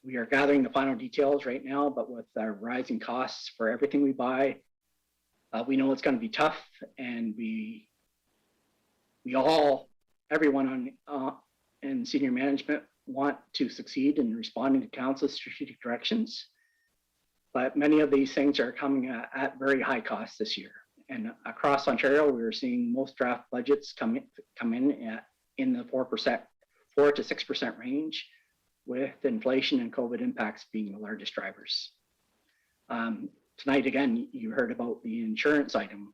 we are gathering the final details right now, but with rising costs for everything we buy, we know it's going to be tough, and we all, everyone on in senior management, want to succeed in responding to council's strategic directions. But many of these things are coming at very high costs this year. And across Ontario, we're seeing most draft budgets come in the 4 to 6% range, with inflation and COVID impacts being the largest drivers. Tonight, again, you heard about the insurance item,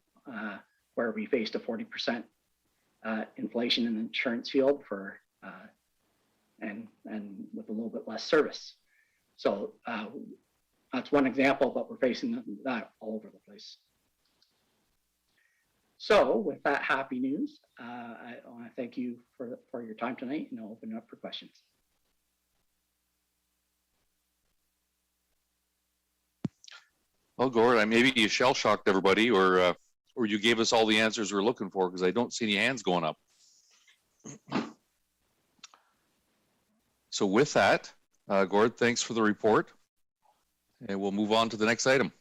where we faced a 40% inflation in the insurance field for and with a little bit less service. So that's one example, but we're facing that all over the place. So with that happy news, I want to thank you for your time tonight, and I'll open it up for questions. Well, Gord, maybe you shell shocked everybody, or you gave us all the answers we're looking for, because I don't see any hands going up. So with that, Gord, thanks for the report, and we'll move on to the next item.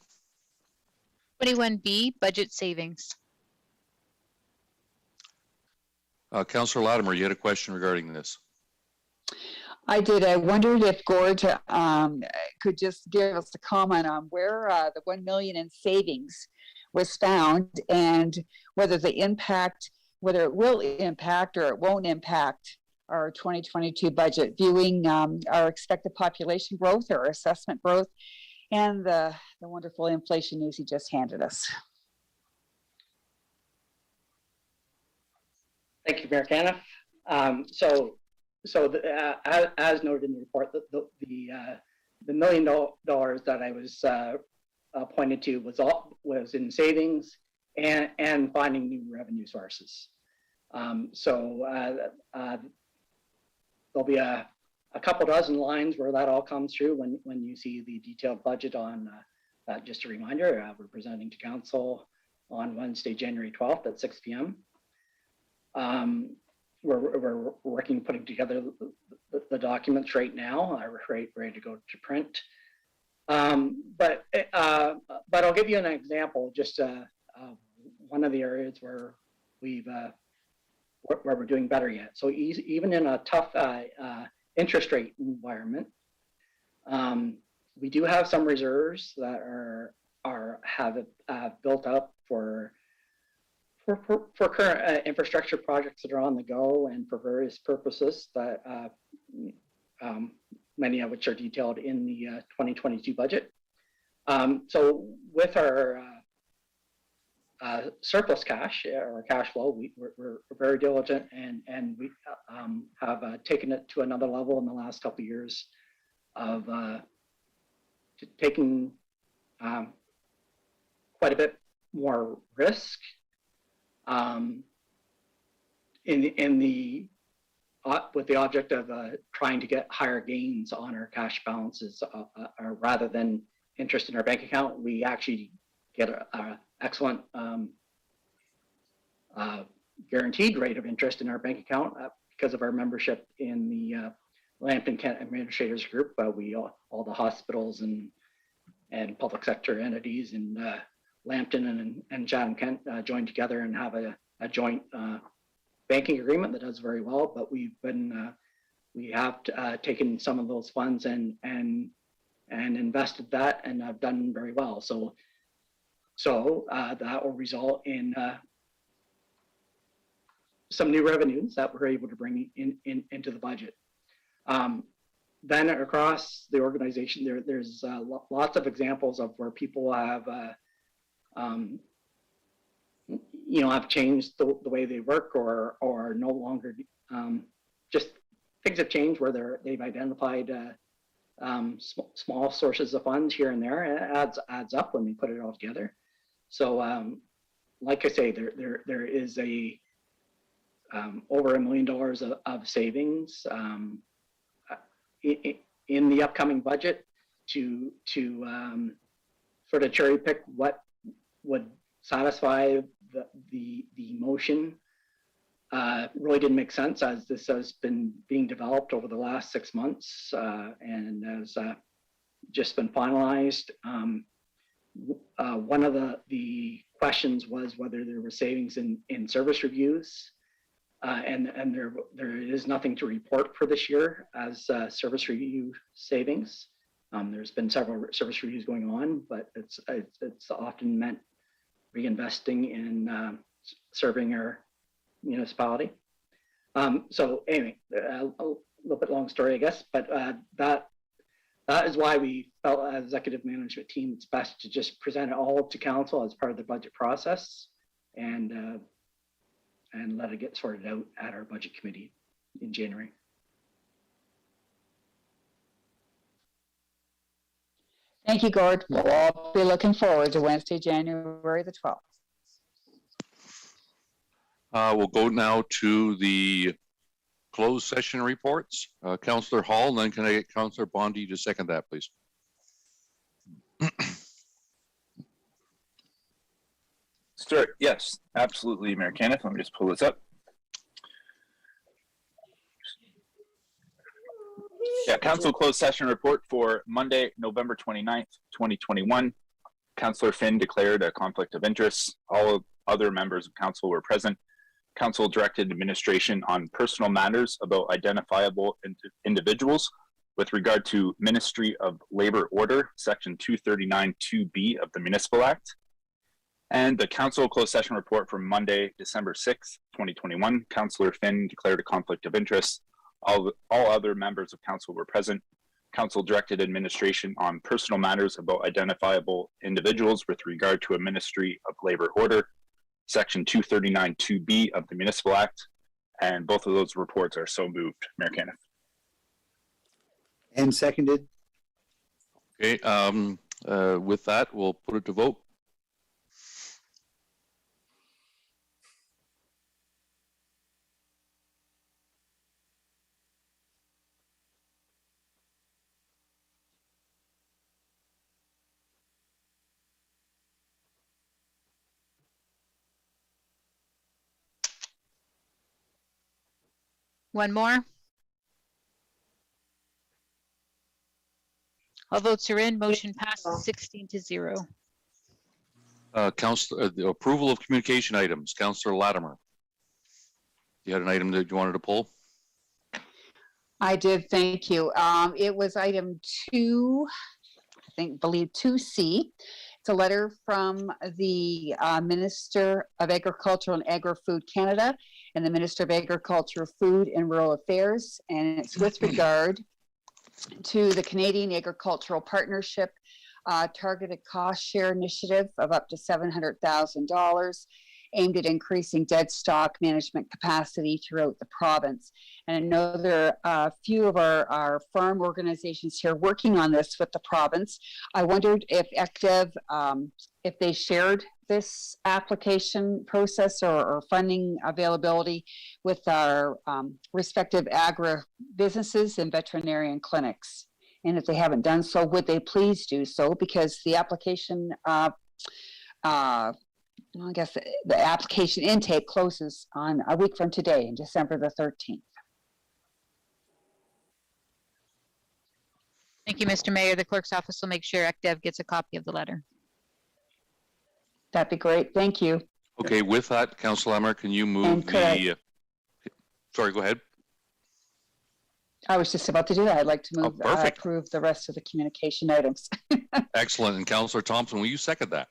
21B, budget savings. Councillor Latimer, you had a question regarding this. I did. I wondered if Gord could just give us a comment on where the $1 million in savings was found, and whether whether it will impact or it won't impact our 2022 budget, viewing our expected population growth, or assessment growth, and the wonderful inflation news he just handed us. Thank you, Mayor Caniff. As noted in the report, the $1 million that I was pointed to was in savings and finding new revenue sources. There'll be a couple dozen lines where that all comes through when you see the detailed budget on that. Just a reminder, we're presenting to council on Wednesday, January 12th at 6 p.m. We're working, putting together the documents right now. We're ready to go to print. But I'll give you an example, just one of the areas where we're doing better yet. So even in a tough interest rate environment, we do have some reserves that have built up for current infrastructure projects that are on the go and for various purposes, that many of which are detailed in the 2022 budget. So with our surplus cash, or cash flow, we're very diligent, and we have taken it to another level in the last couple of years of taking quite a bit more risk with the object of trying to get higher gains on our cash balances, rather than interest in our bank account. We actually get an excellent guaranteed rate of interest in our bank account because of our membership in the Lambton-Kent Administrators Group. All the hospitals and public sector entities in Lambton and Chatham-Kent join together and have a joint banking agreement that does very well. But we have taken some of those funds and invested that, and have done very well. So that will result in some new revenues that we're able to bring into the budget. Then across the organization, there's lots of examples of where people have have changed the way they work, or no longer, just things have changed where they've identified small sources of funds here and there, and it adds up when we put it all together. So like I say, there is over $1 million of savings in the upcoming budget to sort of cherry pick what would satisfy the motion really didn't make sense as this has been being developed over the last 6 months and has just been finalized. One of the questions was whether there were savings in service reviews, and there is nothing to report for this year as service review savings. There's been several service reviews going on, but it's often meant reinvesting in serving our municipality. So anyway, a little bit long story, I guess, but that is why we felt as executive management team it's best to just present it all to council as part of the budget process and let it get sorted out at our budget committee in January. Thank you, Gord. We'll all be looking forward to Wednesday, January the 12th. We'll go now to the closed session reports. Councillor Hall, and then can I get Councillor Bondi to second that, please? Stuart, yes, absolutely, Mayor Kenneth. Let me just pull this up. Yeah, Council closed session report for Monday, November 29th, 2021. Councillor Finn declared a conflict of interest. All other members of council were present. Council directed administration on personal matters about identifiable individuals with regard to Ministry of Labor Order, Section 239(2)B of the Municipal Act. And the council closed session report from Monday, December 6th, 2021. Councillor Finn declared a conflict of interest. All other members of council were present. Council directed administration on personal matters about identifiable individuals with regard to a Ministry of Labor Order, Section 239(2)B of the Municipal Act. And both of those reports are so moved, Mayor Kenneth. And seconded. Okay, with that, we'll put it to vote. One more. All votes are in. Motion passes 16-0. Councillor, the approval of communication items. Councillor Latimer. You had an item that you wanted to pull? I did, thank you. It was item 2, I believe 2C. It's a letter from the Minister of Agriculture and Agri-Food Canada and the Minister of Agriculture, Food and Rural Affairs, and it's with regard to the Canadian Agricultural Partnership Targeted Cost Share Initiative of up to $700,000 aimed at increasing dead stock management capacity throughout the province. And I know there are a few of our farm organizations here working on this with the province. I wondered if ECDEV, if they shared this application process or funding availability with our respective agri businesses and veterinarian clinics. And if they haven't done so, would they please do so? Because the application, I guess the application intake closes on a week from today, in December the 13th. Thank you, Mr. Mayor. The clerk's office will make sure ECDEV gets a copy of the letter. That'd be great. Thank you. Okay, with that, Councillor Latimer, can you move the... Sorry, go ahead. I was just about to do that. I'd like to move, approve the rest of the communication items. Excellent. And Councillor Thompson, will you second that?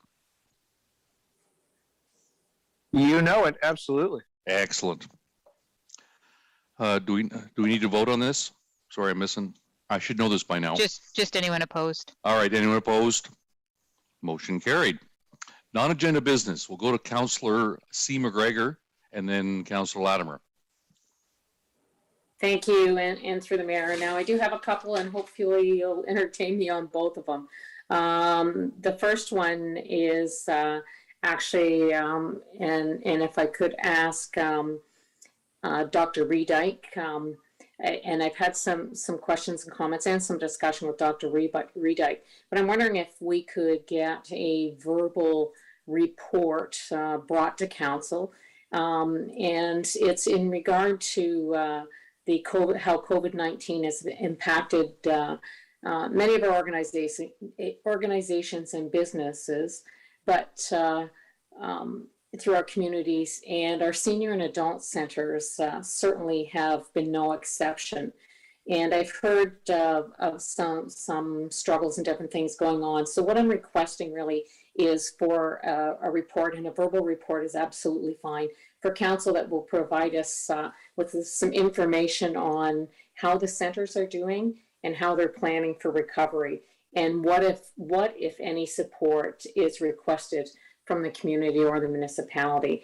You know it, absolutely. Excellent. Do we need to vote on this? Sorry, I'm missing. I should know this by now. Just anyone opposed. All right, anyone opposed? Motion carried. Non-agenda business. We'll go to Councillor C. McGregor and then Councillor Latimer. Thank you, and through the mayor. Now, I do have a couple, and hopefully you'll entertain me on both of them. The first one is actually, and if I could ask Dr. Redyke, and I've had some questions and comments and some discussion with Dr. Redyke, but I'm wondering if we could get a verbal report brought to council And it's in regard to how COVID-19 has impacted many of our organizations and businesses, but through our communities, and our senior and adult centers certainly have been no exception. And I've heard of some struggles and different things going on. So what I'm requesting really is for a report, and a verbal report is absolutely fine, for council that will provide us with some information on how the centers are doing and how they're planning for recovery, and what if any support is requested from the community or the municipality.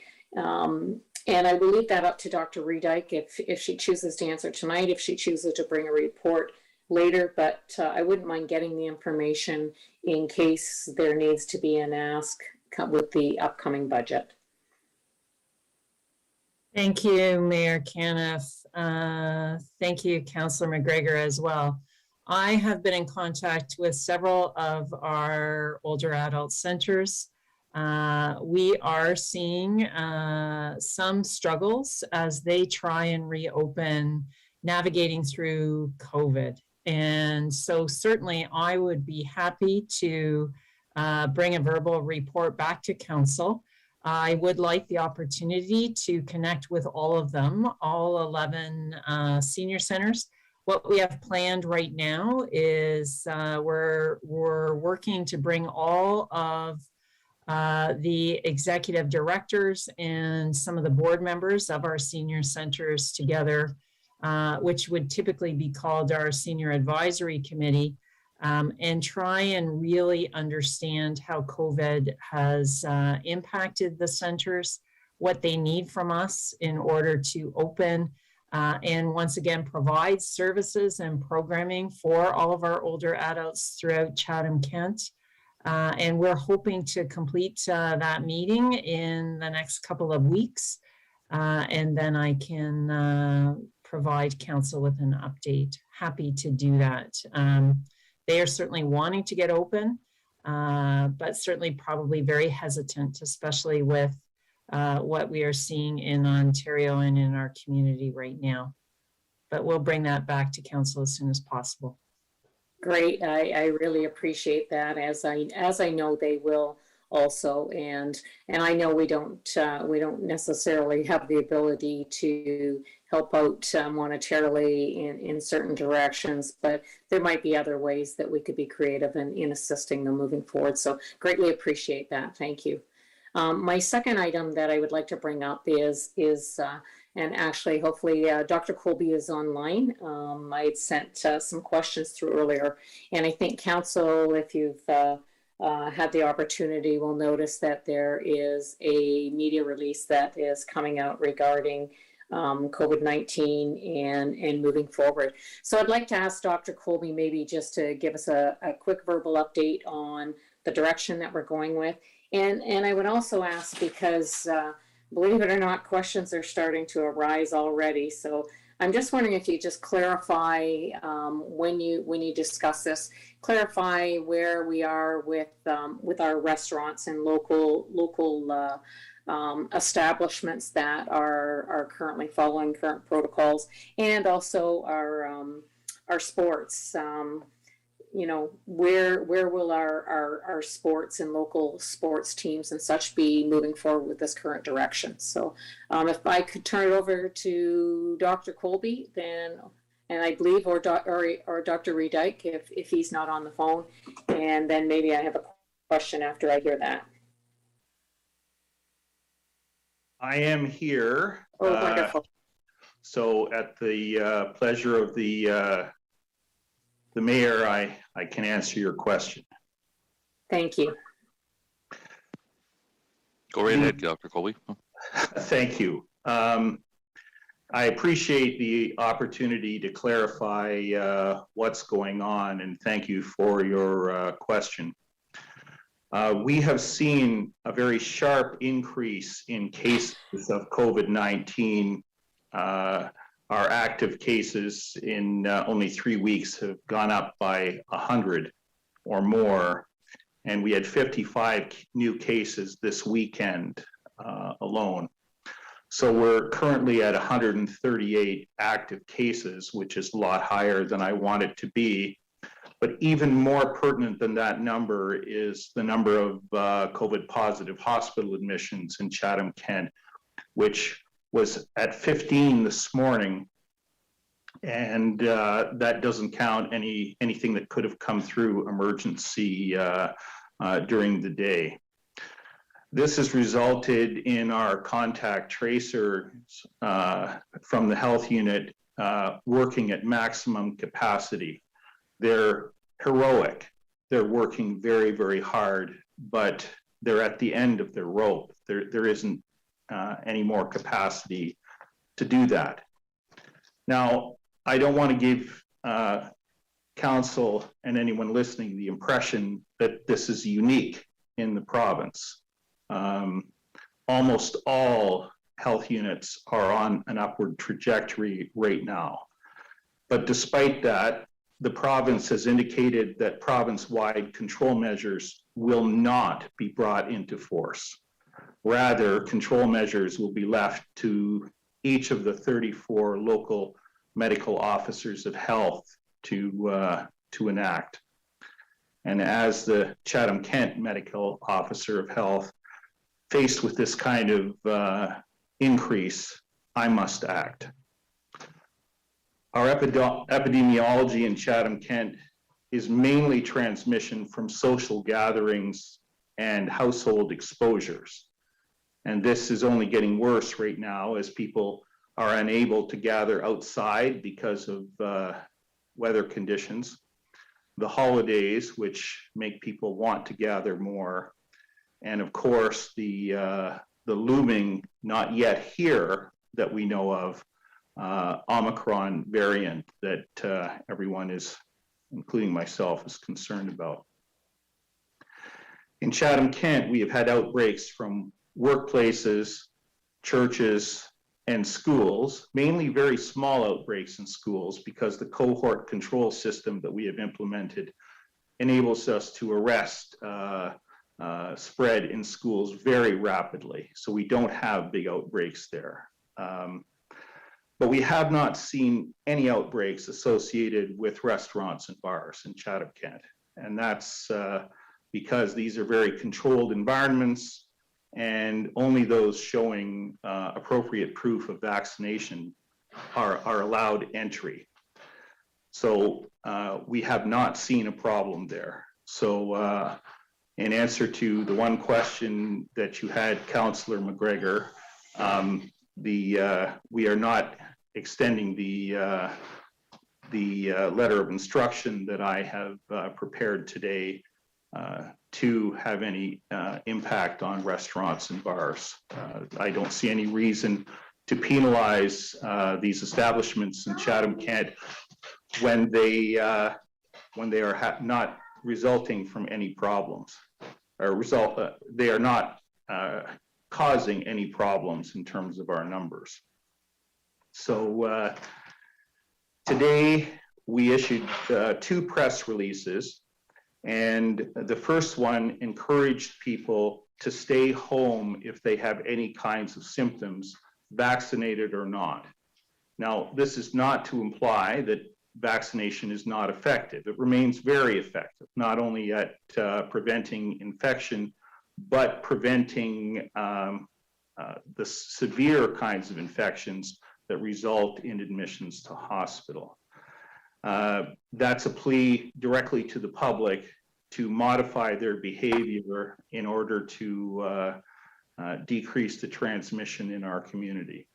And I will leave that up to Dr. Redyke if she chooses to answer tonight, if she chooses to bring a report later, but I wouldn't mind getting the information in case there needs to be an ask with the upcoming budget. Thank you, Mayor Caniff. Thank you, Councillor McGregor, as well. I have been in contact with several of our older adult centers. We are seeing some struggles as they try and reopen, navigating through COVID. And so certainly I would be happy to bring a verbal report back to council. I would like the opportunity to connect with all of them, all 11 senior centers. What we have planned right now is we're working to bring all of the executive directors and some of the board members of our senior centers together, which would typically be called our senior advisory committee, and try and really understand how COVID has impacted the centers, what they need from us in order to open and once again provide services and programming for all of our older adults throughout Chatham-Kent. And we're hoping to complete that meeting in the next couple of weeks. And then I can provide council with an update. Happy to do that. They are certainly wanting to get open, but certainly probably very hesitant, especially with what we are seeing in Ontario and in our community right now. But we'll bring that back to council as soon as possible. Great, I really appreciate that, as I know they will also, and I know we don't necessarily have the ability to help out monetarily in certain directions, but there might be other ways that we could be creative in assisting them moving forward. So greatly appreciate that. Thank you. My second item that I would like to bring up is and actually, hopefully, Dr. Colby is online. I had sent some questions through earlier, and I think council, if you've had the opportunity, will notice that there is a media release that is coming out regarding COVID-19 and moving forward. So I'd like to ask Dr. Colby maybe just to give us a quick verbal update on the direction that we're going with. And I would also ask, because believe it or not, questions are starting to arise already. So I'm just wondering if you just clarify when you discuss this, clarify where we are with our restaurants and local establishments that are currently following current protocols, and also our sports. You know, where will our sports and local sports teams and such be moving forward with this current direction? So if I could turn it over to Dr. Colby, then, and I believe, or Dr. Redyke, if he's not on the phone, and then maybe I have a question after I hear that. I am here. Oh, wonderful. So at the pleasure of the mayor, I can answer your question. Thank you. Go right ahead, Dr. Colby. Thank you. I appreciate the opportunity to clarify what's going on, and thank you for your question. We have seen a very sharp increase in cases of COVID-19. Our active cases in only 3 weeks have gone up by 100 or more, and we had 55 new cases this weekend alone. So we're currently at 138 active cases, which is a lot higher than I want it to be. But even more pertinent than that number is the number of COVID positive hospital admissions in Chatham-Kent, which was at 15 this morning. And that doesn't count anything that could have come through emergency during the day. This has resulted in our contact tracers from the health unit working at maximum capacity. They're heroic. They're working very, very hard, but they're at the end of their rope. There isn't any more capacity to do that. Now, I don't want to give council and anyone listening the impression that this is unique in the province. Almost all health units are on an upward trajectory right now. But despite that, the province has indicated that province-wide control measures will not be brought into force. Rather, control measures will be left to each of the 34 local medical officers of health to enact. And as the Chatham-Kent medical officer of health, faced with this kind of increase, I must act. Our epidemiology in Chatham-Kent is mainly transmission from social gatherings and household exposures. And this is only getting worse right now as people are unable to gather outside because of weather conditions, the holidays, which make people want to gather more, and of course the looming, not yet here that we know of, Omicron variant that everyone is, including myself, is concerned about. In Chatham-Kent, we have had outbreaks from workplaces, churches, and schools, mainly very small outbreaks in schools because the cohort control system that we have implemented enables us to arrest spread in schools very rapidly. So we don't have big outbreaks there. But we have not seen any outbreaks associated with restaurants and bars in Chatham-Kent. And that's because these are very controlled environments and only those showing appropriate proof of vaccination are allowed entry. So we have not seen a problem there. So in answer to the one question that you had, Councillor McGregor, we are not extending the letter of instruction that I have prepared today to have any impact on restaurants and bars. I don't see any reason to penalize these establishments in Chatham-Kent when they are not resulting from any problems, or they are not causing any problems in terms of our numbers. So today we issued 2 press releases, and the first one encouraged people to stay home if they have any kinds of symptoms, vaccinated or not. Now, this is not to imply that vaccination is not effective. It remains very effective, not only at preventing infection, but preventing the severe kinds of infections that result in admissions to hospital. That's a plea directly to the public to modify their behavior in order to decrease the transmission in our community.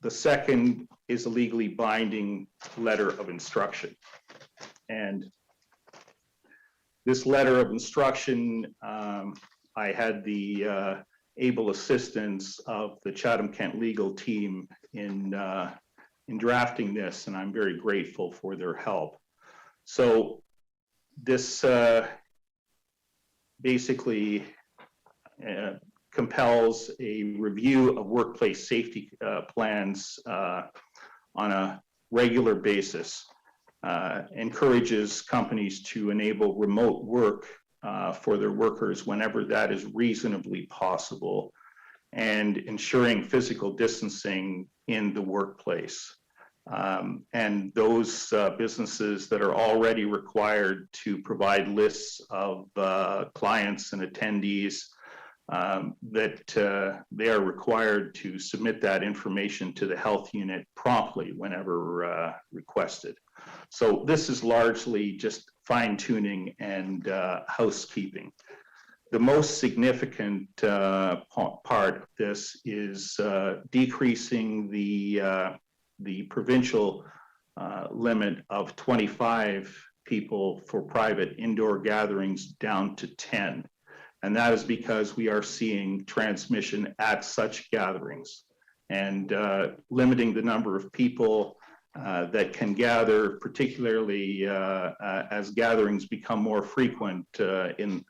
The second is a legally binding letter of instruction. And this letter of instruction, I had the able assistance of the Chatham-Kent legal team in drafting this, and I'm very grateful for their help. So this basically compels a review of workplace safety plans on a regular basis, encourages companies to enable remote work for their workers whenever that is reasonably possible, and ensuring physical distancing in the workplace. And those businesses that are already required to provide lists of clients and attendees, that they are required to submit that information to the health unit promptly whenever requested. So this is largely just fine-tuning and housekeeping. The most significant part of this is decreasing the provincial limit of 25 people for private indoor gatherings down to 10. And that is because we are seeing transmission at such gatherings, and limiting the number of people that can gather, particularly as gatherings become more frequent in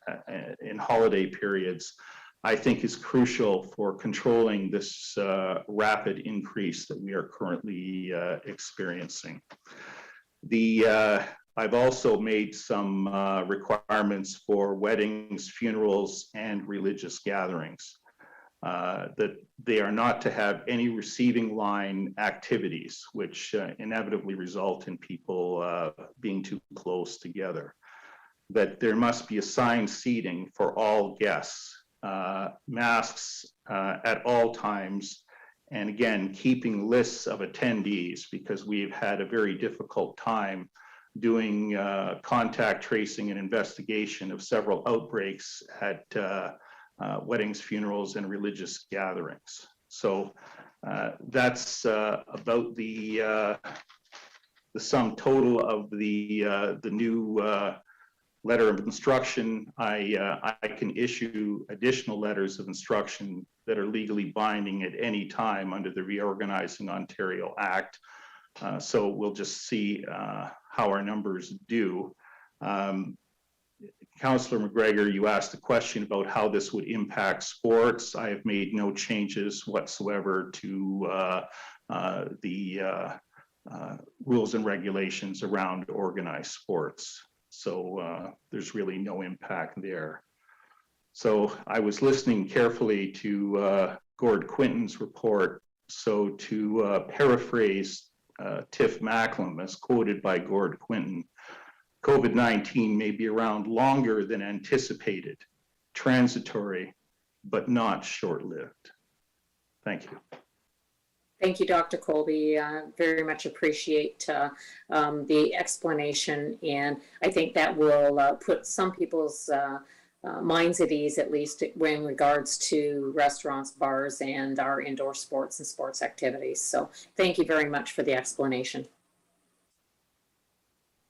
holiday periods, I think is crucial for controlling this rapid increase that we are currently experiencing. I've also made some requirements for weddings, funerals, and religious gatherings, that they are not to have any receiving line activities, which inevitably result in people being too close together. That there must be assigned seating for all guests, masks at all times, and again, keeping lists of attendees, because we've had a very difficult time doing contact tracing and investigation of several outbreaks at weddings, funerals, and religious gatherings. So that's about the sum total of the new letter of instruction. I can issue additional letters of instruction that are legally binding at any time under the Reorganizing Ontario Act. So we'll just see how our numbers do. Councillor McGregor, you asked a question about how this would impact sports. I have made no changes whatsoever to the rules and regulations around organized sports. So there's really no impact there. So I was listening carefully to Gord Quinton's report. So to paraphrase Tiff Macklem, as quoted by Gord Quinton, COVID-19 may be around longer than anticipated, transitory, but not short-lived. Thank you. Thank you, Dr. Colby. Very much appreciate the explanation, and I think that will put some people's minds at ease, at least in regards to restaurants, bars, and our indoor sports and sports activities. So thank you very much for the explanation.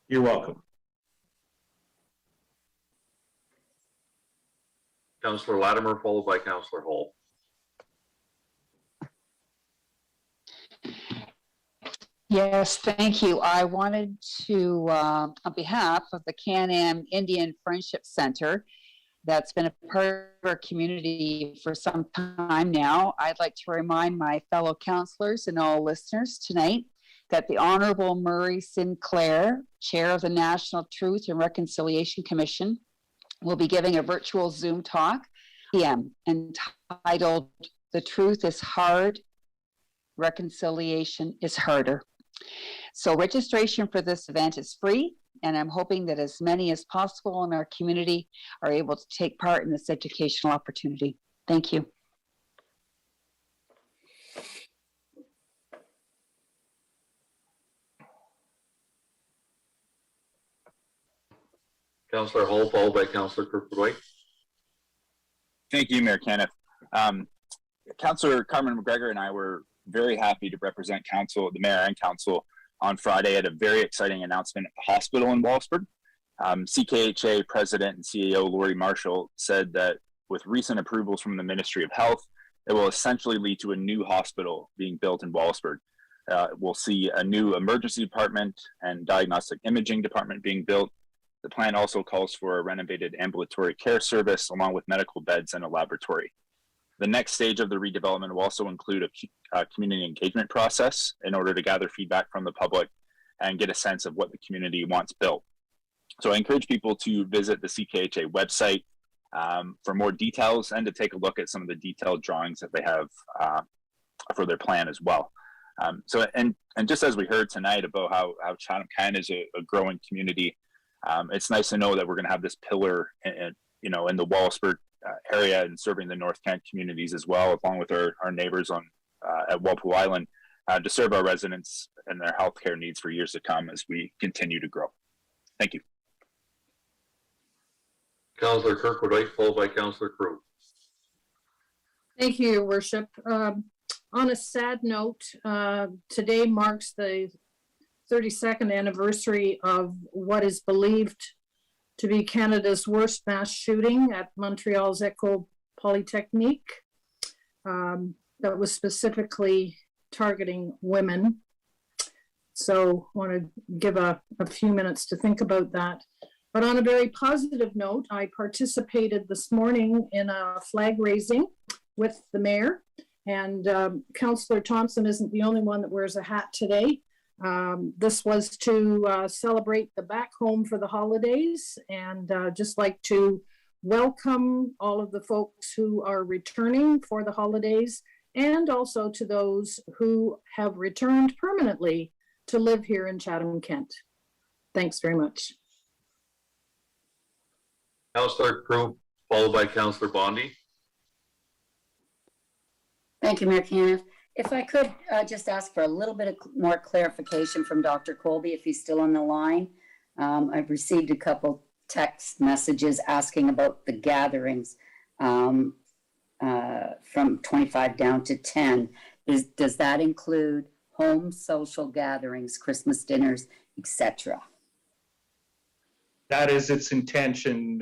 You're welcome. Councillor Latimer, followed by Councillor Hall. Yes, thank you. I wanted to, on behalf of the Can-Am Indian Friendship Center, that's been a part of our community for some time now, I'd like to remind my fellow councillors and all listeners tonight that the Honorable Murray Sinclair, Chair of the National Truth and Reconciliation Commission, will be giving a virtual Zoom talk entitled "The Truth is Hard, Reconciliation is Harder." So registration for this event is free, and I'm hoping that as many as possible in our community are able to take part in this educational opportunity. Thank you. Councillor Hall, followed by Councillor Kirkwood-White. Thank you, Mayor Kenneth. Councillor Carmen McGregor and I were very happy to represent council, the mayor and council, on Friday at a very exciting announcement at the hospital in Wahlsburg. CKHA President and CEO Lori Marshall said that with recent approvals from the Ministry of Health, it will essentially lead to a new hospital being built in Wahlsburg. We'll see a new emergency department and diagnostic imaging department being built. The plan also calls for a renovated ambulatory care service along with medical beds and a laboratory. The next stage of the redevelopment will also include a community engagement process in order to gather feedback from the public and get a sense of what the community wants built. So I encourage people to visit the CKHA website for more details and to take a look at some of the detailed drawings that they have for their plan as well. And just as we heard tonight about how Chatham-Kent is a growing community, it's nice to know that we're going to have this pillar in the Wallaceburg area and serving the North Kent communities as well, along with our neighbors on at Walpole Island, to serve our residents and their healthcare needs for years to come as we continue to grow. Thank you. Councillor Kirkwood White, followed by Councillor Crew. Thank you, Your Worship. On a sad note, today marks the 32nd anniversary of what is believed to be Canada's worst mass shooting at Montreal's École Polytechnique. That was specifically targeting women. So I want to give a few minutes to think about that. But on a very positive note, I participated this morning in a flag raising with the mayor, and Councillor Thompson isn't the only one that wears a hat today. This was to celebrate the back home for the holidays, and just like to welcome all of the folks who are returning for the holidays, and also to those who have returned permanently to live here in Chatham-Kent. Thanks very much. Councillor Crew, followed by Councillor Bondi. Thank you, Mayor Caniff. If I could just ask for a little bit of more clarification from Dr. Colby, if he's still on the line. I've received a couple text messages asking about the gatherings from 25 down to 10. Does that include home social gatherings, Christmas dinners, etc.? That is its intention,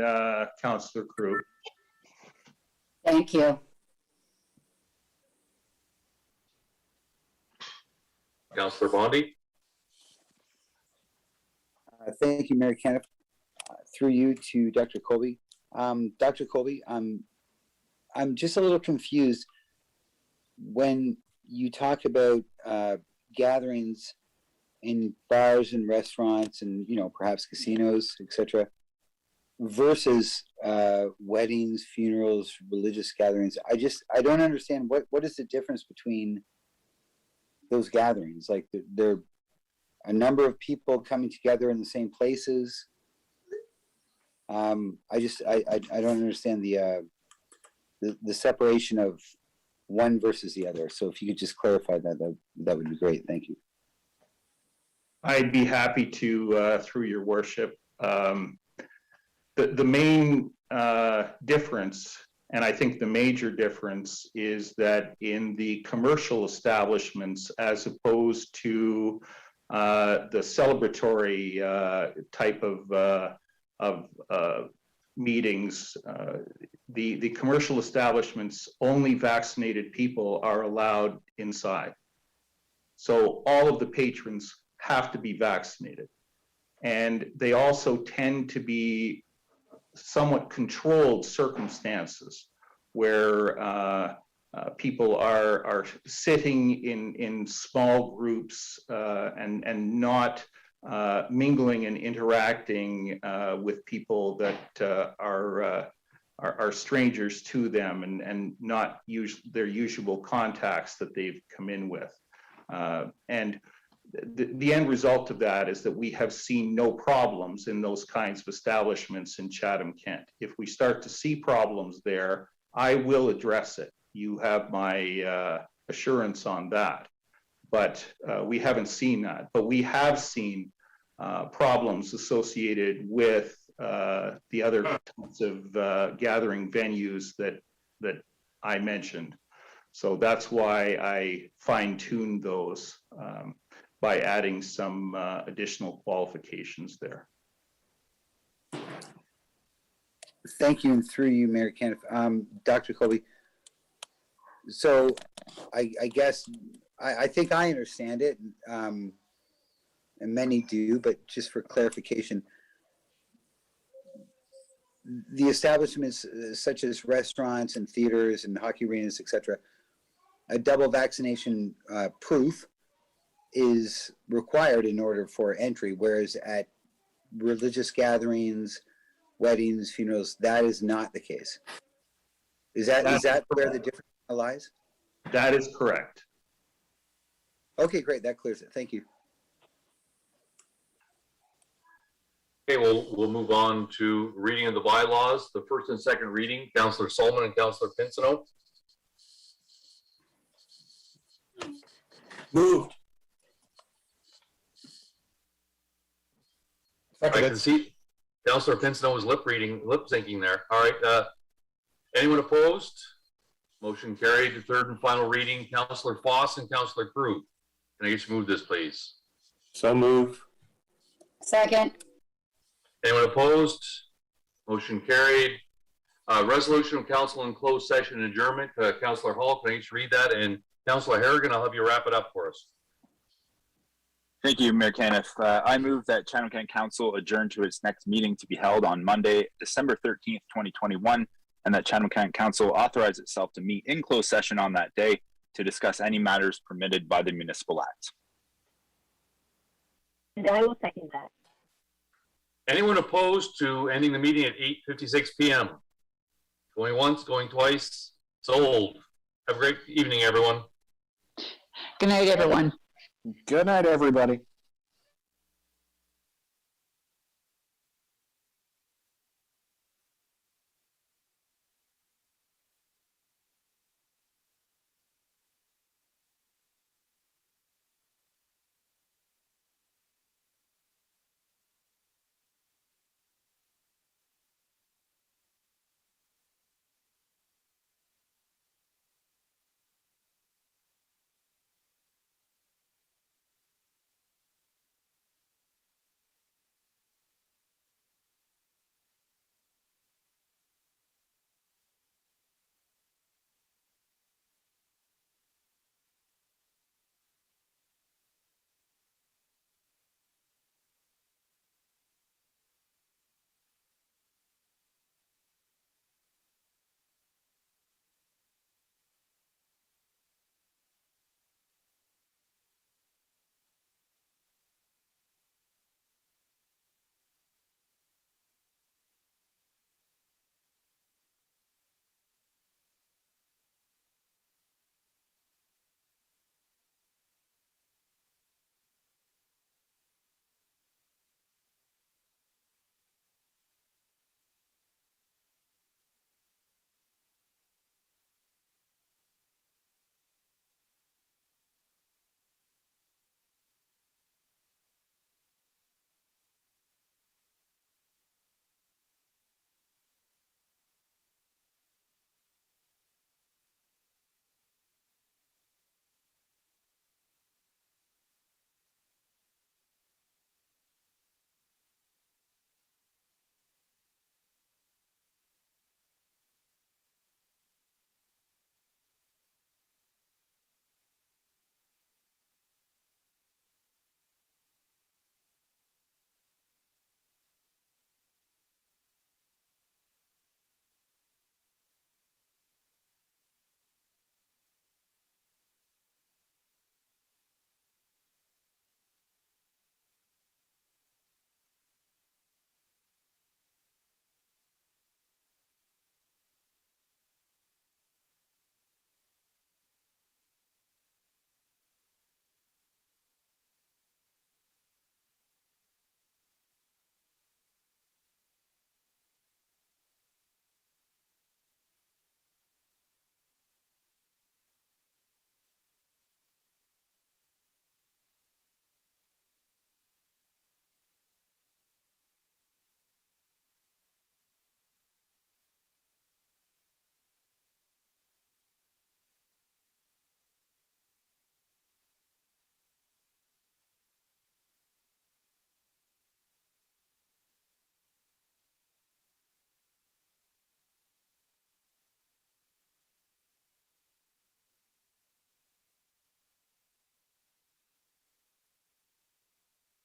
Councillor Crew. Thank you. Councillor Bondi. Thank you, Mayor Caniff. Through you to Dr. Colby. Dr. Colby, I'm just a little confused when you talk about gatherings in bars and restaurants and, perhaps casinos, etc., versus weddings, funerals, religious gatherings. I don't understand what is the difference between those gatherings. Like, there are a number of people coming together in the same places. I don't understand the separation of one versus the other. So if you could just clarify that would be great. Thank you. I'd be happy to, through your worship. The main difference, and I think the major difference, is that in the commercial establishments, as opposed to the celebratory type of meetings, the commercial establishments, only vaccinated people are allowed inside. So all of the patrons have to be vaccinated. And they also tend to be somewhat controlled circumstances where people are sitting in small groups and not mingling and interacting with people that are strangers to them and not their usual contacts that they've come in with. And the end result of that is that we have seen no problems in those kinds of establishments in Chatham-Kent. If we start to see problems there, I will address it. You have my assurance on that. But we haven't seen that. But we have seen problems associated with the other types of gathering venues that I mentioned. So that's why I fine-tuned those by adding some additional qualifications there. Thank you, and through you, Mayor Caniff. Dr. Colby, so I guess, I think I understand it, and many do, but just for clarification, the establishments such as restaurants and theaters and hockey arenas, etc., a double vaccination proof is required in order for entry, whereas at religious gatherings, weddings, funerals, that is not the case. Is that where the difference lies? That is correct. Okay, great. That clears it. Thank you. Okay, we'll move on to reading of the bylaws. The first and second reading, Councillor Solomon and Councillor Pinsino. Moved. I can see Councillor Pinsino was lip syncing there. All right. Anyone opposed? Motion carried. Third and final reading, Councillor Foss and Councillor Crew. Can I get you to move this, please? So moved. Second. Anyone opposed? Motion carried. Resolution of council in closed session adjournment. Councillor Hall, can I just read that? And Councillor Harrigan, I'll have you wrap it up for us. Thank you, Mayor Caniff. I move that Chatham-Kent Council adjourn to its next meeting to be held on Monday, December 13th, 2021, and that Chatham-Kent Council authorize itself to meet in closed session on that day to discuss any matters permitted by the Municipal Act. And I will second that. Anyone opposed to ending the meeting at 8:56 p.m.? Going once, going twice, sold. Have a great evening, everyone. Good night, everyone. Good night, everybody.